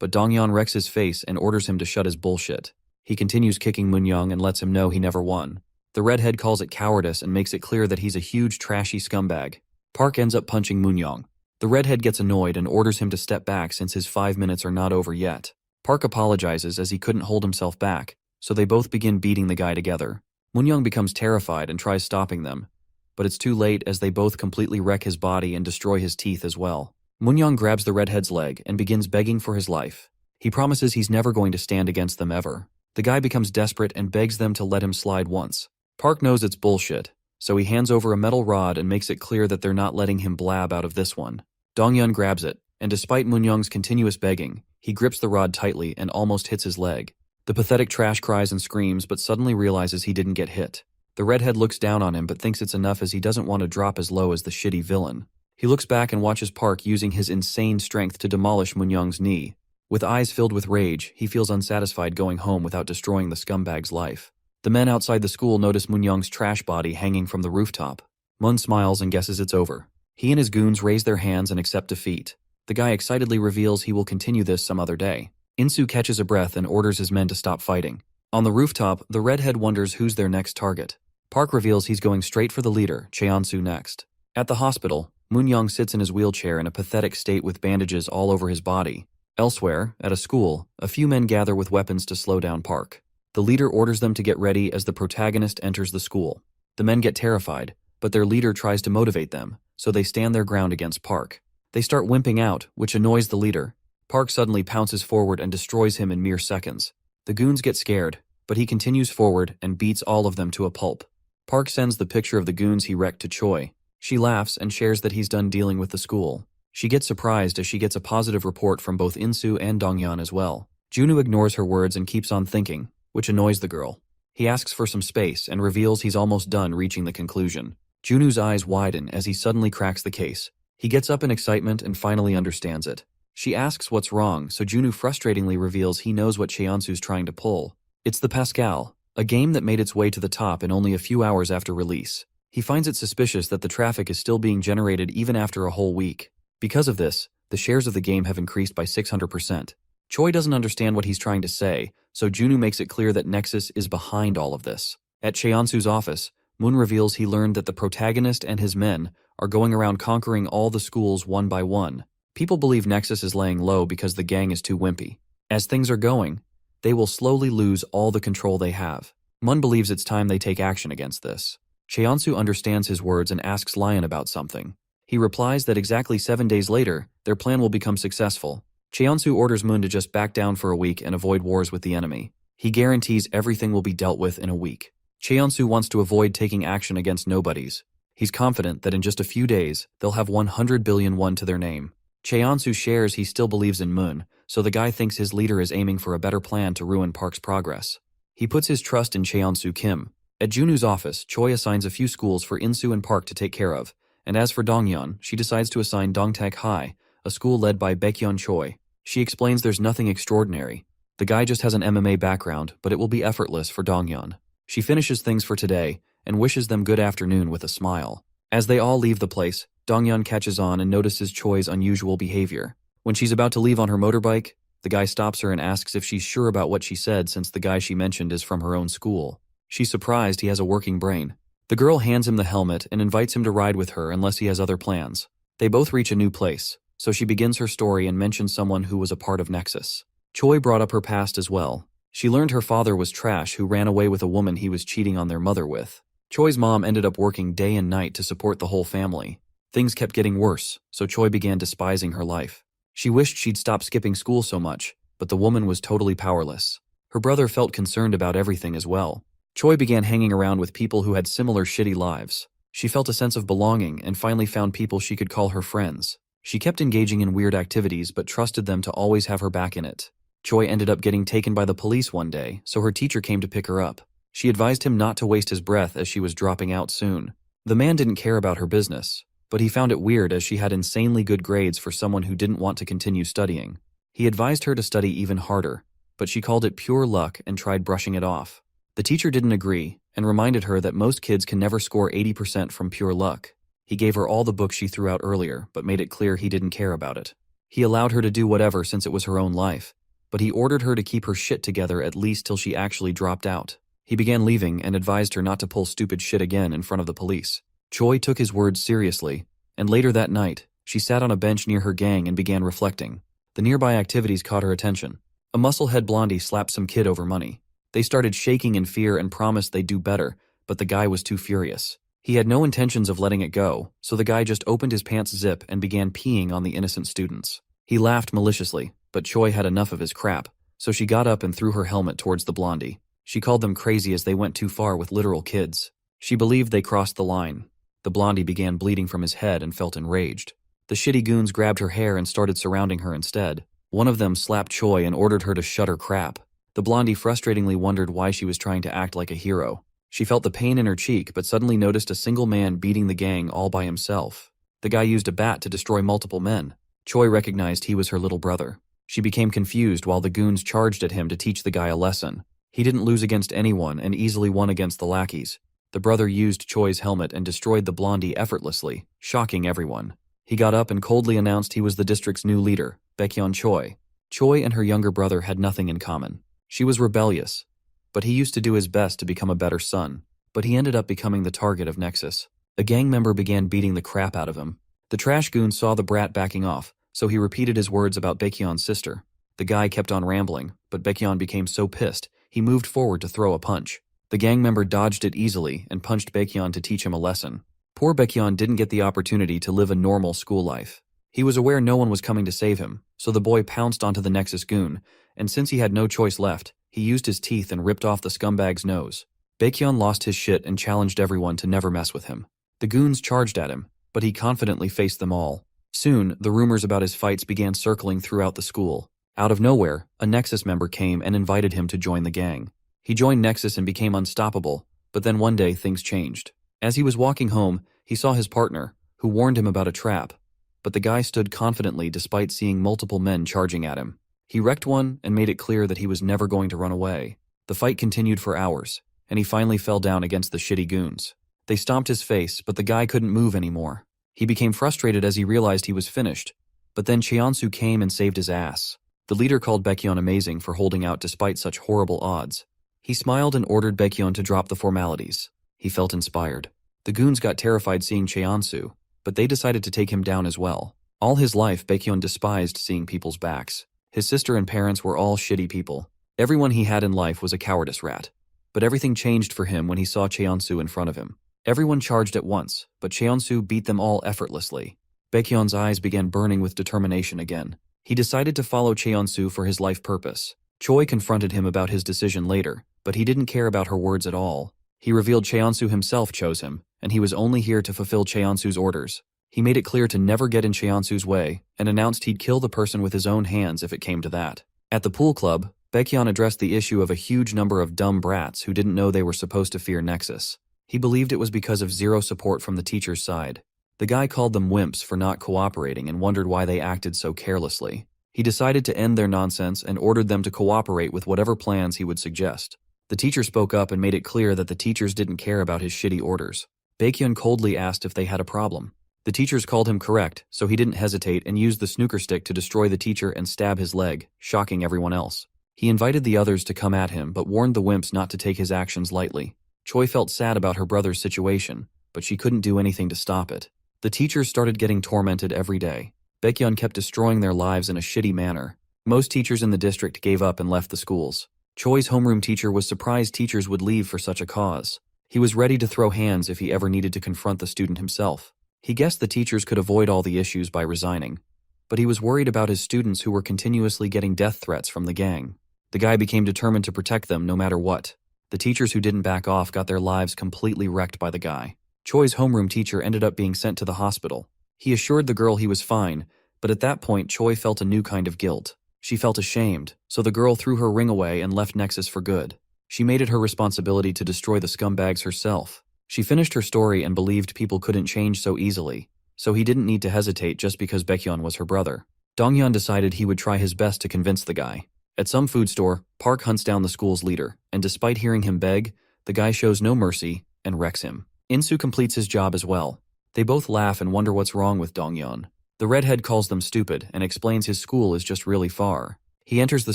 But Donghyun wrecks his face and orders him to shut his bullshit. He continues kicking Moonyoung and lets him know he never won. The redhead calls it cowardice and makes it clear that he's a huge trashy scumbag. Park ends up punching Moonyoung. The redhead gets annoyed and orders him to step back since his 5 minutes are not over yet. Park apologizes as he couldn't hold himself back, so they both begin beating the guy together. Moonyoung becomes terrified and tries stopping them, but it's too late as they both completely wreck his body and destroy his teeth as well. Moonyoung grabs the redhead's leg and begins begging for his life. He promises he's never going to stand against them ever. The guy becomes desperate and begs them to let him slide once. Park knows it's bullshit, so he hands over a metal rod and makes it clear that they're not letting him blab out of this one. Donghyun grabs it, and despite Moonyoung's continuous begging, he grips the rod tightly and almost hits his leg. The pathetic trash cries and screams but suddenly realizes he didn't get hit. The redhead looks down on him but thinks it's enough as he doesn't want to drop as low as the shitty villain. He looks back and watches Park using his insane strength to demolish Moonyoung's knee. With eyes filled with rage, he feels unsatisfied going home without destroying the scumbag's life. The men outside the school notice Moonyoung's trash body hanging from the rooftop. Moon smiles and guesses it's over. He and his goons raise their hands and accept defeat. The guy excitedly reveals he will continue this some other day. Insu catches a breath and orders his men to stop fighting. On the rooftop, the redhead wonders who's their next target. Park reveals he's going straight for the leader, Chansu next. At the hospital, Moonyoung sits in his wheelchair in a pathetic state with bandages all over his body. Elsewhere, at a school, a few men gather with weapons to slow down Park. The leader orders them to get ready as the protagonist enters the school. The men get terrified, but their leader tries to motivate them, so they stand their ground against Park. They start wimping out, which annoys the leader. Park suddenly pounces forward and destroys him in mere seconds. The goons get scared, but he continues forward and beats all of them to a pulp. Park sends the picture of the goons he wrecked to Choi. She laughs and shares that he's done dealing with the school. She gets surprised as she gets a positive report from both Insu and Donghyun as well. Junu ignores her words and keeps on thinking, which annoys the girl. He asks for some space and reveals he's almost done reaching the conclusion. Junu's eyes widen as he suddenly cracks the case. He gets up in excitement and finally understands it. She asks what's wrong, so Junu frustratingly reveals he knows what Cheonsu's trying to pull. It's the Pascal, a game that made its way to the top in only a few hours after release. He finds it suspicious that the traffic is still being generated even after a whole week. Because of this, the shares of the game have increased by 600%. Choi doesn't understand what he's trying to say, so Junu makes it clear that Nexus is behind all of this. At Cheonsu's office, Moon reveals he learned that the protagonist and his men are going around conquering all the schools one by one. People believe Nexus is laying low because the gang is too wimpy. As things are going, they will slowly lose all the control they have. Moon believes it's time they take action against this. Cheonsu understands his words and asks Lion about something. He replies that exactly 7 days later, their plan will become successful. Cheonsu orders Moon to just back down for a week and avoid wars with the enemy. He guarantees everything will be dealt with in a week. Cheonsu wants to avoid taking action against nobodies. He's confident that in just a few days, they'll have 100 billion won to their name. Cheonsu shares he still believes in Moon, so the guy thinks his leader is aiming for a better plan to ruin Park's progress. He puts his trust in Chansu Kim. At Junu's office, Choi assigns a few schools for Insu and Park to take care of, and as for Donghyun, she decides to assign Dongtaek High, a school led by Baekhyun Choi. She explains there's nothing extraordinary. The guy just has an MMA background, but it will be effortless for Donghyun. She finishes things for today and wishes them good afternoon with a smile. As they all leave the place, Donghyun catches on and notices Choi's unusual behavior. When she's about to leave on her motorbike, the guy stops her and asks if she's sure about what she said since the guy she mentioned is from her own school. She's surprised he has a working brain. The girl hands him the helmet and invites him to ride with her unless he has other plans. They both reach a new place, so she begins her story and mentions someone who was a part of Nexus. Choi brought up her past as well. She learned her father was trash who ran away with a woman he was cheating on their mother with. Choi's mom ended up working day and night to support the whole family. Things kept getting worse, so Choi began despising her life. She wished she'd stop skipping school so much, but the woman was totally powerless. Her brother felt concerned about everything as well. Choi began hanging around with people who had similar shitty lives. She felt a sense of belonging and finally found people she could call her friends. She kept engaging in weird activities but trusted them to always have her back in it. Choi ended up getting taken by the police one day, so her teacher came to pick her up. She advised him not to waste his breath as she was dropping out soon. The man didn't care about her business, but he found it weird as she had insanely good grades for someone who didn't want to continue studying. He advised her to study even harder, but she called it pure luck and tried brushing it off. The teacher didn't agree and reminded her that most kids can never score 80% from pure luck. He gave her all the books she threw out earlier, but made it clear he didn't care about it. He allowed her to do whatever since it was her own life, but he ordered her to keep her shit together at least till she actually dropped out. He began leaving and advised her not to pull stupid shit again in front of the police. Choi took his words seriously, and later that night, she sat on a bench near her gang and began reflecting. The nearby activities caught her attention. A musclehead blondie slapped some kid over money. They started shaking in fear and promised they'd do better, but the guy was too furious. He had no intentions of letting it go, so the guy just opened his pants zip and began peeing on the innocent students. He laughed maliciously, but Choi had enough of his crap, so she got up and threw her helmet towards the blondie. She called them crazy as they went too far with literal kids. She believed they crossed the line. The blondie began bleeding from his head and felt enraged. The shitty goons grabbed her hair and started surrounding her instead. One of them slapped Choi and ordered her to shut her crap. The blondie frustratingly wondered why she was trying to act like a hero. She felt the pain in her cheek but suddenly noticed a single man beating the gang all by himself. The guy used a bat to destroy multiple men. Choi recognized he was her little brother. She became confused while the goons charged at him to teach the guy a lesson. He didn't lose against anyone and easily won against the lackeys. The brother used Choi's helmet and destroyed the blondie effortlessly, shocking everyone. He got up and coldly announced he was the district's new leader, Baekhyun Choi. Choi and her younger brother had nothing in common. She was rebellious, but he used to do his best to become a better son. But he ended up becoming the target of Nexus. A gang member began beating the crap out of him. The trash goon saw the brat backing off, so he repeated his words about Baekhyun's sister. The guy kept on rambling, but Baekhyun became so pissed, he moved forward to throw a punch. The gang member dodged it easily and punched Baekhyun to teach him a lesson. Poor Baekhyun didn't get the opportunity to live a normal school life. He was aware no one was coming to save him, so the boy pounced onto the Nexus goon, and since he had no choice left, he used his teeth and ripped off the scumbag's nose. Baekhyun lost his shit and challenged everyone to never mess with him. The goons charged at him, but he confidently faced them all. Soon, the rumors about his fights began circling throughout the school. Out of nowhere, a Nexus member came and invited him to join the gang. He joined Nexus and became unstoppable, but then one day things changed. As he was walking home, he saw his partner, who warned him about a trap. But the guy stood confidently despite seeing multiple men charging at him. He wrecked one and made it clear that he was never going to run away. The fight continued for hours, and he finally fell down against the shitty goons. They stomped his face, but the guy couldn't move anymore. He became frustrated as he realized he was finished, but then Chansu came and saved his ass. The leader called Baekhyun amazing for holding out despite such horrible odds. He smiled and ordered Baekhyun to drop the formalities. He felt inspired. The goons got terrified seeing Chansu, but they decided to take him down as well. All his life, Baekhyun despised seeing people's backs. His sister and parents were all shitty people. Everyone he had in life was a cowardice rat. But everything changed for him when he saw Chansu in front of him. Everyone charged at once, but Chansu beat them all effortlessly. Baekhyun's eyes began burning with determination again. He decided to follow Chansu for his life purpose. Choi confronted him about his decision later, but he didn't care about her words at all. He revealed Chansu himself chose him, and he was only here to fulfill Chansu's orders. He made it clear to never get in Chansu's way, and announced he'd kill the person with his own hands if it came to that. At the pool club, Baekhyun addressed the issue of a huge number of dumb brats who didn't know they were supposed to fear Nexus. He believed it was because of zero support from the teacher's side. The guy called them wimps for not cooperating and wondered why they acted so carelessly. He decided to end their nonsense and ordered them to cooperate with whatever plans he would suggest. The teacher spoke up and made it clear that the teachers didn't care about his shitty orders. Baekhyun coldly asked if they had a problem. The teachers called him correct, so he didn't hesitate and used the snooker stick to destroy the teacher and stab his leg, shocking everyone else. He invited the others to come at him but warned the wimps not to take his actions lightly. Choi felt sad about her brother's situation, but she couldn't do anything to stop it. The teachers started getting tormented every day. Baekhyun kept destroying their lives in a shitty manner. Most teachers in the district gave up and left the schools. Choi's homeroom teacher was surprised teachers would leave for such a cause. He was ready to throw hands if he ever needed to confront the student himself. He guessed the teachers could avoid all the issues by resigning. but he was worried about his students who were continuously getting death threats from the gang. The guy became determined to protect them no matter what. The teachers who didn't back off got their lives completely wrecked by the guy. Choi's homeroom teacher ended up being sent to the hospital. He assured the girl he was fine, but at that point Choi felt a new kind of guilt. She felt ashamed, so the girl threw her ring away and left Nexus for good. She made it her responsibility to destroy the scumbags herself. She finished her story and believed people couldn't change so easily, so he didn't need to hesitate just because Baekhyun was her brother. Donghyun decided he would try his best to convince the guy. At some food store, Park hunts down the school's leader, and despite hearing him beg, the guy shows no mercy and wrecks him. Insu completes his job as well. They both laugh and wonder what's wrong with Donghyun. The redhead calls them stupid and explains his school is just really far. He enters the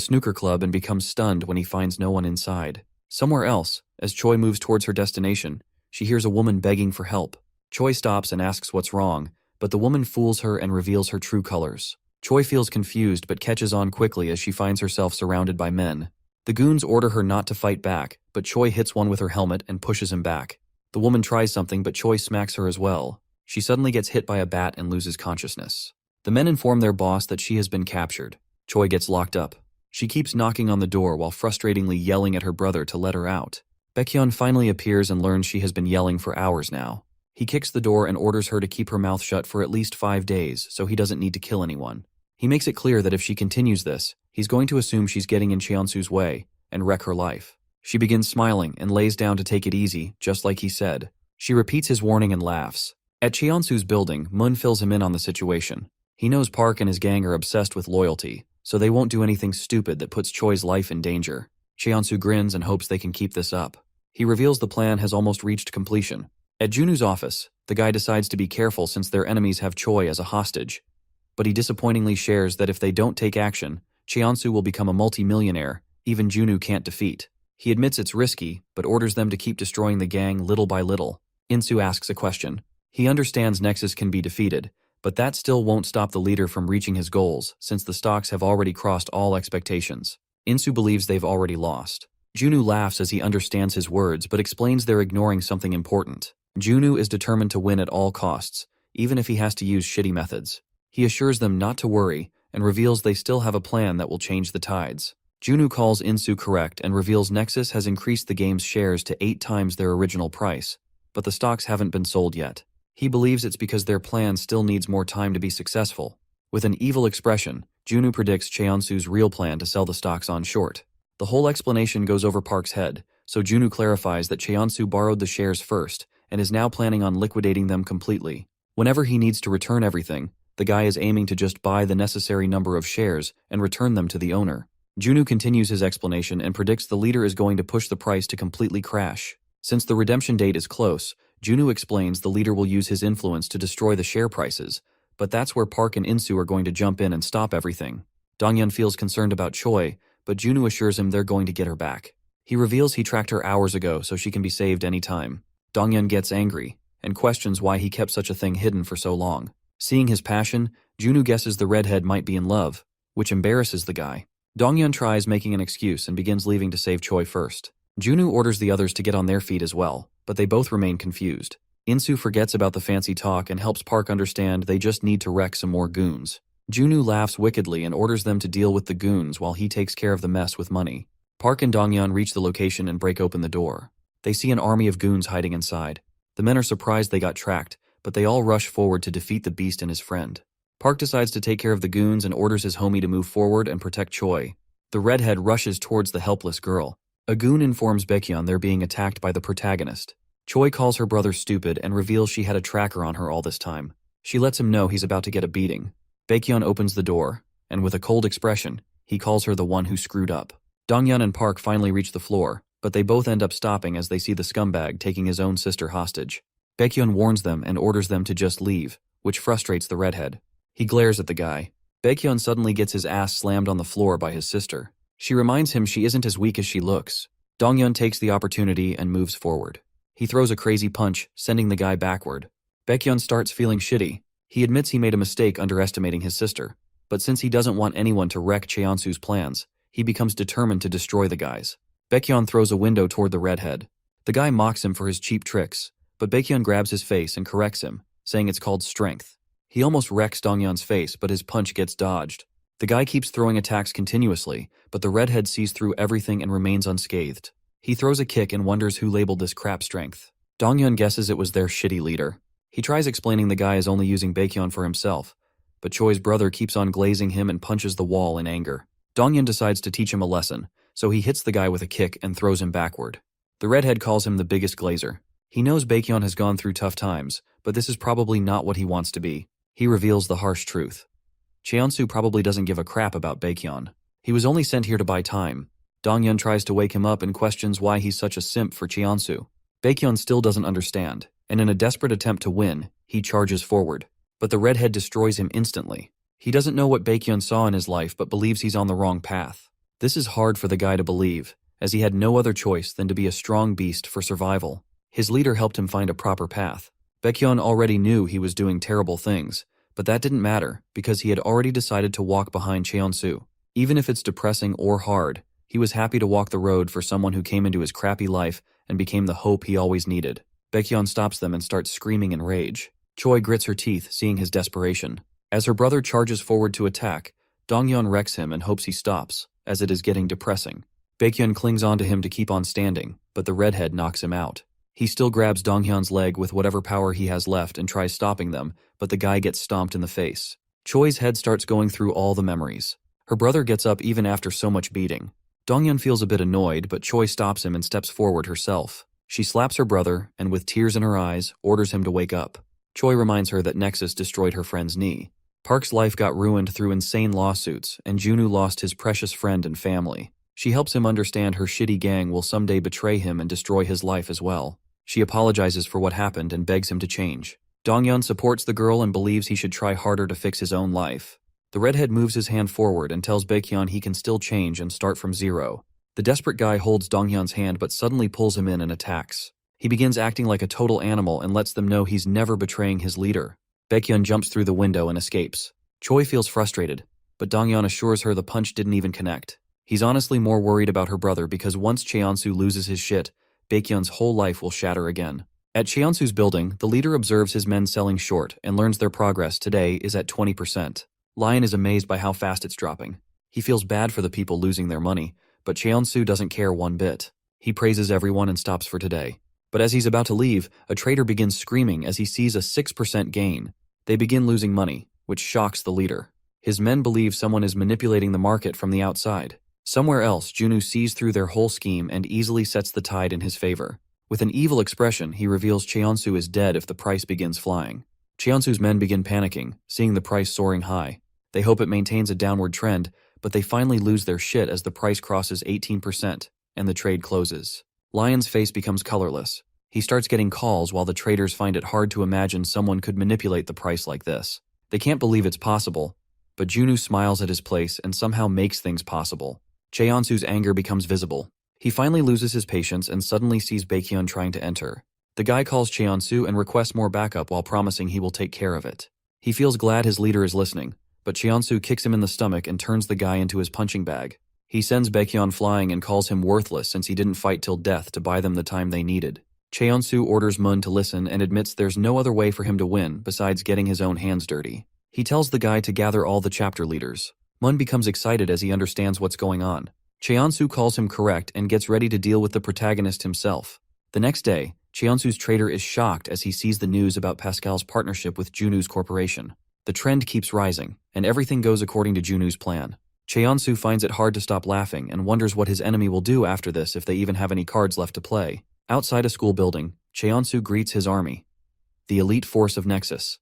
snooker club and becomes stunned when he finds no one inside. Somewhere else, as Choi moves towards her destination, she hears a woman begging for help. Choi stops and asks what's wrong, but the woman fools her and reveals her true colors. Choi feels confused but catches on quickly as she finds herself surrounded by men. The goons order her not to fight back, but Choi hits one with her helmet and pushes him back. The woman tries something but Choi smacks her as well. She suddenly gets hit by a bat and loses consciousness. The men inform their boss that she has been captured. Choi gets locked up. She keeps knocking on the door while frustratingly yelling at her brother to let her out. Baekhyun finally appears and learns she has been yelling for hours now. He kicks the door and orders her to keep her mouth shut for at least 5 days so he doesn't need to kill anyone. He makes it clear that if she continues this, he's going to assume she's getting in Cheonsu's way and wreck her life. She begins smiling and lays down to take it easy, just like he said. She repeats his warning and laughs. At Cheonsu's building, Moon fills him in on the situation. He knows Park and his gang are obsessed with loyalty, so they won't do anything stupid that puts Choi's life in danger. Cheonsu grins and hopes they can keep this up. He reveals the plan has almost reached completion. At Junu's office, the guy decides to be careful since their enemies have Choi as a hostage. But he disappointingly shares that if they don't take action, Cheonsu will become a multi-millionaire even Junu can't defeat. He admits it's risky, but orders them to keep destroying the gang little by little. Insu asks a question. He understands Nexus can be defeated, but that still won't stop the leader from reaching his goals since the stocks have already crossed all expectations. Insu believes they've already lost. Junu laughs as he understands his words but explains they're ignoring something important. Junu is determined to win at all costs, even if he has to use shitty methods. He assures them not to worry and reveals they still have a plan that will change the tides. Junu calls Insu correct and reveals Nexus has increased the game's shares to 8 times their original price, but the stocks haven't been sold yet. He believes it's because their plan still needs more time to be successful. With an evil expression, Junu predicts Cheonsu's real plan to sell the stocks on short. The whole explanation goes over Park's head, so Junu clarifies that Cheonsu borrowed the shares first and is now planning on liquidating them completely. Whenever he needs to return everything, the guy is aiming to just buy the necessary number of shares and return them to the owner. Junu continues his explanation and predicts the leader is going to push the price to completely crash. Since the redemption date is close, Junu explains the leader will use his influence to destroy the share prices, but that's where Park and Insu are going to jump in and stop everything. Donghyun feels concerned about Choi, but Junu assures him they're going to get her back. He reveals he tracked her hours ago so she can be saved anytime. Donghyun gets angry and questions why he kept such a thing hidden for so long. Seeing his passion, Junu guesses the redhead might be in love, which embarrasses the guy. Donghyun tries making an excuse and begins leaving to save Choi first. Junu orders the others to get on their feet as well, but they both remain confused. Insu forgets about the fancy talk and helps Park understand they just need to wreck some more goons. Junu laughs wickedly and orders them to deal with the goons while he takes care of the mess with money. Park and Donghyun reach the location and break open the door. They see an army of goons hiding inside. The men are surprised they got tracked, but they all rush forward to defeat the beast and his friend. Park decides to take care of the goons and orders his homie to move forward and protect Choi. The redhead rushes towards the helpless girl. A goon informs Baekhyun they're being attacked by the protagonist. Choi calls her brother stupid and reveals she had a tracker on her all this time. She lets him know he's about to get a beating. Baekhyun opens the door, and with a cold expression, he calls her the one who screwed up. Donghyun and Park finally reach the floor, but they both end up stopping as they see the scumbag taking his own sister hostage. Baekhyun warns them and orders them to just leave, which frustrates the redhead. He glares at the guy. Baekhyun suddenly gets his ass slammed on the floor by his sister. She reminds him she isn't as weak as she looks. Donghyun takes the opportunity and moves forward. He throws a crazy punch, sending the guy backward. Baekhyun starts feeling shitty. He admits he made a mistake underestimating his sister, but since he doesn't want anyone to wreck Cheonsu's plans, he becomes determined to destroy the guys. Baekhyun throws a window toward the redhead. The guy mocks him for his cheap tricks, but Baekhyun grabs his face and corrects him, saying it's called strength. He almost wrecks Donghyun's face, but his punch gets dodged. The guy keeps throwing attacks continuously, but the redhead sees through everything and remains unscathed. He throws a kick and wonders who labeled this crap strength. Donghyun guesses it was their shitty leader. He tries explaining the guy is only using Baekhyun for himself, but Choi's brother keeps on glazing him and punches the wall in anger. Donghyun decides to teach him a lesson, so he hits the guy with a kick and throws him backward. The redhead calls him the biggest glazer. He knows Baekhyun has gone through tough times, but this is probably not what he wants to be. He reveals the harsh truth. Cheonsu probably doesn't give a crap about Baekhyun. He was only sent here to buy time. Donghyun tries to wake him up and questions why he's such a simp for Cheonsu. Baekhyun still doesn't understand, and in a desperate attempt to win, he charges forward. But the redhead destroys him instantly. He doesn't know what Baekhyun saw in his life but believes he's on the wrong path. This is hard for the guy to believe, as he had no other choice than to be a strong beast for survival. His leader helped him find a proper path. Baekhyun already knew he was doing terrible things, but that didn't matter because he had already decided to walk behind Cheonsu. Even if it's depressing or hard, he was happy to walk the road for someone who came into his crappy life and became the hope he always needed. Baekhyun stops them and starts screaming in rage. Choi grits her teeth, seeing his desperation. As her brother charges forward to attack, Donghyun wrecks him and hopes he stops, as it is getting depressing. Baekhyun clings onto him to keep on standing, but the redhead knocks him out. He still grabs Donghyun's leg with whatever power he has left and tries stopping them, but the guy gets stomped in the face. Choi's head starts going through all the memories. Her brother gets up even after so much beating. Donghyun feels a bit annoyed, but Choi stops him and steps forward herself. She slaps her brother and, with tears in her eyes, orders him to wake up. Choi reminds her that Nexus destroyed her friend's knee. Park's life got ruined through insane lawsuits, and Junu lost his precious friend and family. She helps him understand her shitty gang will someday betray him and destroy his life as well. She apologizes for what happened and begs him to change. Donghyun supports the girl and believes he should try harder to fix his own life. The redhead moves his hand forward and tells Baekhyun he can still change and start from zero. The desperate guy holds Donghyun's hand but suddenly pulls him in and attacks. He begins acting like a total animal and lets them know he's never betraying his leader. Baekhyun jumps through the window and escapes. Choi feels frustrated, but Donghyun assures her the punch didn't even connect. He's honestly more worried about her brother because once Cheonsu loses his shit, Baekhyun's whole life will shatter again. At Cheonsu's building, the leader observes his men selling short and learns their progress today is at 20%. Lion is amazed by how fast it's dropping. He feels bad for the people losing their money, but Cheonsu doesn't care one bit. He praises everyone and stops for today. But as he's about to leave, a trader begins screaming as he sees a 6% gain. They begin losing money, which shocks the leader. His men believe someone is manipulating the market from the outside. Somewhere else, Junu sees through their whole scheme and easily sets the tide in his favor. With an evil expression, he reveals Cheonsu is dead if the price begins flying. Cheonsu's men begin panicking, seeing the price soaring high. They hope it maintains a downward trend, but they finally lose their shit as the price crosses 18%, and the trade closes. Lion's face becomes colorless. He starts getting calls while the traders find it hard to imagine someone could manipulate the price like this. They can't believe it's possible, but Junu smiles at his place and somehow makes things possible. Cheonsu's anger becomes visible. He finally loses his patience and suddenly sees Baekhyun trying to enter. The guy calls Cheonsu and requests more backup while promising he will take care of it. He feels glad his leader is listening, but Cheonsu kicks him in the stomach and turns the guy into his punching bag. He sends Baekhyun flying and calls him worthless since he didn't fight till death to buy them the time they needed. Cheonsu orders Mun to listen and admits there's no other way for him to win besides getting his own hands dirty. He tells the guy to gather all the chapter leaders. Mun becomes excited as he understands what's going on. Cheonsu calls him correct and gets ready to deal with the protagonist himself. The next day, Cheonsu's trader is shocked as he sees the news about Pascal's partnership with Junu's corporation. The trend keeps rising, and everything goes according to Junu's plan. Cheonsu finds it hard to stop laughing and wonders what his enemy will do after this if they even have any cards left to play. Outside a school building, Cheonsu greets his army, the elite force of Nexus.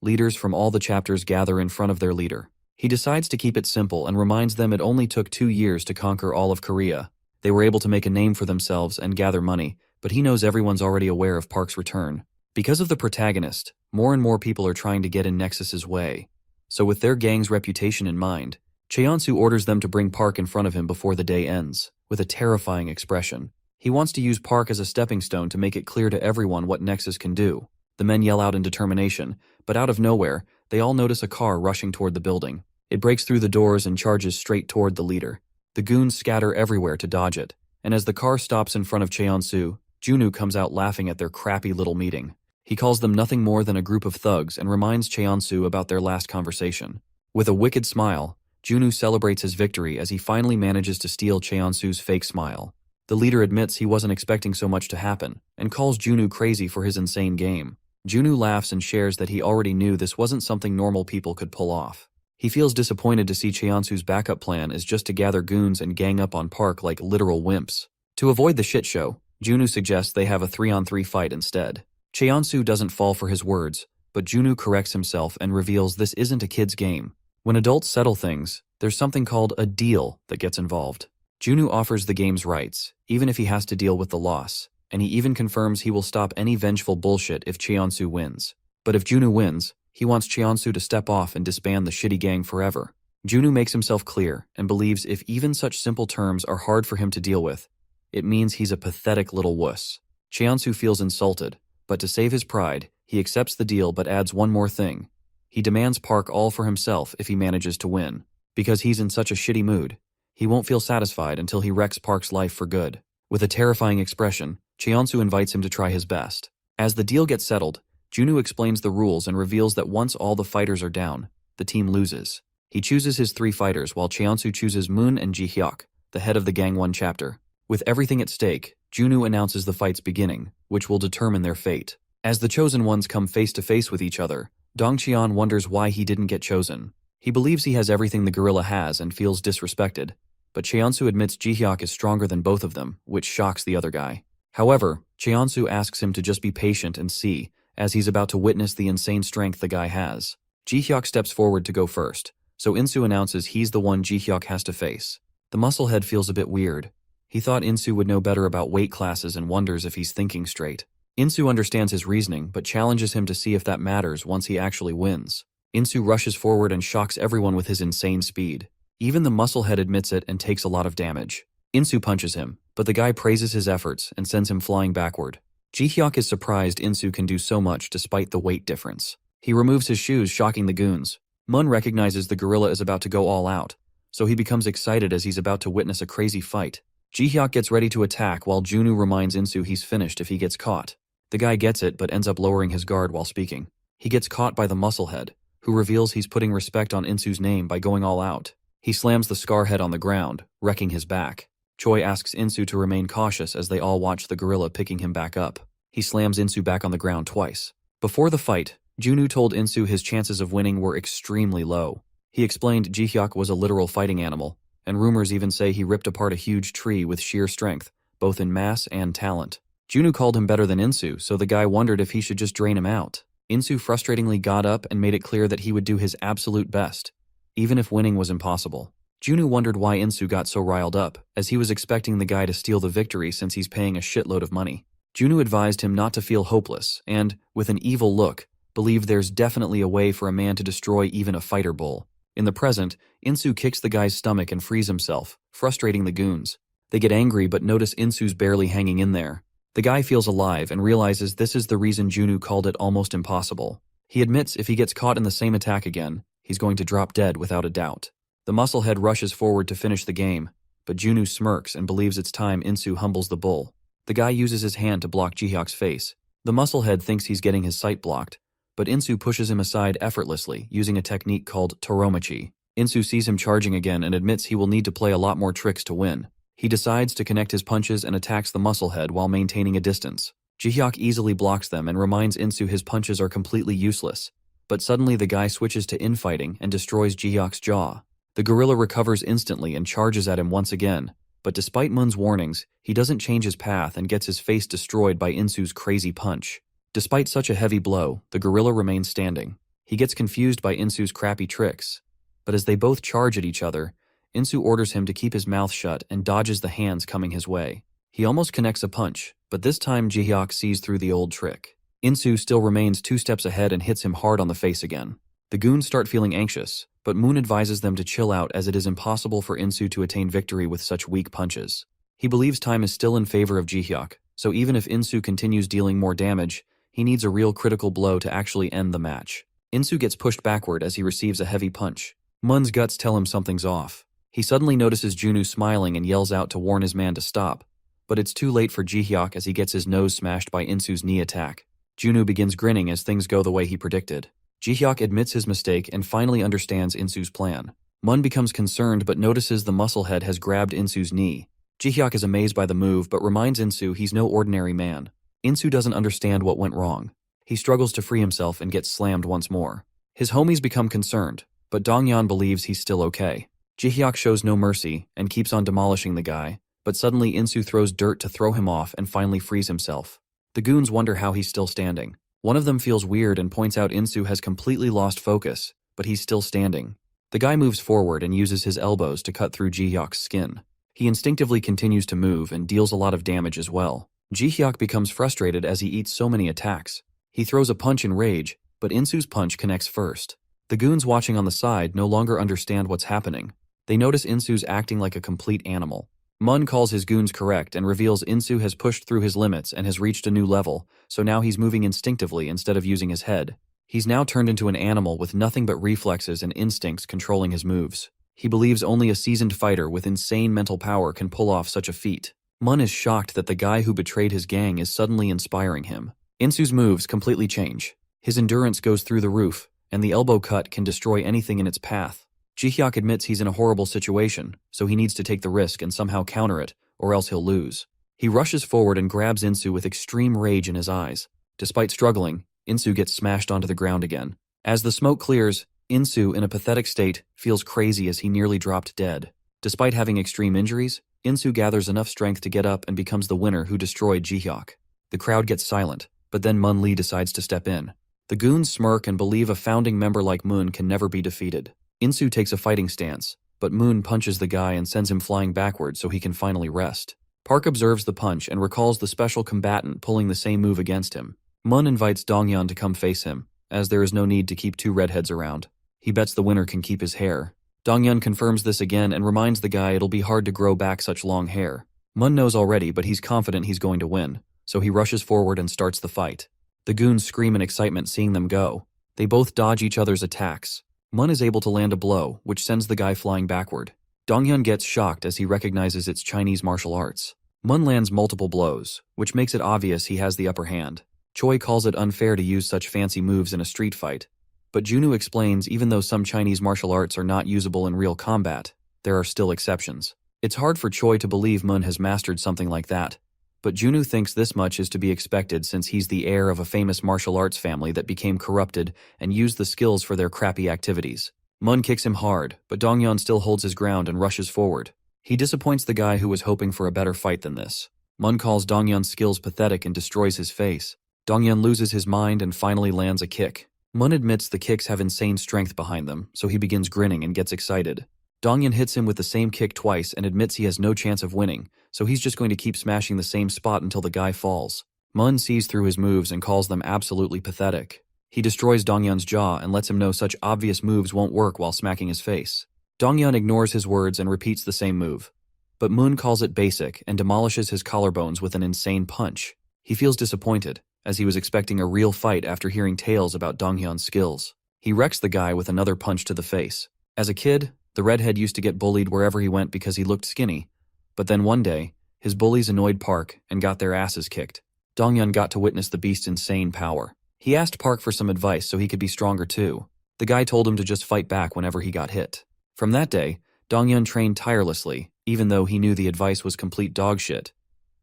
Leaders from all the chapters gather in front of their leader. He decides to keep it simple and reminds them it only took 2 years to conquer all of Korea. They were able to make a name for themselves and gather money, but he knows everyone's already aware of Park's return. Because of the protagonist, more and more people are trying to get in Nexus's way. So with their gang's reputation in mind, Cheonsu orders them to bring Park in front of him before the day ends, with a terrifying expression. He wants to use Park as a stepping stone to make it clear to everyone what Nexus can do. The men yell out in determination, but out of nowhere, they all notice a car rushing toward the building. It breaks through the doors and charges straight toward the leader. The goons scatter everywhere to dodge it, and as the car stops in front of Cheonsu, Junu comes out laughing at their crappy little meeting. He calls them nothing more than a group of thugs and reminds Cheonsu about their last conversation. With a wicked smile, Junu celebrates his victory as he finally manages to steal Cheonsu's fake smile. The leader admits he wasn't expecting so much to happen, and calls Junu crazy for his insane game. Junu laughs and shares that he already knew this wasn't something normal people could pull off. He feels disappointed to see Cheonsu's backup plan is just to gather goons and gang up on Park like literal wimps. To avoid the shit show, Junu suggests they have a 3-on-3 fight instead. Cheonsu doesn't fall for his words, but Junu corrects himself and reveals this isn't a kid's game. When adults settle things, there's something called a deal that gets involved. Junu offers the game's rights, even if he has to deal with the loss, and he even confirms he will stop any vengeful bullshit if Cheonsu wins. But if Junu wins, he wants Cheonsu to step off and disband the shitty gang forever. Junu makes himself clear and believes if even such simple terms are hard for him to deal with, it means he's a pathetic little wuss. Cheonsu feels insulted, but to save his pride, he accepts the deal but adds one more thing. He demands Park all for himself if he manages to win. Because he's in such a shitty mood, he won't feel satisfied until he wrecks Park's life for good. With a terrifying expression, Cheonsu invites him to try his best. As the deal gets settled, Junu explains the rules and reveals that once all the fighters are down, the team loses. He chooses his 3 fighters while Cheonsu chooses Moon and Ji-hyuk, the head of the Gang 1 chapter. With everything at stake, Junu announces the fight's beginning, which will determine their fate. As the chosen ones come face to face with each other, Dongcheon wonders why he didn't get chosen. He believes he has everything the gorilla has and feels disrespected, but Cheonsu admits Ji-hyuk is stronger than both of them, which shocks the other guy. However, Cheonsu asks him to just be patient and see, as he's about to witness the insane strength the guy has. Ji-hyuk steps forward to go first, so Insu announces he's the one Ji-hyuk has to face. The musclehead feels a bit weird. He thought Insu would know better about weight classes and wonders if he's thinking straight. Insu understands his reasoning but challenges him to see if that matters once he actually wins. Insu rushes forward and shocks everyone with his insane speed. Even the musclehead admits it and takes a lot of damage. Insu punches him, but the guy praises his efforts and sends him flying backward. Ji-hyuk is surprised Insu can do so much despite the weight difference. He removes his shoes, shocking the goons. Mun recognizes the gorilla is about to go all out, so he becomes excited as he's about to witness a crazy fight. Ji-hyuk gets ready to attack while Junu reminds Insu he's finished if he gets caught. The guy gets it but ends up lowering his guard while speaking. He gets caught by the musclehead, who reveals he's putting respect on Insu's name by going all out. He slams the scarhead on the ground, wrecking his back. Choi asks Insu to remain cautious as they all watch the gorilla picking him back up. He slams Insu back on the ground twice. Before the fight, Junu told Insu his chances of winning were extremely low. He explained Ji-hyuk was a literal fighting animal, and rumors even say he ripped apart a huge tree with sheer strength, both in mass and talent. Junu called him better than Insu, so the guy wondered if he should just drain him out. Insu frustratingly got up and made it clear that he would do his absolute best, even if winning was impossible. Junu wondered why Insu got so riled up, as he was expecting the guy to steal the victory since he's paying a shitload of money. Junu advised him not to feel hopeless and, with an evil look, believed there's definitely a way for a man to destroy even a fighter bull. In the present, Insu kicks the guy's stomach and frees himself, frustrating the goons. They get angry but notice Insu's barely hanging in there. The guy feels alive and realizes this is the reason Junu called it almost impossible. He admits if he gets caught in the same attack again, he's going to drop dead without a doubt. The musclehead rushes forward to finish the game, but Junu smirks and believes it's time Insu humbles the bull. The guy uses his hand to block Ji-hyuk's face. The musclehead thinks he's getting his sight blocked, but Insu pushes him aside effortlessly using a technique called Toromachi. Insu sees him charging again and admits he will need to play a lot more tricks to win. He decides to connect his punches and attacks the musclehead while maintaining a distance. Ji-hyuk easily blocks them and reminds Insu his punches are completely useless, but suddenly the guy switches to infighting and destroys Ji-hyuk's jaw. The gorilla recovers instantly and charges at him once again, but despite Mun's warnings, he doesn't change his path and gets his face destroyed by Insu's crazy punch. Despite such a heavy blow, the gorilla remains standing. He gets confused by Insu's crappy tricks, but as they both charge at each other, Insu orders him to keep his mouth shut and dodges the hands coming his way. He almost connects a punch, but this time Ji-hyuk sees through the old trick. Insu still remains 2 steps ahead and hits him hard on the face again. The goons start feeling anxious, but Moon advises them to chill out as it is impossible for Insu to attain victory with such weak punches. He believes time is still in favor of Ji-hyuk, so even if Insu continues dealing more damage, he needs a real critical blow to actually end the match. Insu gets pushed backward as he receives a heavy punch. Mun's guts tell him something's off. He suddenly notices Junu smiling and yells out to warn his man to stop, but it's too late for Ji-hyuk as he gets his nose smashed by Insu's knee attack. Junu begins grinning as things go the way he predicted. Jihyuk admits his mistake and finally understands Insu's plan. Mun becomes concerned but notices the musclehead has grabbed Insu's knee. Jihyuk is amazed by the move but reminds Insu he's no ordinary man. Insu doesn't understand what went wrong. He struggles to free himself and gets slammed once more. His homies become concerned, but Dongyeon believes he's still okay. Jihyuk shows no mercy and keeps on demolishing the guy, but suddenly Insu throws dirt to throw him off and finally frees himself. The goons wonder how he's still standing. One of them feels weird and points out Insu has completely lost focus, but he's still standing. The guy moves forward and uses his elbows to cut through Jihyuk's skin. He instinctively continues to move and deals a lot of damage as well. Jihyuk becomes frustrated as he eats so many attacks. He throws a punch in rage, but Insu's punch connects first. The goons watching on the side no longer understand what's happening. They notice Insu's acting like a complete animal. Mun calls his goons correct and reveals Insu has pushed through his limits and has reached a new level, so now he's moving instinctively instead of using his head. He's now turned into an animal with nothing but reflexes and instincts controlling his moves. He believes only a seasoned fighter with insane mental power can pull off such a feat. Mun is shocked that the guy who betrayed his gang is suddenly inspiring him. Insu's moves completely change. His endurance goes through the roof, and the elbow cut can destroy anything in its path. Jihyuk admits he's in a horrible situation, so he needs to take the risk and somehow counter it, or else he'll lose. He rushes forward and grabs Insu with extreme rage in his eyes. Despite struggling, Insu gets smashed onto the ground again. As the smoke clears, Insu, in a pathetic state, feels crazy as he nearly dropped dead. Despite having extreme injuries, Insu gathers enough strength to get up and becomes the winner who destroyed Jihyuk. The crowd gets silent, but then Mun Lee decides to step in. The goons smirk and believe a founding member like Moon can never be defeated. Insu takes a fighting stance, but Moon punches the guy and sends him flying backwards so he can finally rest. Park observes the punch and recalls the special combatant pulling the same move against him. Mun invites Dongyeon to come face him, as there is no need to keep two redheads around. He bets the winner can keep his hair. Dongyeon confirms this again and reminds the guy it'll be hard to grow back such long hair. Mun knows already, but he's confident he's going to win, so he rushes forward and starts the fight. The goons scream in excitement seeing them go. They both dodge each other's attacks. Mun is able to land a blow, which sends the guy flying backward. Donghyun gets shocked as he recognizes it's Chinese martial arts. Mun lands multiple blows, which makes it obvious he has the upper hand. Choi calls it unfair to use such fancy moves in a street fight. But Junu explains even though some Chinese martial arts are not usable in real combat, there are still exceptions. It's hard for Choi to believe Mun has mastered something like that. But Junu thinks this much is to be expected since he's the heir of a famous martial arts family that became corrupted and used the skills for their crappy activities. Mun kicks him hard, but Dongyeon still holds his ground and rushes forward. He disappoints the guy who was hoping for a better fight than this. Mun calls Dongyeon's skills pathetic and destroys his face. Dongyeon loses his mind and finally lands a kick. Mun admits the kicks have insane strength behind them, so he begins grinning and gets excited. Dongyeon hits him with the same kick twice and admits he has no chance of winning, so he's just going to keep smashing the same spot until the guy falls. Mun sees through his moves and calls them absolutely pathetic. He destroys Dongyeon's jaw and lets him know such obvious moves won't work while smacking his face. Dongyeon ignores his words and repeats the same move. But Mun calls it basic and demolishes his collarbones with an insane punch. He feels disappointed, as he was expecting a real fight after hearing tales about Donghyun's skills. He wrecks the guy with another punch to the face. As a kid, the redhead used to get bullied wherever he went because he looked skinny. But then one day, his bullies annoyed Park and got their asses kicked. Dongyeon got to witness the beast's insane power. He asked Park for some advice so he could be stronger too. The guy told him to just fight back whenever he got hit. From that day, Dongyeon trained tirelessly, even though he knew the advice was complete dog shit.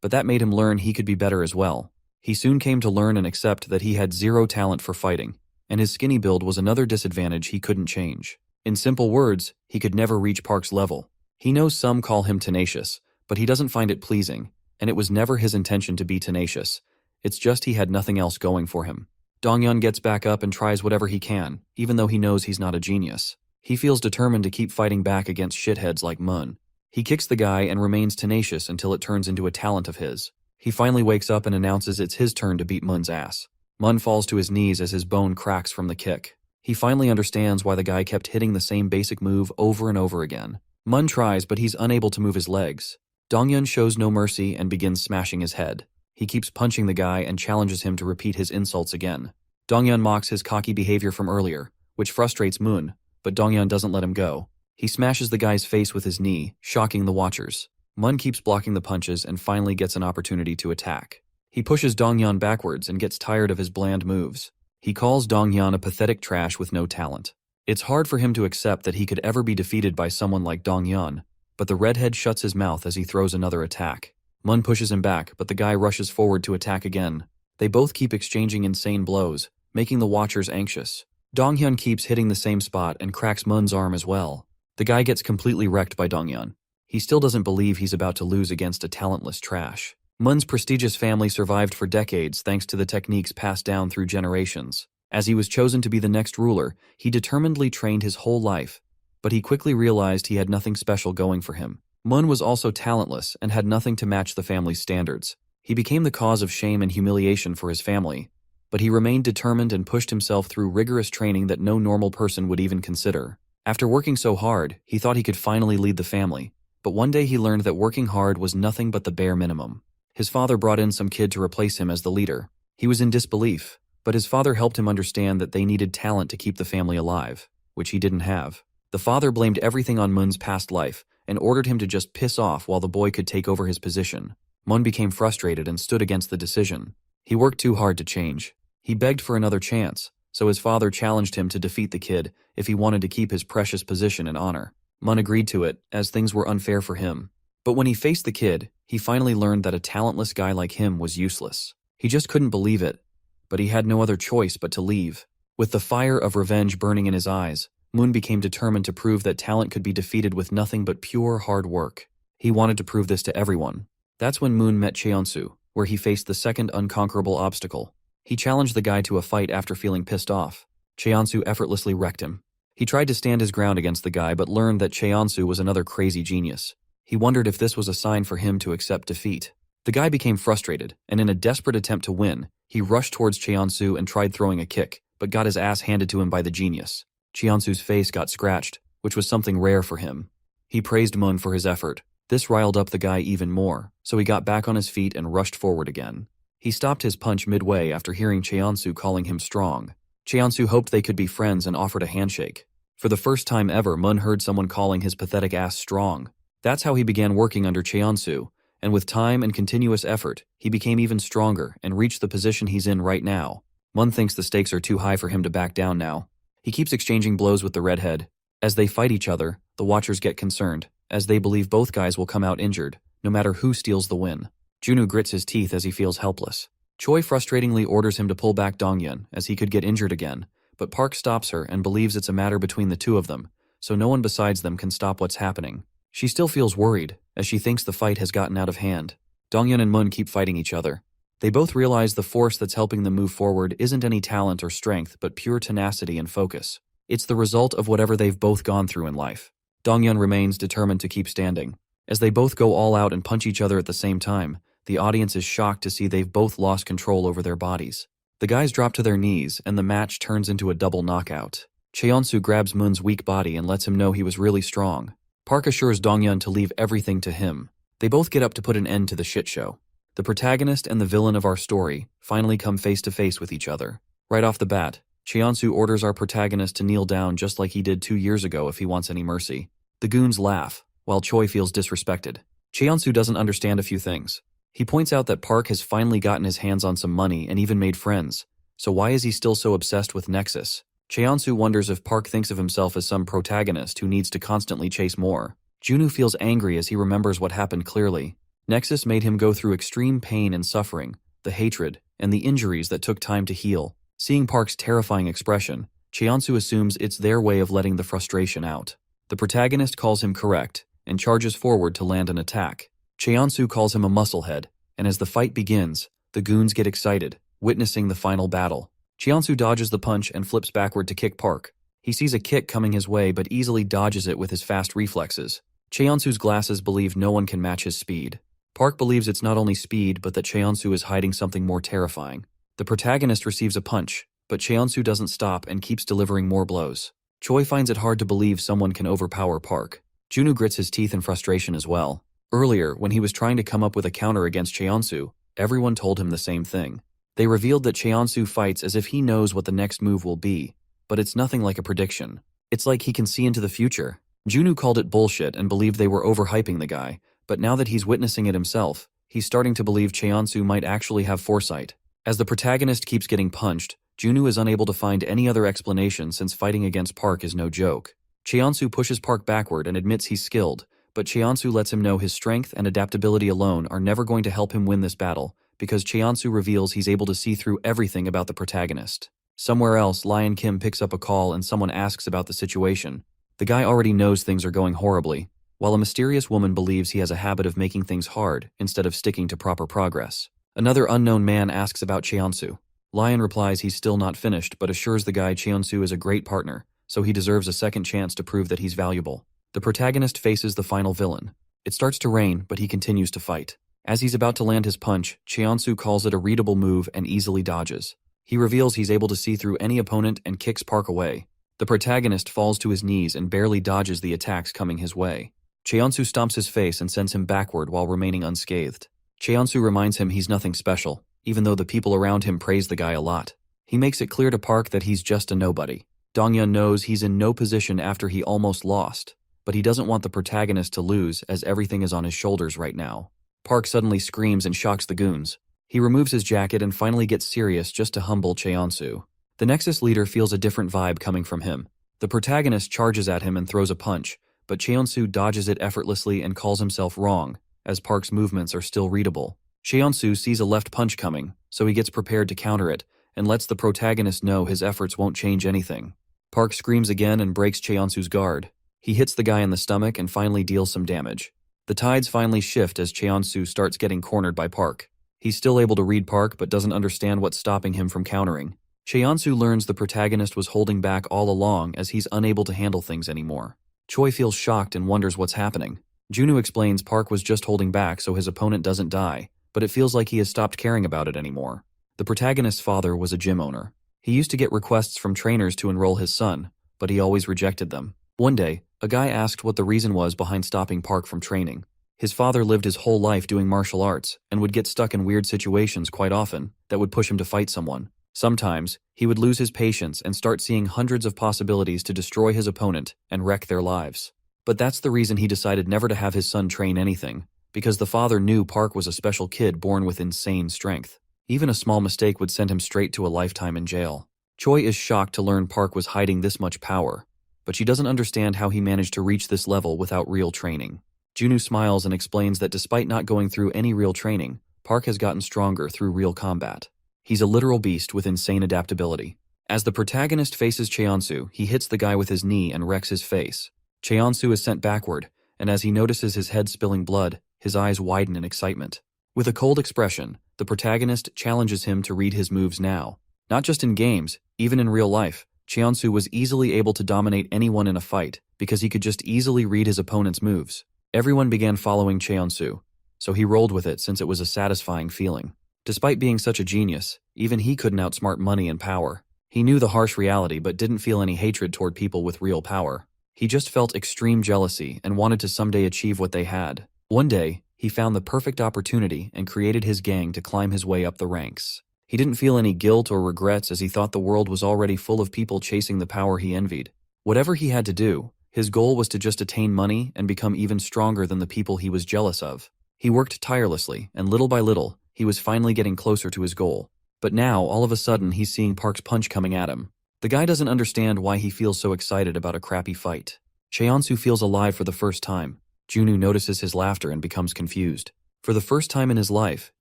But that made him learn he could be better as well. He soon came to learn and accept that he had zero talent for fighting, and his skinny build was another disadvantage he couldn't change. In simple words, he could never reach Park's level. He knows some call him tenacious, but he doesn't find it pleasing, and it was never his intention to be tenacious. It's just he had nothing else going for him. Dongyeon gets back up and tries whatever he can, even though he knows he's not a genius. He feels determined to keep fighting back against shitheads like Mun. He kicks the guy and remains tenacious until it turns into a talent of his. He finally wakes up and announces it's his turn to beat Mun's ass. Mun falls to his knees as his bone cracks from the kick. He finally understands why the guy kept hitting the same basic move over and over again. Mun tries, but he's unable to move his legs. Dongyeon shows no mercy and begins smashing his head. He keeps punching the guy and challenges him to repeat his insults again. Dongyeon mocks his cocky behavior from earlier, which frustrates Mun, but Dongyeon doesn't let him go. He smashes the guy's face with his knee, shocking the watchers. Mun keeps blocking the punches and finally gets an opportunity to attack. He pushes Donghyun backwards and gets tired of his bland moves. He calls Donghyun a pathetic trash with no talent. It's hard for him to accept that he could ever be defeated by someone like Donghyun, but the redhead shuts his mouth as he throws another attack. Mun pushes him back, but the guy rushes forward to attack again. They both keep exchanging insane blows, making the watchers anxious. Donghyun keeps hitting the same spot and cracks Mun's arm as well. The guy gets completely wrecked by Donghyun. He still doesn't believe he's about to lose against a talentless trash. Mun's prestigious family survived for decades thanks to the techniques passed down through generations. As he was chosen to be the next ruler, he determinedly trained his whole life, but he quickly realized he had nothing special going for him. Mun was also talentless and had nothing to match the family's standards. He became the cause of shame and humiliation for his family, but he remained determined and pushed himself through rigorous training that no normal person would even consider. After working so hard, he thought he could finally lead the family, but one day he learned that working hard was nothing but the bare minimum. His father brought in some kid to replace him as the leader. He was in disbelief, but his father helped him understand that they needed talent to keep the family alive, which he didn't have. The father blamed everything on Mun's past life and ordered him to just piss off while the boy could take over his position. Mun became frustrated and stood against the decision. He worked too hard to change. He begged for another chance, so his father challenged him to defeat the kid if he wanted to keep his precious position and honor. Mun agreed to it, as things were unfair for him. But when he faced the kid, he finally learned that a talentless guy like him was useless. He just couldn't believe it, but he had no other choice but to leave. With the fire of revenge burning in his eyes, Mun became determined to prove that talent could be defeated with nothing but pure hard work. He wanted to prove this to everyone. That's when Mun met Cheonsu, where he faced the second unconquerable obstacle. He challenged the guy to a fight after feeling pissed off. Cheonsu effortlessly wrecked him. He tried to stand his ground against the guy but learned that Cheonsu was another crazy genius. He wondered if this was a sign for him to accept defeat. The guy became frustrated, and in a desperate attempt to win, he rushed towards Cheonsu and tried throwing a kick, but got his ass handed to him by the genius. Cheonsu's face got scratched, which was something rare for him. He praised Mun for his effort. This riled up the guy even more, so he got back on his feet and rushed forward again. He stopped his punch midway after hearing Cheonsu calling him strong. Cheonsu hoped they could be friends and offered a handshake. For the first time ever, Mun heard someone calling his pathetic ass strong. That's how he began working under Cheonsu, and with time and continuous effort, he became even stronger and reached the position he's in right now. Mun thinks the stakes are too high for him to back down now. He keeps exchanging blows with the redhead. As they fight each other, the watchers get concerned, as they believe both guys will come out injured, no matter who steals the win. Junu grits his teeth as he feels helpless. Choi frustratingly orders him to pull back Donghyun, as he could get injured again, but Park stops her and believes it's a matter between the two of them, so no one besides them can stop what's happening. She still feels worried, as she thinks the fight has gotten out of hand. Donghyun and Mun keep fighting each other. They both realize the force that's helping them move forward isn't any talent or strength, but pure tenacity and focus. It's the result of whatever they've both gone through in life. Donghyun remains determined to keep standing. As they both go all out and punch each other at the same time, the audience is shocked to see they've both lost control over their bodies. The guys drop to their knees, and the match turns into a double knockout. Cheonsu grabs Mun's weak body and lets him know he was really strong. Park assures Donghyun to leave everything to him. They both get up to put an end to the shit show. The protagonist and the villain of our story finally come face to face with each other. Right off the bat, Cheonsu orders our protagonist to kneel down just like he did 2 years ago if he wants any mercy. The goons laugh, while Choi feels disrespected. Cheonsu doesn't understand a few things. He points out that Park has finally gotten his hands on some money and even made friends, so why is he still so obsessed with Nexus? Cheonsu wonders if Park thinks of himself as some protagonist who needs to constantly chase more. Junu feels angry as he remembers what happened clearly. Nexus made him go through extreme pain and suffering, the hatred, and the injuries that took time to heal. Seeing Park's terrifying expression, Cheonsu assumes it's their way of letting the frustration out. The protagonist calls him correct and charges forward to land an attack. Cheonsu calls him a musclehead, and as the fight begins, the goons get excited, witnessing the final battle. Cheonsu dodges the punch and flips backward to kick Park. He sees a kick coming his way but easily dodges it with his fast reflexes. Cheonsu's glasses believe no one can match his speed. Park believes it's not only speed but that Cheonsu is hiding something more terrifying. The protagonist receives a punch, but Cheonsu doesn't stop and keeps delivering more blows. Choi finds it hard to believe someone can overpower Park. Junu grits his teeth in frustration as well. Earlier, when he was trying to come up with a counter against Cheonsu, everyone told him the same thing. They revealed that Cheonsu fights as if he knows what the next move will be, but it's nothing like a prediction. It's like he can see into the future. Junu called it bullshit and believed they were overhyping the guy, but now that he's witnessing it himself, He's starting to believe Cheonsu might actually have foresight. As the protagonist keeps getting punched, Junu is unable to find any other explanation since fighting against Park is no joke. Cheonsu pushes Park backward and admits he's skilled, but Cheonsu lets him know his strength and adaptability alone are never going to help him win this battle, because Cheonsu reveals he's able to see through everything about the protagonist. Somewhere else, Lion Kim picks up a call and someone asks about the situation. The guy already knows things are going horribly, while a mysterious woman believes he has a habit of making things hard instead of sticking to proper progress. Another unknown man asks about Cheonsu. Lion replies he's still not finished but assures the guy Cheonsu is a great partner, so he deserves a second chance to prove that he's valuable. The protagonist faces the final villain. It starts to rain, but he continues to fight. As he's about to land his punch, Cheonsu calls it a readable move and easily dodges. He reveals he's able to see through any opponent and kicks Park away. The protagonist falls to his knees and barely dodges the attacks coming his way. Cheonsu stomps his face and sends him backward while remaining unscathed. Cheonsu reminds him he's nothing special, even though the people around him praise the guy a lot. He makes it clear to Park that he's just a nobody. Donghyun knows he's in no position after he almost lost, but he doesn't want the protagonist to lose as everything is on his shoulders right now. Park suddenly screams and shocks the goons. He removes his jacket and finally gets serious just to humble Cheonsu. The Nexus leader feels a different vibe coming from him. The protagonist charges at him and throws a punch, but Cheonsu dodges it effortlessly and calls himself wrong, as Park's movements are still readable. Cheonsu sees a left punch coming, so he gets prepared to counter it, and lets the protagonist know his efforts won't change anything. Park screams again and breaks Cheonsu's guard. He hits the guy in the stomach and finally deals some damage. The tides finally shift as Cheonsu starts getting cornered by Park. He's still able to read Park but doesn't understand what's stopping him from countering. Cheonsu learns the protagonist was holding back all along as he's unable to handle things anymore. Choi feels shocked and wonders what's happening. Junu explains Park was just holding back so his opponent doesn't die, but it feels like he has stopped caring about it anymore. The protagonist's father was a gym owner. He used to get requests from trainers to enroll his son, but he always rejected them. One day, a guy asked what the reason was behind stopping Park from training. His father lived his whole life doing martial arts and would get stuck in weird situations quite often that would push him to fight someone. Sometimes, he would lose his patience and start seeing hundreds of possibilities to destroy his opponent and wreck their lives. But that's the reason he decided never to have his son train anything, because the father knew Park was a special kid born with insane strength. Even a small mistake would send him straight to a lifetime in jail. Choi is shocked to learn Park was hiding this much power, but she doesn't understand how he managed to reach this level without real training. Junu smiles and explains that despite not going through any real training, Park has gotten stronger through real combat. He's a literal beast with insane adaptability. As the protagonist faces Cheonsu, he hits the guy with his knee and wrecks his face. Cheonsu is sent backward, and as he notices his head spilling blood, his eyes widen in excitement. With a cold expression, the protagonist challenges him to read his moves now. Not just in games, even in real life, Cheonsu was easily able to dominate anyone in a fight because he could just easily read his opponent's moves. Everyone began following Cheonsu, so he rolled with it since it was a satisfying feeling. Despite being such a genius, even he couldn't outsmart money and power. He knew the harsh reality but didn't feel any hatred toward people with real power. He just felt extreme jealousy and wanted to someday achieve what they had. One day, he found the perfect opportunity and created his gang to climb his way up the ranks. He didn't feel any guilt or regrets as he thought the world was already full of people chasing the power he envied. Whatever he had to do, his goal was to just attain money and become even stronger than the people he was jealous of. He worked tirelessly, and little by little, he was finally getting closer to his goal. But now, all of a sudden, he's seeing Park's punch coming at him. The guy doesn't understand why he feels so excited about a crappy fight. Cheonsu feels alive for the first time. Junu notices his laughter and becomes confused. For the first time in his life,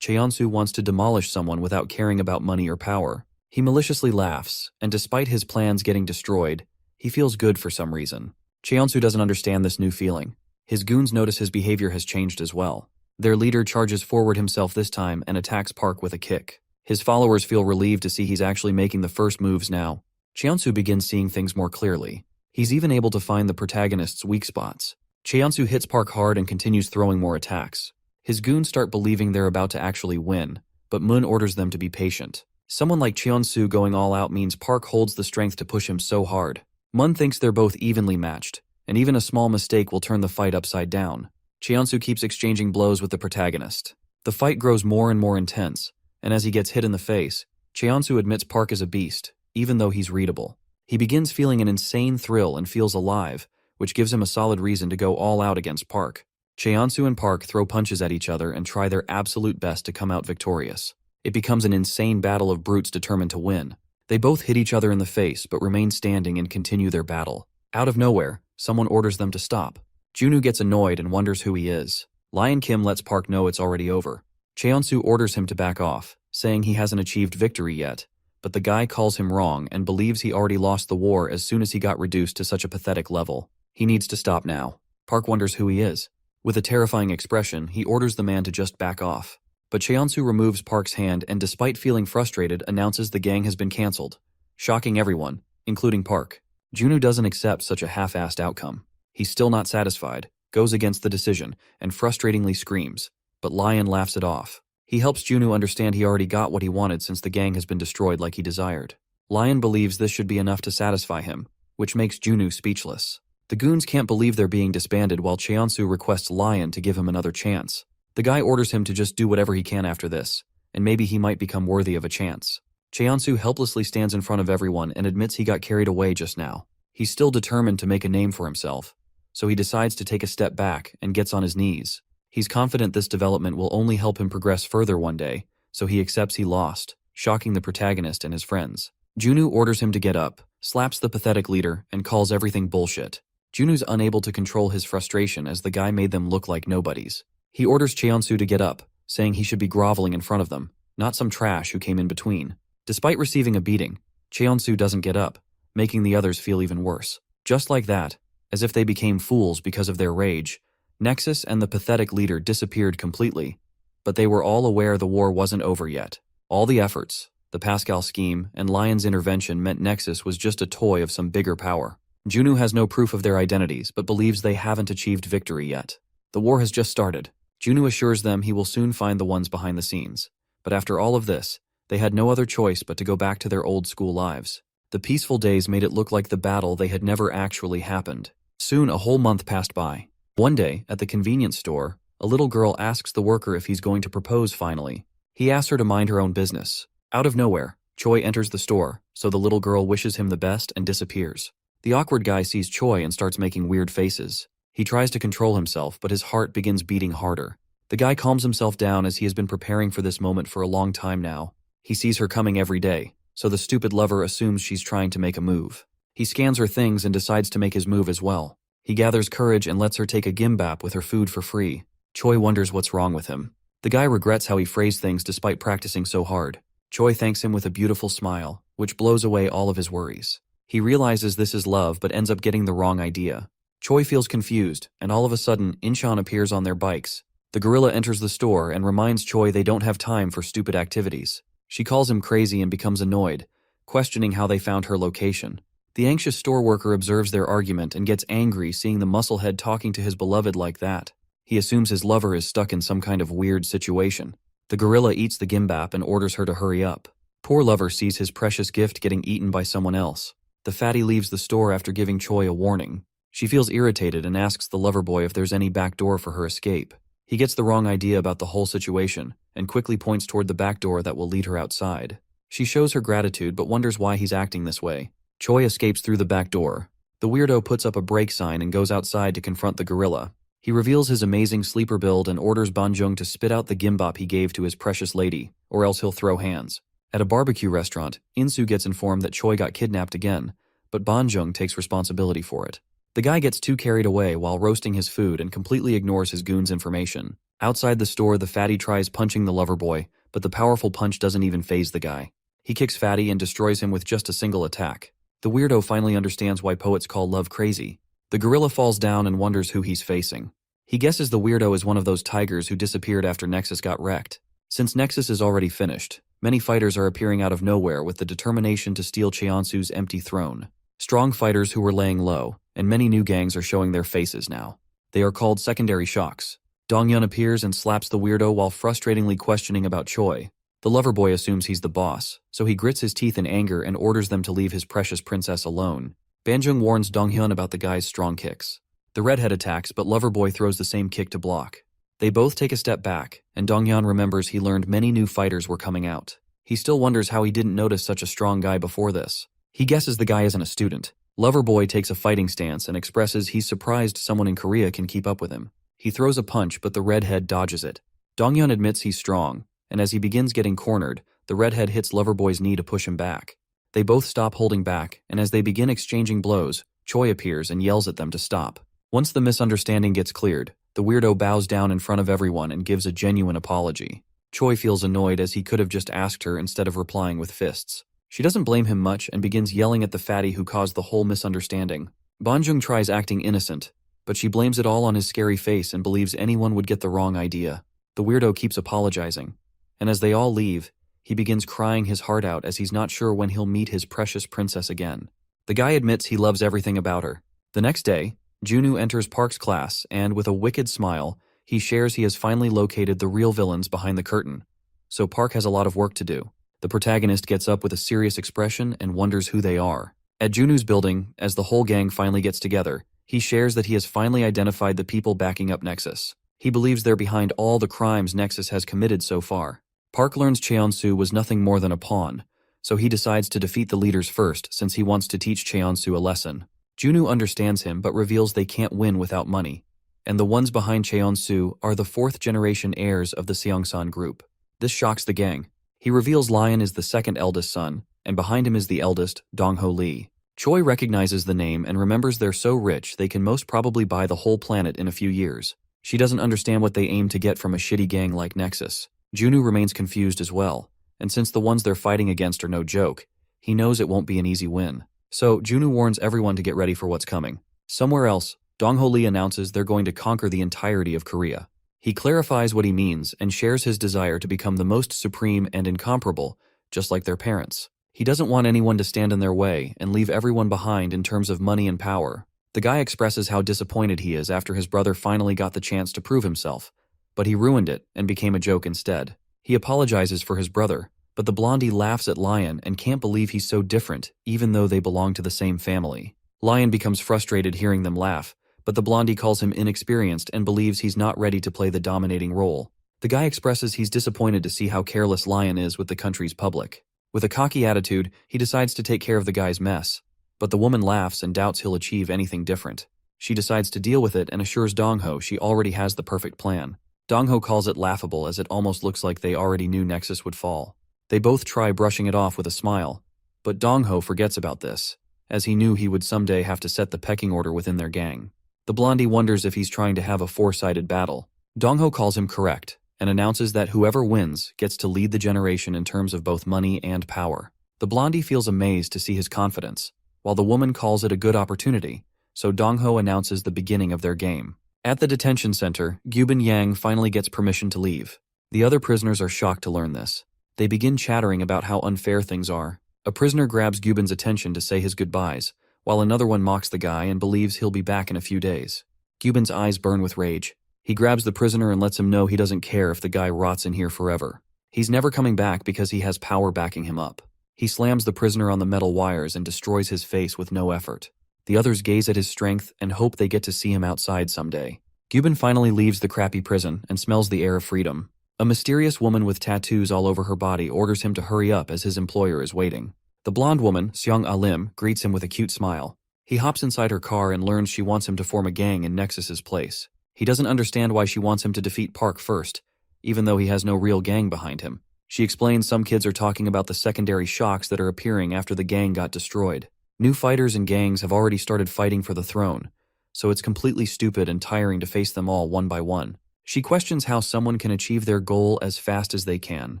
Cheonsu wants to demolish someone without caring about money or power. He maliciously laughs, and despite his plans getting destroyed, he feels good for some reason. Cheonsu doesn't understand this new feeling. His goons notice his behavior has changed as well. Their leader charges forward himself this time and attacks Park with a kick. His followers feel relieved to see he's actually making the first moves now. Cheonsu begins seeing things more clearly. He's even able to find the protagonist's weak spots. Cheonsu hits Park hard and continues throwing more attacks. His goons start believing they're about to actually win, but Moon orders them to be patient. Someone like Cheonsu going all out means Park holds the strength to push him so hard. Moon thinks they're both evenly matched, and even a small mistake will turn the fight upside down. Cheonsu keeps exchanging blows with the protagonist. The fight grows more and more intense, and as he gets hit in the face, Cheonsu admits Park is a beast, even though he's readable. He begins feeling an insane thrill and feels alive, which gives him a solid reason to go all out against Park. Cheonsu and Park throw punches at each other and try their absolute best to come out victorious. It becomes an insane battle of brutes determined to win. They both hit each other in the face but remain standing and continue their battle. Out of nowhere, someone orders them to stop. Junu gets annoyed and wonders who he is. Lion Kim lets Park know it's already over. Cheonsu orders him to back off, saying he hasn't achieved victory yet, but the guy calls him wrong and believes he already lost the war as soon as he got reduced to such a pathetic level. He needs to stop now. Park wonders who he is. With a terrifying expression, he orders the man to just back off. But Cheonsu removes Park's hand and despite feeling frustrated announces the gang has been cancelled, shocking everyone, including Park. Junu doesn't accept such a half-assed outcome. He's still not satisfied, goes against the decision, and frustratingly screams, but Lion laughs it off. He helps Junu understand he already got what he wanted since the gang has been destroyed like he desired. Lion believes this should be enough to satisfy him, which makes Junu speechless. The goons can't believe they're being disbanded while Cheonsu requests Lion to give him another chance. The guy orders him to just do whatever he can after this, and maybe he might become worthy of a chance. Cheonsu helplessly stands in front of everyone and admits he got carried away just now. He's still determined to make a name for himself, so he decides to take a step back and gets on his knees. He's confident this development will only help him progress further one day, so he accepts he lost, shocking the protagonist and his friends. Junu orders him to get up, slaps the pathetic leader, and calls everything bullshit. Junu's unable to control his frustration as the guy made them look like nobodies. He orders Cheonsu to get up, saying he should be groveling in front of them, not some trash who came in between. Despite receiving a beating, Cheonsu doesn't get up, making the others feel even worse. Just like that, as if they became fools because of their rage, Nexus and the pathetic leader disappeared completely, but they were all aware the war wasn't over yet. All the efforts, the Pascal scheme, and Lion's intervention meant Nexus was just a toy of some bigger power. Junu has no proof of their identities but believes they haven't achieved victory yet. The war has just started. Junu assures them he will soon find the ones behind the scenes. But after all of this, they had no other choice but to go back to their old school lives. The peaceful days made it look like the battle they had never actually happened. Soon a whole month passed by. One day, at the convenience store, a little girl asks the worker if he's going to propose finally. He asks her to mind her own business. Out of nowhere, Choi enters the store, so the little girl wishes him the best and disappears. The awkward guy sees Choi and starts making weird faces. He tries to control himself, but his heart begins beating harder. The guy calms himself down as he has been preparing for this moment for a long time now. He sees her coming every day, so the stupid lover assumes she's trying to make a move. He scans her things and decides to make his move as well. He gathers courage and lets her take a gimbap with her food for free. Choi wonders what's wrong with him. The guy regrets how he phrased things despite practicing so hard. Choi thanks him with a beautiful smile, which blows away all of his worries. He realizes this is love but ends up getting the wrong idea. Choi feels confused, and all of a sudden, Incheon appears on their bikes. The gorilla enters the store and reminds Choi they don't have time for stupid activities. She calls him crazy and becomes annoyed, questioning how they found her location. The anxious store worker observes their argument and gets angry seeing the musclehead talking to his beloved like that. He assumes his lover is stuck in some kind of weird situation. The gorilla eats the gimbap and orders her to hurry up. Poor lover sees his precious gift getting eaten by someone else. The fatty leaves the store after giving Choi a warning. She feels irritated and asks the lover boy if there's any back door for her escape. He gets the wrong idea about the whole situation and quickly points toward the back door that will lead her outside. She shows her gratitude but wonders why he's acting this way. Choi escapes through the back door. The weirdo puts up a break sign and goes outside to confront the gorilla. He reveals his amazing sleeper build and orders Banjung to spit out the gimbap he gave to his precious lady, or else he'll throw hands. At a barbecue restaurant, Insu gets informed that Choi got kidnapped again, but Banjung takes responsibility for it. The guy gets too carried away while roasting his food and completely ignores his goon's information. Outside the store, the fatty tries punching the lover boy, but the powerful punch doesn't even faze the guy. He kicks Fatty and destroys him with just a single attack. The weirdo finally understands why poets call love crazy. The gorilla falls down and wonders who he's facing. He guesses the weirdo is one of those tigers who disappeared after Nexus got wrecked. Since Nexus is already finished, many fighters are appearing out of nowhere with the determination to steal Cheonsu's empty throne. Strong fighters who were laying low, and many new gangs are showing their faces now. They are called secondary shocks. Donghyun appears and slaps the weirdo while frustratingly questioning about Choi. The lover boy assumes he's the boss, so he grits his teeth in anger and orders them to leave his precious princess alone. Banjung warns Donghyun about the guy's strong kicks. The redhead attacks, but lover boy throws the same kick to block. They both take a step back, and Donghyun remembers he learned many new fighters were coming out. He still wonders how he didn't notice such a strong guy before this. He guesses the guy isn't a student. Lover boy takes a fighting stance and expresses he's surprised someone in Korea can keep up with him. He throws a punch, but the redhead dodges it. Donghyun admits he's strong, and as he begins getting cornered, the redhead hits Loverboy's knee to push him back. They both stop holding back, and as they begin exchanging blows, Choi appears and yells at them to stop. Once the misunderstanding gets cleared, the weirdo bows down in front of everyone and gives a genuine apology. Choi feels annoyed as he could have just asked her instead of replying with fists. She doesn't blame him much and begins yelling at the fatty who caused the whole misunderstanding. Banjung tries acting innocent, but she blames it all on his scary face and believes anyone would get the wrong idea. The weirdo keeps apologizing, and as they all leave, he begins crying his heart out as he's not sure when he'll meet his precious princess again. The guy admits he loves everything about her. The next day, Junu enters Park's class and, with a wicked smile, he shares he has finally located the real villains behind the curtain. So Park has a lot of work to do. The protagonist gets up with a serious expression and wonders who they are. At Junu's building, as the whole gang finally gets together, he shares that he has finally identified the people backing up Nexus. He believes they're behind all the crimes Nexus has committed so far. Park learns Cheonsu was nothing more than a pawn, so he decides to defeat the leaders first since he wants to teach Cheonsu a lesson. Junu understands him but reveals they can't win without money, and the ones behind Cheonsu are the fourth-generation heirs of the Seongsan group. This shocks the gang. He reveals Lion is the second eldest son, and behind him is the eldest, Dongho Lee. Choi recognizes the name and remembers they're so rich they can most probably buy the whole planet in a few years. She doesn't understand what they aim to get from a shitty gang like Nexus. Junu remains confused as well, and since the ones they're fighting against are no joke, he knows it won't be an easy win. So, Junu warns everyone to get ready for what's coming. Somewhere else, Dongho Lee announces they're going to conquer the entirety of Korea. He clarifies what he means and shares his desire to become the most supreme and incomparable, just like their parents. He doesn't want anyone to stand in their way and leave everyone behind in terms of money and power. The guy expresses how disappointed he is after his brother finally got the chance to prove himself, but he ruined it and became a joke instead. He apologizes for his brother, but the blondie laughs at Lion and can't believe he's so different, even though they belong to the same family. Lion becomes frustrated hearing them laugh, but the blondie calls him inexperienced and believes he's not ready to play the dominating role. The guy expresses he's disappointed to see how careless Lion is with the country's public. With a cocky attitude, he decides to take care of the guy's mess, but the woman laughs and doubts he'll achieve anything different. She decides to deal with it and assures Dongho she already has the perfect plan. Dongho calls it laughable as it almost looks like they already knew Nexus would fall. They both try brushing it off with a smile, but Dongho forgets about this, as he knew he would someday have to set the pecking order within their gang. The blondie wonders if he's trying to have a four-sided battle. Dongho calls him correct, and announces that whoever wins gets to lead the generation in terms of both money and power. The blondie feels amazed to see his confidence, while the woman calls it a good opportunity, so Dongho announces the beginning of their game. At the detention center, Gyubin Yang finally gets permission to leave. The other prisoners are shocked to learn this. They begin chattering about how unfair things are. A prisoner grabs Gyubin's attention to say his goodbyes, while another one mocks the guy and believes he'll be back in a few days. Gyubin's eyes burn with rage. He grabs the prisoner and lets him know he doesn't care if the guy rots in here forever. He's never coming back because he has power backing him up. He slams the prisoner on the metal wires and destroys his face with no effort. The others gaze at his strength and hope they get to see him outside someday. Gyubin finally leaves the crappy prison and smells the air of freedom. A mysterious woman with tattoos all over her body orders him to hurry up as his employer is waiting. The blonde woman, Seong Alim, greets him with a cute smile. He hops inside her car and learns she wants him to form a gang in Nexus's place. He doesn't understand why she wants him to defeat Park first, even though he has no real gang behind him. She explains some kids are talking about the secondary shocks that are appearing after the gang got destroyed. New fighters and gangs have already started fighting for the throne, so it's completely stupid and tiring to face them all one by one. She questions how someone can achieve their goal as fast as they can.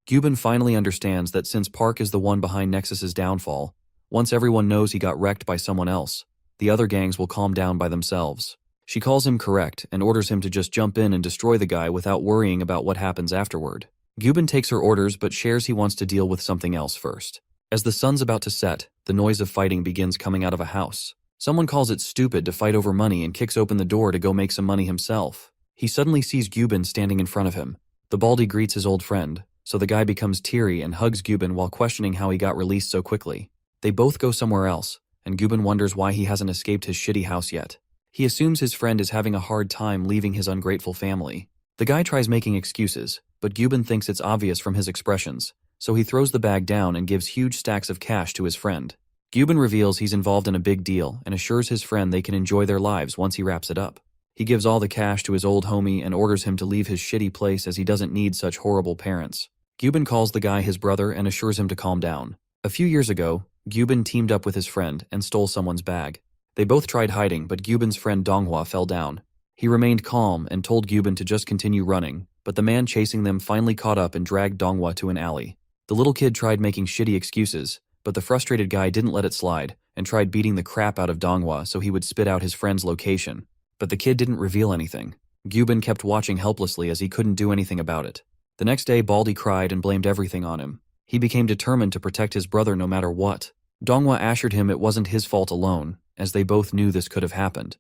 Gyubin finally understands that since Park is the one behind Nexus's downfall, once everyone knows he got wrecked by someone else, the other gangs will calm down by themselves. She calls him correct and orders him to just jump in and destroy the guy without worrying about what happens afterward. Gyubin takes her orders but shares he wants to deal with something else first. As the sun's about to set, the noise of fighting begins coming out of a house. Someone calls it stupid to fight over money and kicks open the door to go make some money himself. He suddenly sees Gyubin standing in front of him. The baldy greets his old friend, so the guy becomes teary and hugs Gyubin while questioning how he got released so quickly. They both go somewhere else, and Gyubin wonders why he hasn't escaped his shitty house yet. He assumes his friend is having a hard time leaving his ungrateful family. The guy tries making excuses, but Gyubin thinks it's obvious from his expressions, so he throws the bag down and gives huge stacks of cash to his friend. Gyubin reveals he's involved in a big deal and assures his friend they can enjoy their lives once he wraps it up. He gives all the cash to his old homie and orders him to leave his shitty place as he doesn't need such horrible parents. Gyubin calls the guy his brother and assures him to calm down. A few years ago, Gyubin teamed up with his friend and stole someone's bag. They both tried hiding, but Gyubin's friend Donghua fell down. He remained calm and told Gyubin to just continue running, but the man chasing them finally caught up and dragged Donghua to an alley. The little kid tried making shitty excuses, but the frustrated guy didn't let it slide and tried beating the crap out of Donghua so he would spit out his friend's location. But the kid didn't reveal anything. Gyubin kept watching helplessly as he couldn't do anything about it. The next day, Baldy cried and blamed everything on him. He became determined to protect his brother no matter what. Donghua assured him it wasn't his fault alone, as they both knew this could have happened.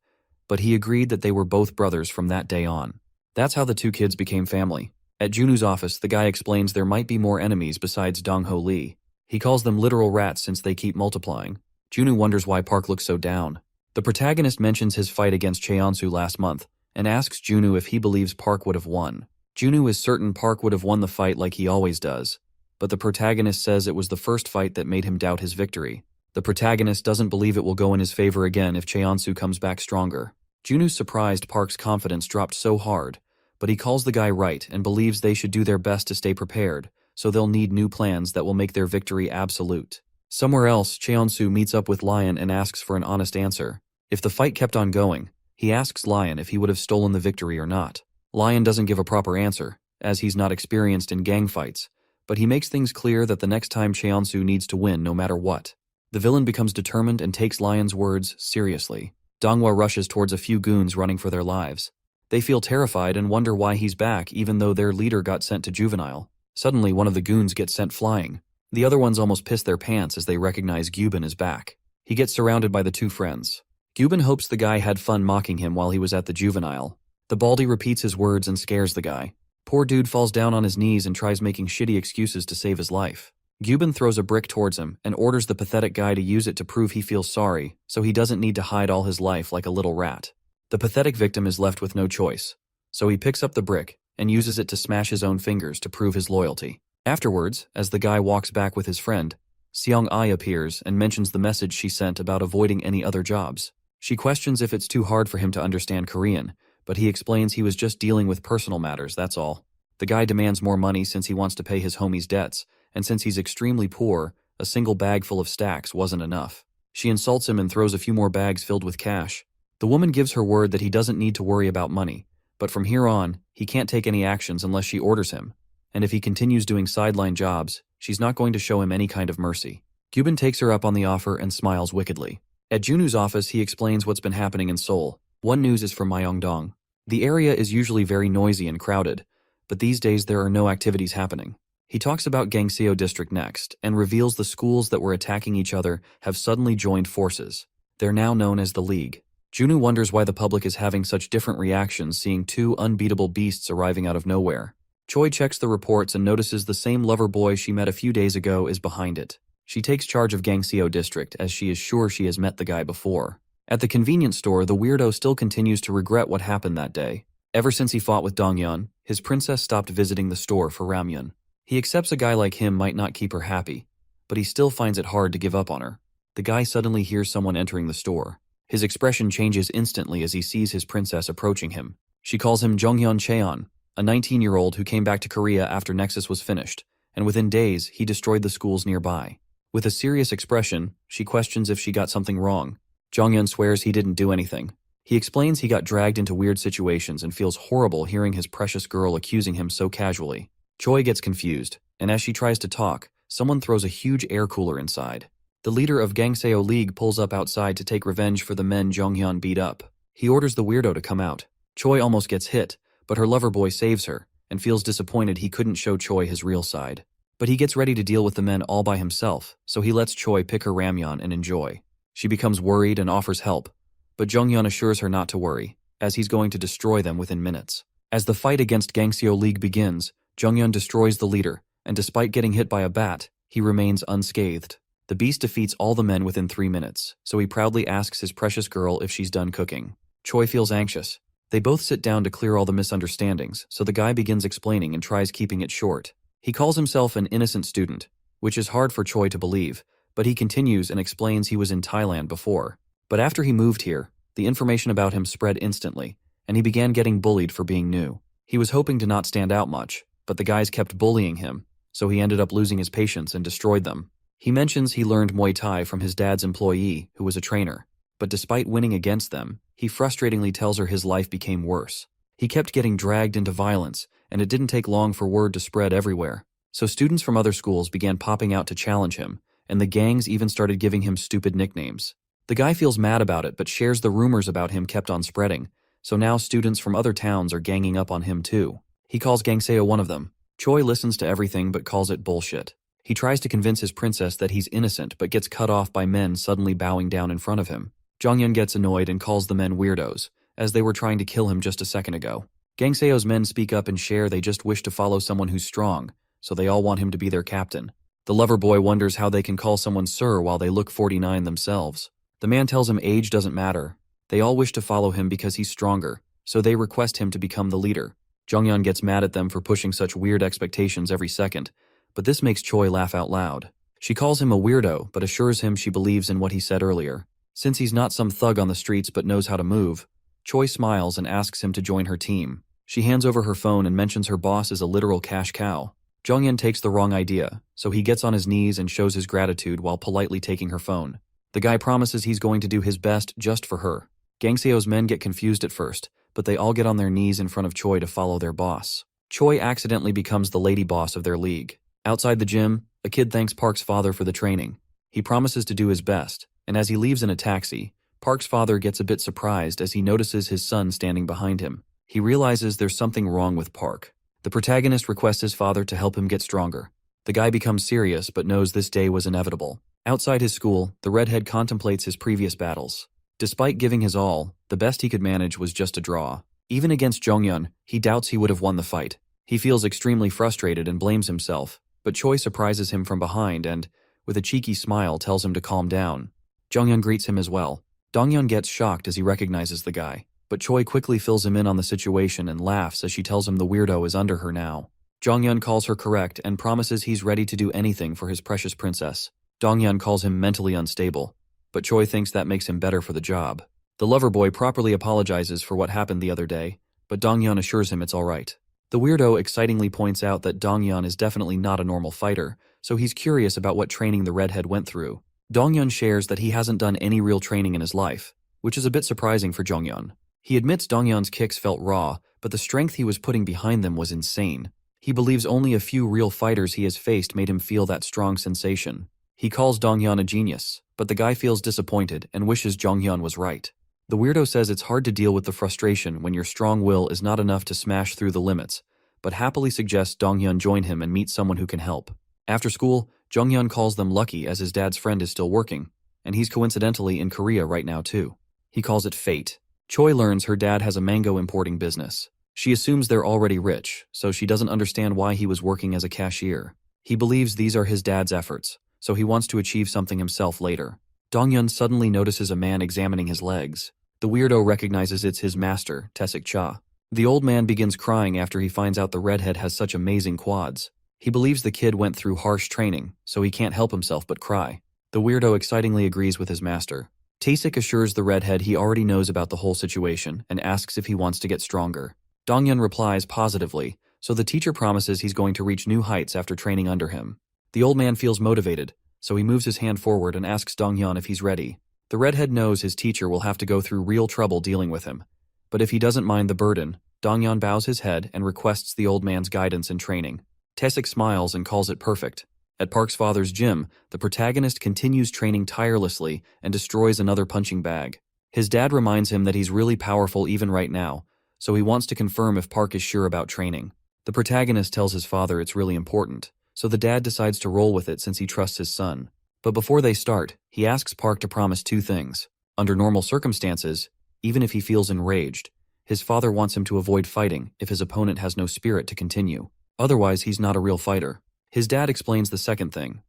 But he agreed that they were both brothers from that day on. That's how the two kids became family. At Junu's office, the guy explains there might be more enemies besides Dongho Lee. He calls them literal rats since they keep multiplying. Junu wonders why Park looks so down. The protagonist mentions his fight against Cheonsu last month and asks Junu if he believes Park would have won. Junu is certain Park would have won the fight like he always does, but the protagonist says it was the first fight that made him doubt his victory. The protagonist doesn't believe it will go in his favor again if Cheonsu comes back stronger. Junu's surprised Park's confidence dropped so hard, but he calls the guy right and believes they should do their best to stay prepared, so they'll need new plans that will make their victory absolute. Somewhere else, Cheonsu meets up with Lion and asks for an honest answer. If the fight kept on going, he asks Lion if he would have stolen the victory or not. Lion doesn't give a proper answer, as he's not experienced in gang fights, but he makes things clear that the next time Cheonsu needs to win no matter what. The villain becomes determined and takes Lion's words seriously. Donghua rushes towards a few goons running for their lives. They feel terrified and wonder why he's back even though their leader got sent to juvenile. Suddenly, one of the goons gets sent flying. The other ones almost piss their pants as they recognize Gyubin is back. He gets surrounded by the two friends. Gyubin hopes the guy had fun mocking him while he was at the juvenile. The Baldy repeats his words and scares the guy. Poor dude falls down on his knees and tries making shitty excuses to save his life. Gyubin throws a brick towards him and orders the pathetic guy to use it to prove he feels sorry, so he doesn't need to hide all his life like a little rat. The pathetic victim is left with no choice, so he picks up the brick and uses it to smash his own fingers to prove his loyalty. Afterwards, as the guy walks back with his friend, Seong-ai appears and mentions the message she sent about avoiding any other jobs. She questions if it's too hard for him to understand Korean, but he explains he was just dealing with personal matters, that's all. The guy demands more money since he wants to pay his homie's debts, and since he's extremely poor, a single bag full of stacks wasn't enough. She insults him and throws a few more bags filled with cash. The woman gives her word that he doesn't need to worry about money, but from here on, he can't take any actions unless she orders him. And if he continues doing sideline jobs, she's not going to show him any kind of mercy. Gyubin takes her up on the offer and smiles wickedly. At Junu's office, he explains what's been happening in Seoul. One news is from Myeongdong. The area is usually very noisy and crowded, but these days there are no activities happening. He talks about Gangseo District next, and reveals the schools that were attacking each other have suddenly joined forces. They're now known as the League. Junu wonders why the public is having such different reactions seeing two unbeatable beasts arriving out of nowhere. Choi checks the reports and notices the same lover boy she met a few days ago is behind it. She takes charge of Gangseo District as she is sure she has met the guy before. At the convenience store, the weirdo still continues to regret what happened that day. Ever since he fought with Donghyun, his princess stopped visiting the store for ramyun. He accepts a guy like him might not keep her happy, but he still finds it hard to give up on her. The guy suddenly hears someone entering the store. His expression changes instantly as he sees his princess approaching him. She calls him Jonghyun Cheon, a 19-year-old who came back to Korea after Nexus was finished, and within days, he destroyed the schools nearby. With a serious expression, she questions if she got something wrong. Jonghyun swears he didn't do anything. He explains he got dragged into weird situations and feels horrible hearing his precious girl accusing him so casually. Choi gets confused, and as she tries to talk, someone throws a huge air cooler inside. The leader of Gangseo League pulls up outside to take revenge for the men Jonghyun beat up. He orders the weirdo to come out. Choi almost gets hit, but her lover boy saves her, and feels disappointed he couldn't show Choi his real side. But he gets ready to deal with the men all by himself, so he lets Choi pick her ramyun and enjoy. She becomes worried and offers help, but Jonghyun assures her not to worry, as he's going to destroy them within minutes. As the fight against Gangseo League begins, Jonghyun destroys the leader, and despite getting hit by a bat, he remains unscathed. The beast defeats all the men within 3 minutes, so he proudly asks his precious girl if she's done cooking. Choi feels anxious. They both sit down to clear all the misunderstandings, so the guy begins explaining and tries keeping it short. He calls himself an innocent student, which is hard for Choi to believe, but he continues and explains he was in Thailand before. But after he moved here, the information about him spread instantly, and he began getting bullied for being new. He was hoping to not stand out much, but the guys kept bullying him, so he ended up losing his patience and destroyed them. He mentions he learned Muay Thai from his dad's employee, who was a trainer, but despite winning against them, he frustratingly tells her his life became worse. He kept getting dragged into violence, and it didn't take long for word to spread everywhere. So students from other schools began popping out to challenge him, and the gangs even started giving him stupid nicknames. The guy feels mad about it but shares the rumors about him kept on spreading, so now students from other towns are ganging up on him too. He calls Gangseo one of them. Choi listens to everything but calls it bullshit. He tries to convince his princess that he's innocent but gets cut off by men suddenly bowing down in front of him. Jonghyun gets annoyed and calls the men weirdos, as they were trying to kill him just a second ago. Gangseo's men speak up and share they just wish to follow someone who's strong, so they all want him to be their captain. The lover boy wonders how they can call someone sir while they look 49 themselves. The man tells him age doesn't matter. They all wish to follow him because he's stronger, so they request him to become the leader. Jonghyun gets mad at them for pushing such weird expectations every second, but this makes Choi laugh out loud. She calls him a weirdo but assures him she believes in what he said earlier. Since he's not some thug on the streets but knows how to move, Choi smiles and asks him to join her team. She hands over her phone and mentions her boss is a literal cash cow. Jonghyun takes the wrong idea, so he gets on his knees and shows his gratitude while politely taking her phone. The guy promises he's going to do his best just for her. Gangseo's men get confused at first, but they all get on their knees in front of Choi to follow their boss. Choi accidentally becomes the lady boss of their league. Outside the gym, a kid thanks Park's father for the training. He promises to do his best, and as he leaves in a taxi, Park's father gets a bit surprised as he notices his son standing behind him. He realizes there's something wrong with Park. The protagonist requests his father to help him get stronger. The guy becomes serious but knows this day was inevitable. Outside his school, the redhead contemplates his previous battles. Despite giving his all, the best he could manage was just a draw. Even against Jonghyun, he doubts he would have won the fight. He feels extremely frustrated and blames himself, but Choi surprises him from behind and, with a cheeky smile, tells him to calm down. Jonghyun greets him as well. Donghyun gets shocked as he recognizes the guy, but Choi quickly fills him in on the situation and laughs as she tells him the weirdo is under her now. Jonghyun calls her correct and promises he's ready to do anything for his precious princess. Donghyun calls him mentally unstable, but Choi thinks that makes him better for the job. The lover boy properly apologizes for what happened the other day, but Donghyun assures him it's alright. The weirdo excitingly points out that Donghyun is definitely not a normal fighter, so he's curious about what training the redhead went through. Donghyun shares that he hasn't done any real training in his life, which is a bit surprising for Jonghyun. He admits Donghyun's kicks felt raw, but the strength he was putting behind them was insane. He believes only a few real fighters he has faced made him feel that strong sensation. He calls Donghyun a genius, but the guy feels disappointed and wishes Jonghyun was right. The weirdo says it's hard to deal with the frustration when your strong will is not enough to smash through the limits, but happily suggests Donghyun join him and meet someone who can help. After school, Jonghyun calls them lucky as his dad's friend is still working, and he's coincidentally in Korea right now too. He calls it fate. Choi learns her dad has a mango importing business. She assumes they're already rich, so she doesn't understand why he was working as a cashier. He believes these are his dad's efforts, so he wants to achieve something himself later. Donghyun suddenly notices a man examining his legs. The weirdo recognizes it's his master, Taesik Cha. The old man begins crying after he finds out the redhead has such amazing quads. He believes the kid went through harsh training, so he can't help himself but cry. The weirdo excitingly agrees with his master. Taesik assures the redhead he already knows about the whole situation and asks if he wants to get stronger. Donghyun replies positively, so the teacher promises he's going to reach new heights after training under him. The old man feels motivated, so he moves his hand forward and asks Donghyun if he's ready. The redhead knows his teacher will have to go through real trouble dealing with him, but if he doesn't mind the burden, Donghyun bows his head and requests the old man's guidance and training. Taesik smiles and calls it perfect. At Park's father's gym, the protagonist continues training tirelessly and destroys another punching bag. His dad reminds him that he's really powerful even right now, so he wants to confirm if Park is sure about training. The protagonist tells his father it's really important, so the dad decides to roll with it since he trusts his son. But before they start, he asks Park to promise two things. Under normal circumstances, even if he feels enraged, his father wants him to avoid fighting if his opponent has no spirit to continue. Otherwise, he's not a real fighter. His dad explains the second thing.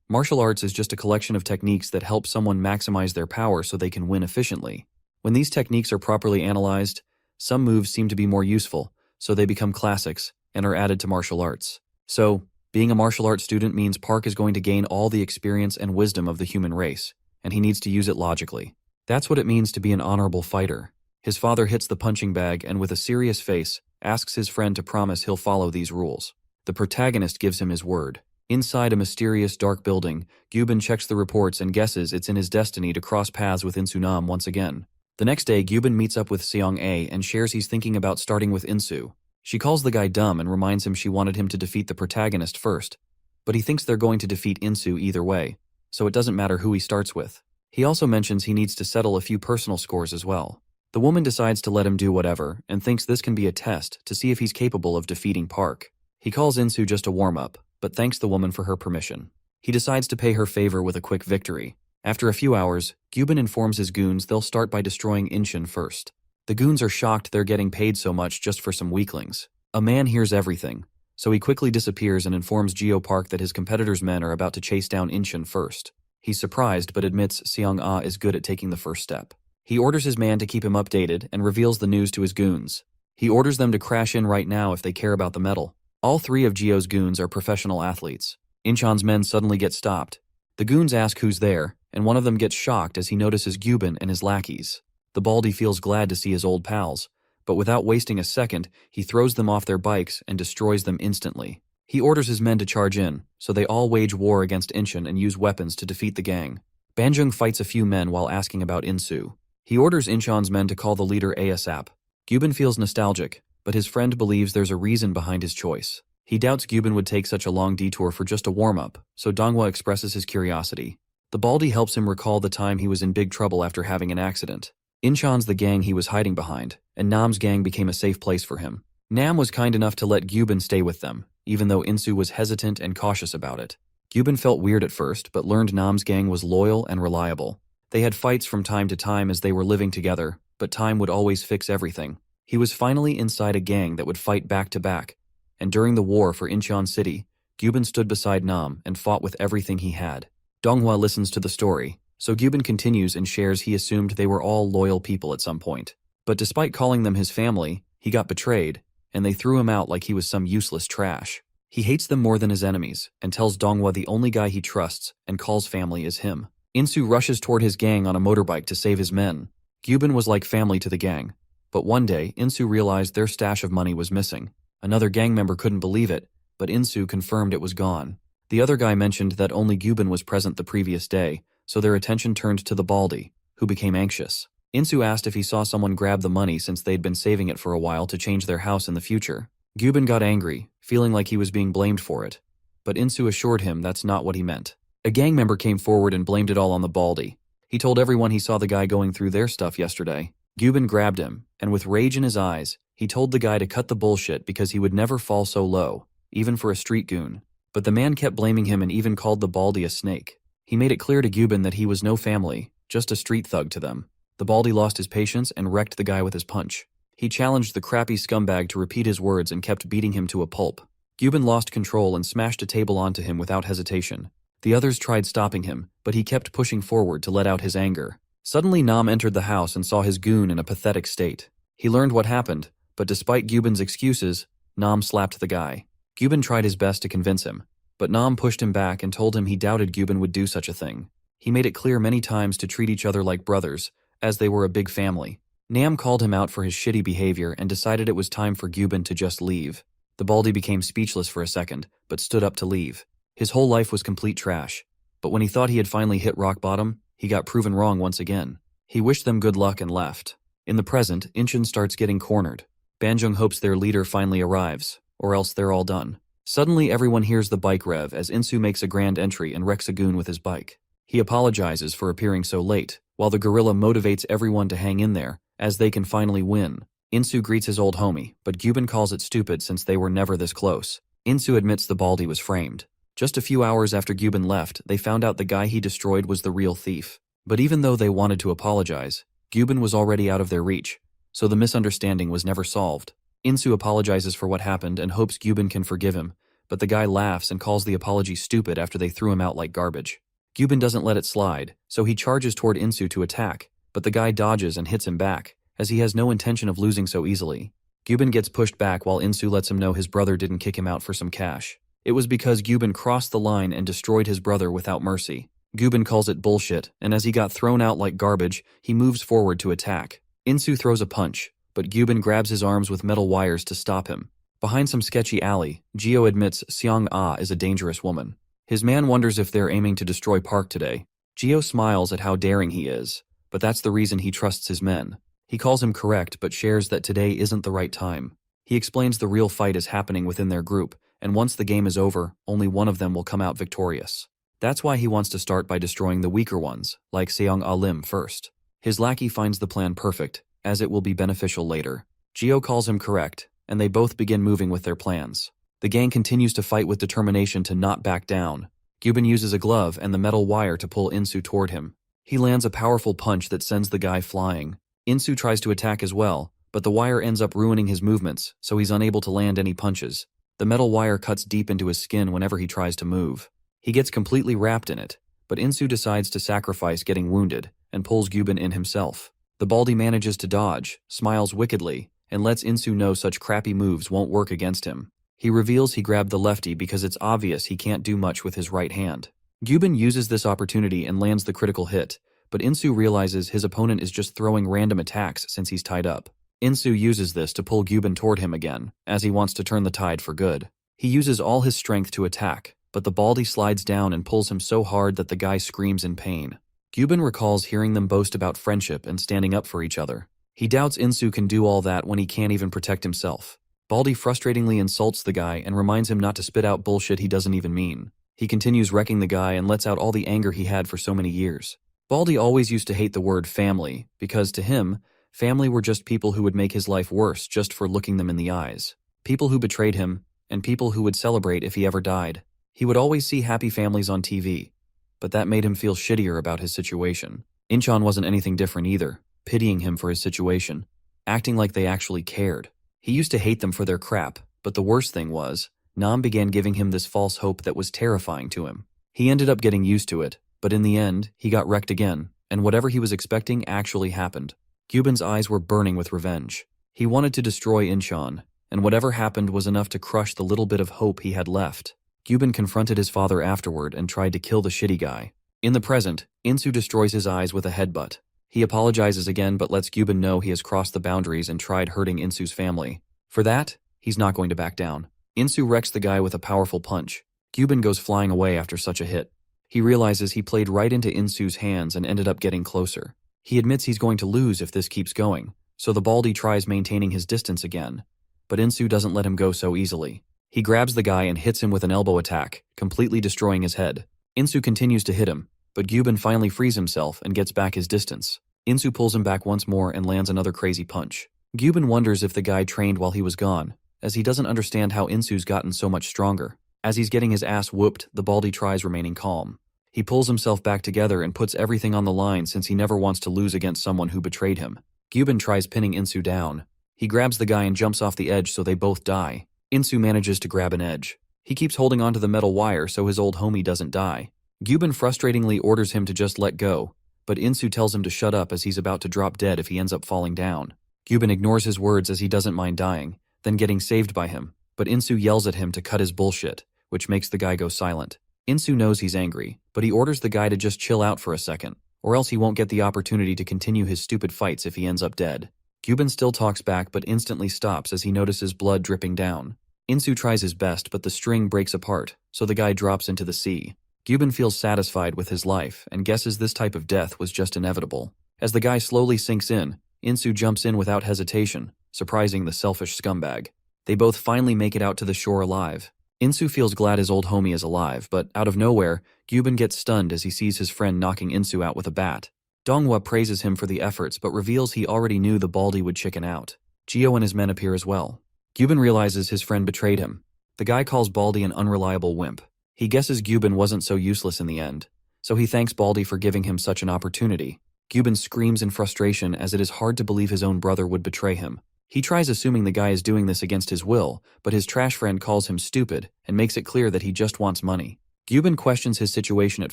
Martial arts is just a collection of techniques that help someone maximize their power so they can win efficiently. When these techniques are properly analyzed, some moves seem to be more useful, so they become classics and are added to martial arts. So, being a martial arts student means Park is going to gain all the experience and wisdom of the human race, and he needs to use it logically. That's what it means to be an honorable fighter. His father hits the punching bag and with a serious face, asks his friend to promise he'll follow these rules. The protagonist gives him his word. Inside a mysterious dark building, Gyubin checks the reports and guesses it's in his destiny to cross paths with Insu Nam once again. The next day, Gyubin meets up with Seong A and shares he's thinking about starting with Insu. She calls the guy dumb and reminds him she wanted him to defeat the protagonist first, but he thinks they're going to defeat Insu either way, so it doesn't matter who he starts with. He also mentions he needs to settle a few personal scores as well. The woman decides to let him do whatever and thinks this can be a test to see if he's capable of defeating Park. He calls Insu just a warm-up, but thanks the woman for her permission. He decides to pay her favor with a quick victory. After a few hours, Gyubin informs his goons they'll start by destroying Incheon first. The goons are shocked they're getting paid so much just for some weaklings. A man hears everything, so he quickly disappears and informs Geo Park that his competitor's men are about to chase down Incheon first. He's surprised but admits Seong Ah is good at taking the first step. He orders his man to keep him updated and reveals the news to his goons. He orders them to crash in right now if they care about the medal. All three of Geo's goons are professional athletes. Incheon's men suddenly get stopped. The goons ask who's there, and one of them gets shocked as he notices Gyubin and his lackeys. The baldy feels glad to see his old pals, but without wasting a second, he throws them off their bikes and destroys them instantly. He orders his men to charge in, so they all wage war against Incheon and use weapons to defeat the gang. Banjung fights a few men while asking about Insu. He orders Incheon's men to call the leader ASAP. Gyubin feels nostalgic, but his friend believes there's a reason behind his choice. He doubts Gyubin would take such a long detour for just a warm-up, so Donghwa expresses his curiosity. The baldy helps him recall the time he was in big trouble after having an accident. Incheon's the gang he was hiding behind, and Nam's gang became a safe place for him. Nam was kind enough to let Gyubin stay with them, even though Insu was hesitant and cautious about it. Gyubin felt weird at first, but learned Nam's gang was loyal and reliable. They had fights from time to time as they were living together, but time would always fix everything. He was finally inside a gang that would fight back to back, and during the war for Incheon City, Gyubin stood beside Nam and fought with everything he had. Donghwa listens to the story, so Gyubin continues and shares he assumed they were all loyal people at some point. But despite calling them his family, he got betrayed, and they threw him out like he was some useless trash. He hates them more than his enemies, and tells Donghwa the only guy he trusts and calls family is him. Insu rushes toward his gang on a motorbike to save his men. Gyubin was like family to the gang, but one day Insu realized their stash of money was missing. Another gang member couldn't believe it, but Insu confirmed it was gone. The other guy mentioned that only Gyubin was present the previous day, so their attention turned to the baldy, who became anxious. Insu asked if he saw someone grab the money since they'd been saving it for a while to change their house in the future. Gyubin got angry, feeling like he was being blamed for it, but Insu assured him that's not what he meant. A gang member came forward and blamed it all on the baldy. He told everyone he saw the guy going through their stuff yesterday. Gyubin grabbed him, and with rage in his eyes, he told the guy to cut the bullshit because he would never fall so low, even for a street goon. But the man kept blaming him and even called the baldy a snake. He made it clear to Gyubin that he was no family, just a street thug to them. The baldy lost his patience and wrecked the guy with his punch. He challenged the crappy scumbag to repeat his words and kept beating him to a pulp. Gyubin lost control and smashed a table onto him without hesitation. The others tried stopping him, but he kept pushing forward to let out his anger. Suddenly Nam entered the house and saw his goon in a pathetic state. He learned what happened, but despite Gyubin's excuses, Nam slapped the guy. Gyubin tried his best to convince him, but Nam pushed him back and told him he doubted Gyubin would do such a thing. He made it clear many times to treat each other like brothers, as they were a big family. Nam called him out for his shitty behavior and decided it was time for Gyubin to just leave. The baldy became speechless for a second, but stood up to leave. His whole life was complete trash, but when he thought he had finally hit rock bottom, he got proven wrong once again. He wished them good luck and left. In the present, Incheon starts getting cornered. Banjung hopes their leader finally arrives, or else they're all done. Suddenly everyone hears the bike rev as Insu makes a grand entry and wrecks a goon with his bike. He apologizes for appearing so late, while the gorilla motivates everyone to hang in there, as they can finally win. Insu greets his old homie, but Gyubin calls it stupid since they were never this close. Insu admits the baldy was framed. Just a few hours after Gyubin left, they found out the guy he destroyed was the real thief. But even though they wanted to apologize, Gyubin was already out of their reach, so the misunderstanding was never solved. Insu apologizes for what happened and hopes Gyubin can forgive him, but the guy laughs and calls the apology stupid after they threw him out like garbage. Gyubin doesn't let it slide, so he charges toward Insu to attack, but the guy dodges and hits him back, as he has no intention of losing so easily. Gyubin gets pushed back while Insu lets him know his brother didn't kick him out for some cash. It was because Gyubin crossed the line and destroyed his brother without mercy. Gyubin calls it bullshit, and as he got thrown out like garbage, he moves forward to attack. Insu throws a punch, but Gyubin grabs his arms with metal wires to stop him. Behind some sketchy alley, Gio admits Seong Ah is a dangerous woman. His man wonders if they're aiming to destroy Park today. Gio smiles at how daring he is, but that's the reason he trusts his men. He calls him correct but shares that today isn't the right time. He explains the real fight is happening within their group, and once the game is over, only one of them will come out victorious. That's why he wants to start by destroying the weaker ones, like Seong Ah Lim first. His lackey finds the plan perfect, as it will be beneficial later. Gio calls him correct, and they both begin moving with their plans. The gang continues to fight with determination to not back down. Gyubin uses a glove and the metal wire to pull Insu toward him. He lands a powerful punch that sends the guy flying. Insu tries to attack as well, but the wire ends up ruining his movements, so he's unable to land any punches. The metal wire cuts deep into his skin whenever he tries to move. He gets completely wrapped in it, but Insu decides to sacrifice getting wounded and pulls Gyubin in himself. The baldy manages to dodge, smiles wickedly, and lets Insu know such crappy moves won't work against him. He reveals he grabbed the lefty because it's obvious he can't do much with his right hand. Gyubin uses this opportunity and lands the critical hit, but Insu realizes his opponent is just throwing random attacks since he's tied up. Insu uses this to pull Gyubin toward him again, as he wants to turn the tide for good. He uses all his strength to attack, but the baldy slides down and pulls him so hard that the guy screams in pain. Gyubin recalls hearing them boast about friendship and standing up for each other. He doubts Insu can do all that when he can't even protect himself. Baldy frustratingly insults the guy and reminds him not to spit out bullshit he doesn't even mean. He continues wrecking the guy and lets out all the anger he had for so many years. Baldy always used to hate the word family, because to him, family were just people who would make his life worse just for looking them in the eyes. People who betrayed him, and people who would celebrate if he ever died. He would always see happy families on TV, but that made him feel shittier about his situation. Incheon wasn't anything different either, pitying him for his situation, acting like they actually cared. He used to hate them for their crap, but the worst thing was, Nam began giving him this false hope that was terrifying to him. He ended up getting used to it, but in the end, he got wrecked again, and whatever he was expecting actually happened. Gyubin's eyes were burning with revenge. He wanted to destroy Incheon, and whatever happened was enough to crush the little bit of hope he had left. Gyubin confronted his father afterward and tried to kill the shitty guy. In the present, Insu destroys his eyes with a headbutt. He apologizes again but lets Gyubin know he has crossed the boundaries and tried hurting Insu's family. For that, he's not going to back down. Insu wrecks the guy with a powerful punch. Gyubin goes flying away after such a hit. He realizes he played right into Insu's hands and ended up getting closer. He admits he's going to lose if this keeps going, so the baldy tries maintaining his distance again. But Insu doesn't let him go so easily. He grabs the guy and hits him with an elbow attack, completely destroying his head. Insu continues to hit him, but Gyubin finally frees himself and gets back his distance. Insu pulls him back once more and lands another crazy punch. Gyubin wonders if the guy trained while he was gone, as he doesn't understand how Insu's gotten so much stronger. As he's getting his ass whooped, the baldy tries remaining calm. He pulls himself back together and puts everything on the line since he never wants to lose against someone who betrayed him. Gyubin tries pinning Insu down. He grabs the guy and jumps off the edge so they both die. Insu manages to grab an edge. He keeps holding onto the metal wire so his old homie doesn't die. Gyubin frustratingly orders him to just let go, but Insu tells him to shut up as he's about to drop dead if he ends up falling down. Gyubin ignores his words as he doesn't mind dying, then getting saved by him, but Insu yells at him to cut his bullshit, which makes the guy go silent. Insu knows he's angry, but he orders the guy to just chill out for a second, or else he won't get the opportunity to continue his stupid fights if he ends up dead. Gyubin still talks back but instantly stops as he notices blood dripping down. Insu tries his best but the string breaks apart, so the guy drops into the sea. Gyubin feels satisfied with his life and guesses this type of death was just inevitable. As the guy slowly sinks in, Insu jumps in without hesitation, surprising the selfish scumbag. They both finally make it out to the shore alive. Insu feels glad his old homie is alive, but out of nowhere, Gyubin gets stunned as he sees his friend knocking Insu out with a bat. Donghua praises him for the efforts but reveals he already knew the baldy would chicken out. Gio and his men appear as well. Gyubin realizes his friend betrayed him. The guy calls Baldy an unreliable wimp. He guesses Gyubin wasn't so useless in the end, so he thanks Baldy for giving him such an opportunity. Gyubin screams in frustration as it is hard to believe his own brother would betray him. He tries assuming the guy is doing this against his will, but his trash friend calls him stupid and makes it clear that he just wants money. Gyubin questions his situation at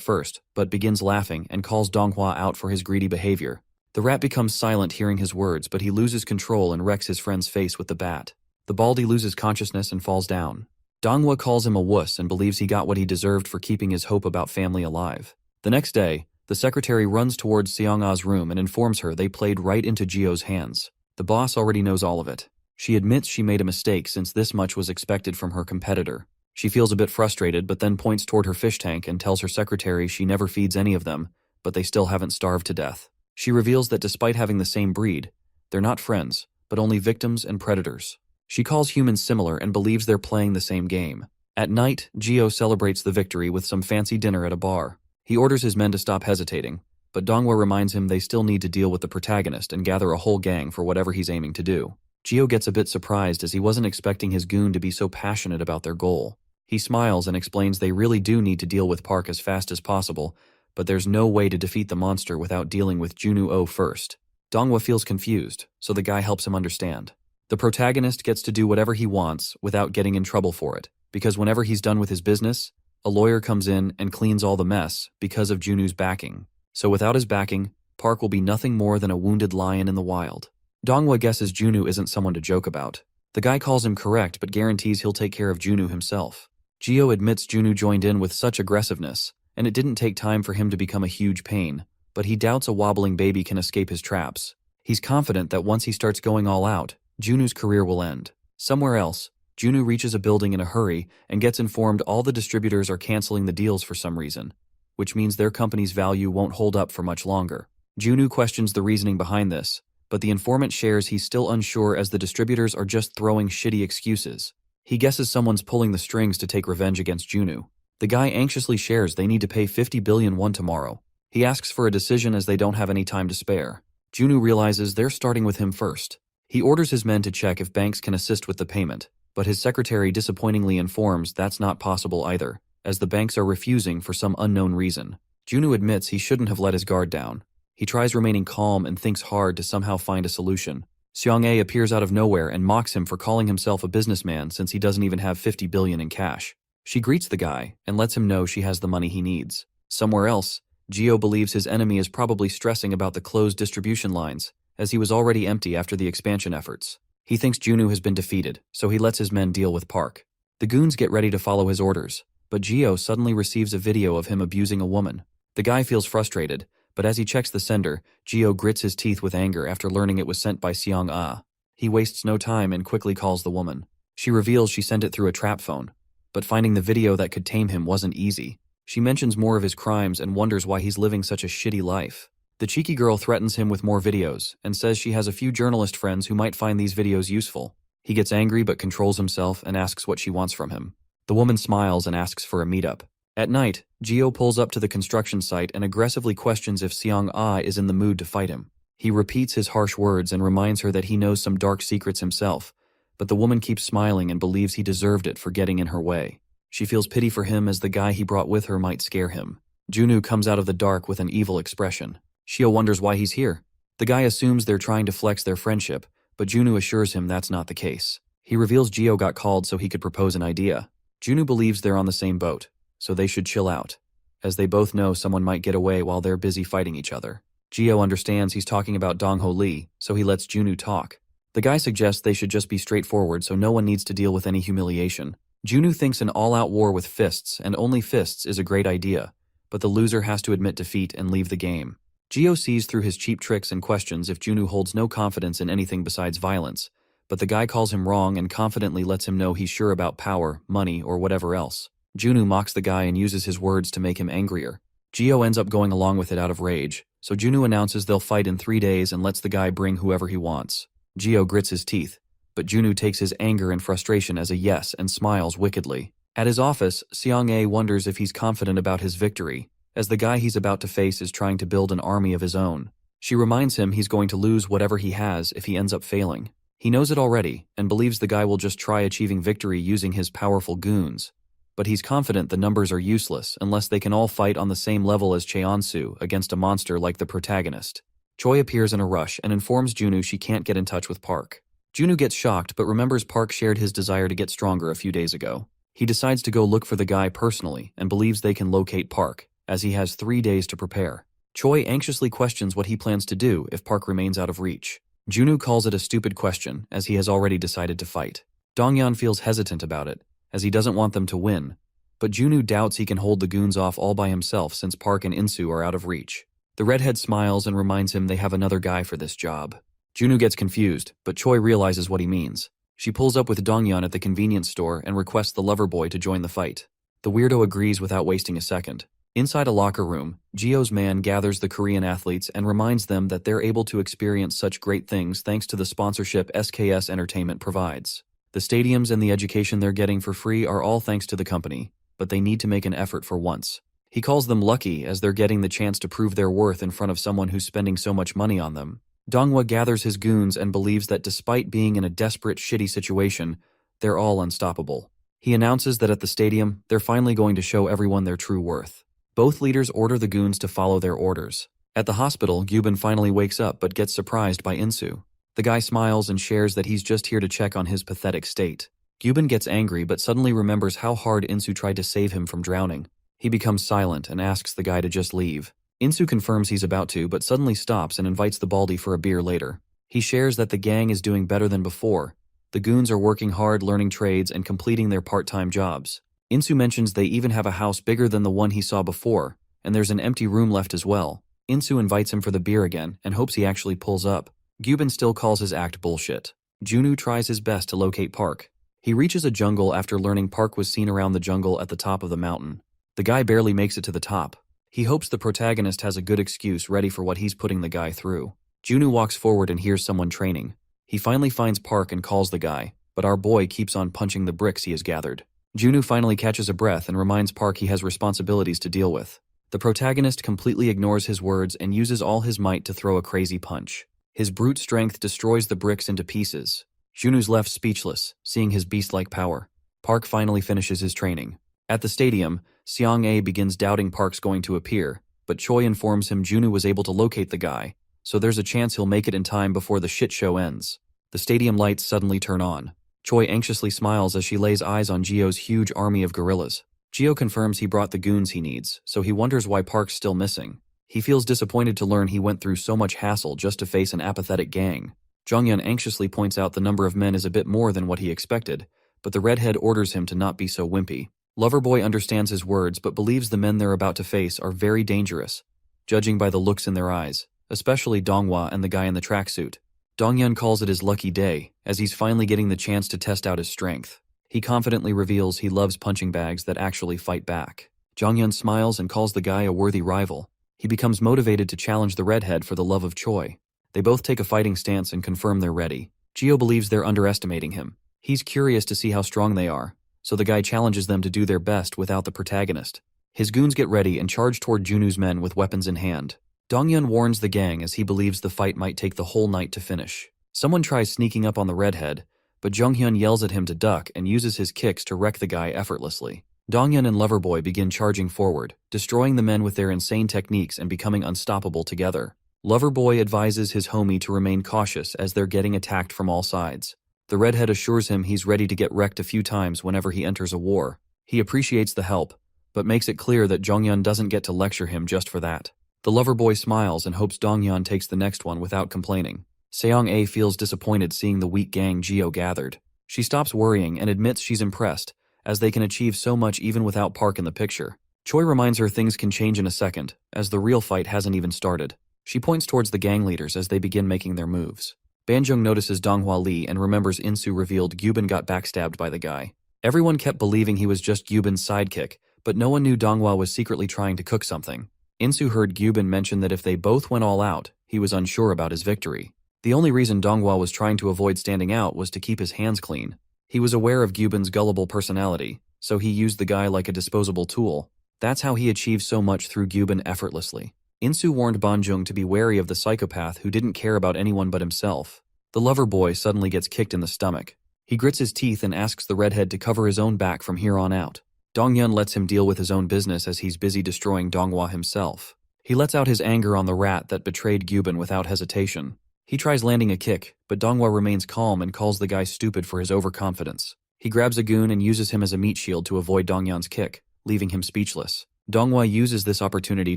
first, but begins laughing and calls Donghua out for his greedy behavior. The rat becomes silent hearing his words, but he loses control and wrecks his friend's face with the bat. The baldy loses consciousness and falls down. Donghua calls him a wuss and believes he got what he deserved for keeping his hope about family alive. The next day, The secretary runs towards Seong-a's room and informs her they played right into Jio's hands. The boss already knows all of it. She admits she made a mistake since this much was expected from her competitor. She feels a bit frustrated but then points toward her fish tank and tells her secretary she never feeds any of them, but they still haven't starved to death. She reveals that despite having the same breed, they're not friends, but only victims and predators. She calls humans similar and believes they're playing the same game. At night, Jio celebrates the victory with some fancy dinner at a bar. He orders his men to stop hesitating, but Donghwa reminds him they still need to deal with the protagonist and gather a whole gang for whatever he's aiming to do. Jio gets a bit surprised as he wasn't expecting his goon to be so passionate about their goal. He smiles and explains they really do need to deal with Park as fast as possible, but there's no way to defeat the monster without dealing with Junu O first. Donghwa feels confused, so the guy helps him understand. The protagonist gets to do whatever he wants without getting in trouble for it, because whenever he's done with his business, a lawyer comes in and cleans all the mess because of Junu's backing. So without his backing, Park will be nothing more than a wounded lion in the wild. Donghwa guesses Junu isn't someone to joke about. The guy calls him correct but guarantees he'll take care of Junu himself. Jio admits Junu joined in with such aggressiveness, and it didn't take time for him to become a huge pain, but he doubts a wobbling baby can escape his traps. He's confident that once he starts going all out, Junu's career will end. Somewhere else, Junu reaches a building in a hurry and gets informed all the distributors are canceling the deals for some reason, which means their company's value won't hold up for much longer. Junu questions the reasoning behind this, but the informant shares he's still unsure as the distributors are just throwing shitty excuses. He guesses someone's pulling the strings to take revenge against Junu. The guy anxiously shares they need to pay 50 billion won tomorrow. He asks for a decision as they don't have any time to spare. Junu realizes they're starting with him first. He orders his men to check if banks can assist with the payment, but his secretary disappointingly informs that's not possible either, as the banks are refusing for some unknown reason. Junu admits he shouldn't have let his guard down. He tries remaining calm and thinks hard to somehow find a solution. Seong-ae appears out of nowhere and mocks him for calling himself a businessman since he doesn't even have 50 billion in cash. She greets the guy and lets him know she has the money he needs. Somewhere else, Jio believes his enemy is probably stressing about the closed distribution lines, as he was already empty after the expansion efforts. He thinks Junu has been defeated, so he lets his men deal with Park. The goons get ready to follow his orders, but Jio suddenly receives a video of him abusing a woman. The guy feels frustrated, but as he checks the sender, Jio grits his teeth with anger after learning it was sent by Seong-a. He wastes no time and quickly calls the woman. She reveals she sent it through a trap phone, but finding the video that could tame him wasn't easy. She mentions more of his crimes and wonders why he's living such a shitty life. The cheeky girl threatens him with more videos and says she has a few journalist friends who might find these videos useful. He gets angry but controls himself and asks what she wants from him. The woman smiles and asks for a meetup. At night, Jio pulls up to the construction site and aggressively questions if Seong-a is in the mood to fight him. He repeats his harsh words and reminds her that he knows some dark secrets himself, but the woman keeps smiling and believes he deserved it for getting in her way. She feels pity for him as the guy he brought with her might scare him. Junu comes out of the dark with an evil expression. Shio wonders why he's here. The guy assumes they're trying to flex their friendship, but Junu assures him that's not the case. He reveals Jio got called so he could propose an idea. Junu believes they're on the same boat, so they should chill out, as they both know someone might get away while they're busy fighting each other. Jio understands he's talking about Dongho Lee, so he lets Junu talk. The guy suggests they should just be straightforward so no one needs to deal with any humiliation. Junu thinks an all-out war with fists and only fists is a great idea, but the loser has to admit defeat and leave the game. Jio sees through his cheap tricks and questions if Junu holds no confidence in anything besides violence, but the guy calls him wrong and confidently lets him know he's sure about power, money, or whatever else. Junu mocks the guy and uses his words to make him angrier. Jio ends up going along with it out of rage, so Junu announces they'll fight in 3 days and lets the guy bring whoever he wants. Jio grits his teeth, but Junu takes his anger and frustration as a yes and smiles wickedly. At his office, Seong-ae wonders if he's confident about his victory, as the guy he's about to face is trying to build an army of his own. She reminds him he's going to lose whatever he has if he ends up failing. He knows it already, and believes the guy will just try achieving victory using his powerful goons. But he's confident the numbers are useless unless they can all fight on the same level as Cheonsu against a monster like the protagonist. Choi appears in a rush and informs Junu she can't get in touch with Park. Junu gets shocked but remembers Park shared his desire to get stronger a few days ago. He decides to go look for the guy personally and believes they can locate Park, as he has 3 days to prepare. Choi anxiously questions what he plans to do if Park remains out of reach. Junu calls it a stupid question, as he has already decided to fight. Dongyan feels hesitant about it, as he doesn't want them to win, but Junu doubts he can hold the goons off all by himself since Park and Insu are out of reach. The redhead smiles and reminds him they have another guy for this job. Junu gets confused, but Choi realizes what he means. She pulls up with Donghyun at the convenience store and requests the lover boy to join the fight. The weirdo agrees without wasting a second. Inside a locker room, Gio's man gathers the Korean athletes and reminds them that they're able to experience such great things thanks to the sponsorship SKS Entertainment provides. The stadiums and the education they're getting for free are all thanks to the company, but they need to make an effort for once. He calls them lucky as they're getting the chance to prove their worth in front of someone who's spending so much money on them. Donghwa gathers his goons and believes that despite being in a desperate, shitty situation, they're all unstoppable. He announces that at the stadium, they're finally going to show everyone their true worth. Both leaders order the goons to follow their orders. At the hospital, Gyubin finally wakes up but gets surprised by Insu. The guy smiles and shares that he's just here to check on his pathetic state. Gyubin gets angry but suddenly remembers how hard Insu tried to save him from drowning. He becomes silent and asks the guy to just leave. Insu confirms he's about to but suddenly stops and invites the baldy for a beer later. He shares that the gang is doing better than before. The goons are working hard learning trades and completing their part-time jobs. Insu mentions they even have a house bigger than the one he saw before, and there's an empty room left as well. Insu invites him for the beer again and hopes he actually pulls up. Gyubin still calls his act bullshit. Junu tries his best to locate Park. He reaches a jungle after learning Park was seen around the jungle at the top of the mountain. The guy barely makes it to the top. He hopes the protagonist has a good excuse ready for what he's putting the guy through. Junu walks forward and hears someone training. He finally finds Park and calls the guy, but our boy keeps on punching the bricks he has gathered. Junu finally catches a breath and reminds Park he has responsibilities to deal with. The protagonist completely ignores his words and uses all his might to throw a crazy punch. His brute strength destroys the bricks into pieces. Junu's left speechless, seeing his beast-like power. Park finally finishes his training. At the stadium, Seong-A begins doubting Park's going to appear, but Choi informs him Junu was able to locate the guy, so there's a chance he'll make it in time before the shit show ends. The stadium lights suddenly turn on. Choi anxiously smiles as she lays eyes on Gio's huge army of gorillas. Gio confirms he brought the goons he needs, so he wonders why Park's still missing. He feels disappointed to learn he went through so much hassle just to face an apathetic gang. Jonghyun anxiously points out the number of men is a bit more than what he expected, but the redhead orders him to not be so wimpy. Loverboy understands his words but believes the men they're about to face are very dangerous, judging by the looks in their eyes, especially Donghwa and the guy in the tracksuit. Donghyun calls it his lucky day, as he's finally getting the chance to test out his strength. He confidently reveals he loves punching bags that actually fight back. Jonghyun smiles and calls the guy a worthy rival. He becomes motivated to challenge the redhead for the love of Choi. They both take a fighting stance and confirm they're ready. Gio believes they're underestimating him. He's curious to see how strong they are, so the guy challenges them to do their best without the protagonist. His goons get ready and charge toward Junu's men with weapons in hand. Donghyun warns the gang as he believes the fight might take the whole night to finish. Someone tries sneaking up on the redhead, but Jonghyun yells at him to duck and uses his kicks to wreck the guy effortlessly. Donghyun and Loverboy begin charging forward, destroying the men with their insane techniques and becoming unstoppable together. Loverboy advises his homie to remain cautious as they're getting attacked from all sides. The redhead assures him he's ready to get wrecked a few times whenever he enters a war. He appreciates the help, but makes it clear that Jonghyun doesn't get to lecture him just for that. The Loverboy smiles and hopes Donghyun takes the next one without complaining. Seong-A feels disappointed seeing the weak gang Gio gathered. She stops worrying and admits she's impressed, as they can achieve so much even without Park in the picture. Choi reminds her things can change in a second, as the real fight hasn't even started. She points towards the gang leaders as they begin making their moves. Banjung notices Donghwa Lee and remembers Insu revealed Gyubin got backstabbed by the guy. Everyone kept believing he was just Gyubin's sidekick, but no one knew Donghwa was secretly trying to cook something. Insu heard Gyubin mention that if they both went all out, he was unsure about his victory. The only reason Donghwa was trying to avoid standing out was to keep his hands clean. He was aware of Gyubin's gullible personality, so he used the guy like a disposable tool. That's how he achieved so much through Gyubin effortlessly. Insu warned Banjung to be wary of the psychopath who didn't care about anyone but himself. The lover boy suddenly gets kicked in the stomach. He grits his teeth and asks the redhead to cover his own back from here on out. Donghyun lets him deal with his own business as he's busy destroying Donghwa himself. He lets out his anger on the rat that betrayed Gyubin without hesitation. He tries landing a kick, but Donghwa remains calm and calls the guy stupid for his overconfidence. He grabs a goon and uses him as a meat shield to avoid Donghyun's kick, leaving him speechless. Donghwa uses this opportunity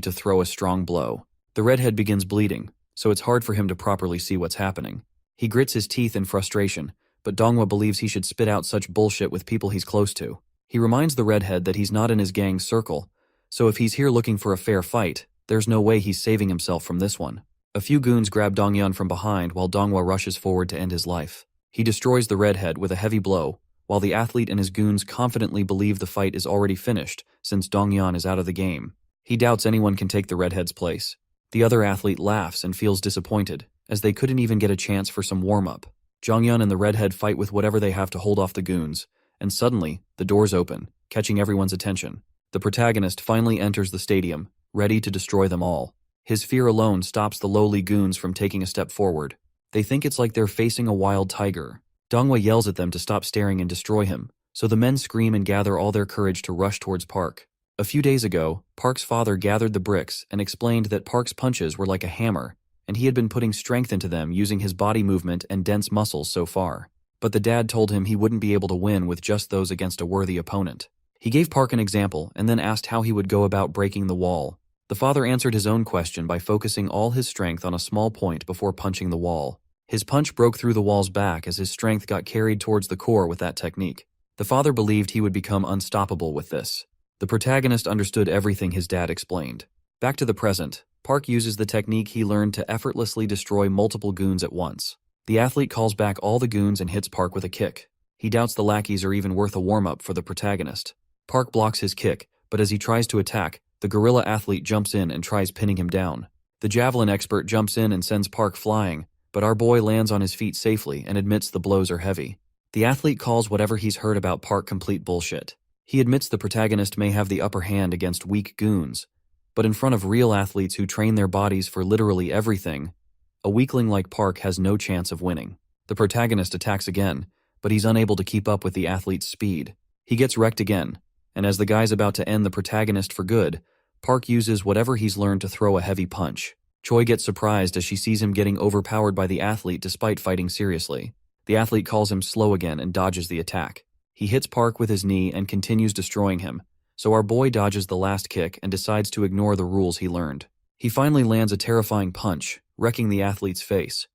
to throw a strong blow. The redhead begins bleeding, so it's hard for him to properly see what's happening. He grits his teeth in frustration, but Donghwa believes he should spit out such bullshit with people he's close to. He reminds the redhead that he's not in his gang's circle, so if he's here looking for a fair fight, there's no way he's saving himself from this one. A few goons grab Donghyun from behind while Donghwa rushes forward to end his life. He destroys the redhead with a heavy blow, while the athlete and his goons confidently believe the fight is already finished since Donghyun is out of the game. He doubts anyone can take the redhead's place. The other athlete laughs and feels disappointed, as they couldn't even get a chance for some warm-up. Donghyun and the redhead fight with whatever they have to hold off the goons, and suddenly, the doors open, catching everyone's attention. The protagonist finally enters the stadium, ready to destroy them all. His fear alone stops the lowly goons from taking a step forward. They think it's like they're facing a wild tiger. Donghwa yells at them to stop staring and destroy him, so the men scream and gather all their courage to rush towards Park. A few days ago, Park's father gathered the bricks and explained that Park's punches were like a hammer, and he had been putting strength into them using his body movement and dense muscles so far. But the dad told him he wouldn't be able to win with just those against a worthy opponent. He gave Park an example and then asked how he would go about breaking the wall. The father answered his own question by focusing all his strength on a small point before punching the wall. His punch broke through the wall's back as his strength got carried towards the core with that technique. The father believed he would become unstoppable with this. The protagonist understood everything his dad explained. Back to the present, Park uses the technique he learned to effortlessly destroy multiple goons at once. The athlete calls back all the goons and hits Park with a kick. He doubts the lackeys are even worth a warm-up for the protagonist. Park blocks his kick, but as he tries to attack, the gorilla athlete jumps in and tries pinning him down. The javelin expert jumps in and sends Park flying, but our boy lands on his feet safely and admits the blows are heavy. The athlete calls whatever he's heard about Park complete bullshit. He admits the protagonist may have the upper hand against weak goons, but in front of real athletes who train their bodies for literally everything, a weakling like Park has no chance of winning. The protagonist attacks again, but he's unable to keep up with the athlete's speed. He gets wrecked again, and as the guy's about to end the protagonist for good, Park uses whatever he's learned to throw a heavy punch. Choi gets surprised as she sees him getting overpowered by the athlete despite fighting seriously. The athlete calls him slow again and dodges the attack. He hits Park with his knee and continues destroying him, so our boy dodges the last kick and decides to ignore the rules he learned. He finally lands a terrifying punch, wrecking the athlete's face.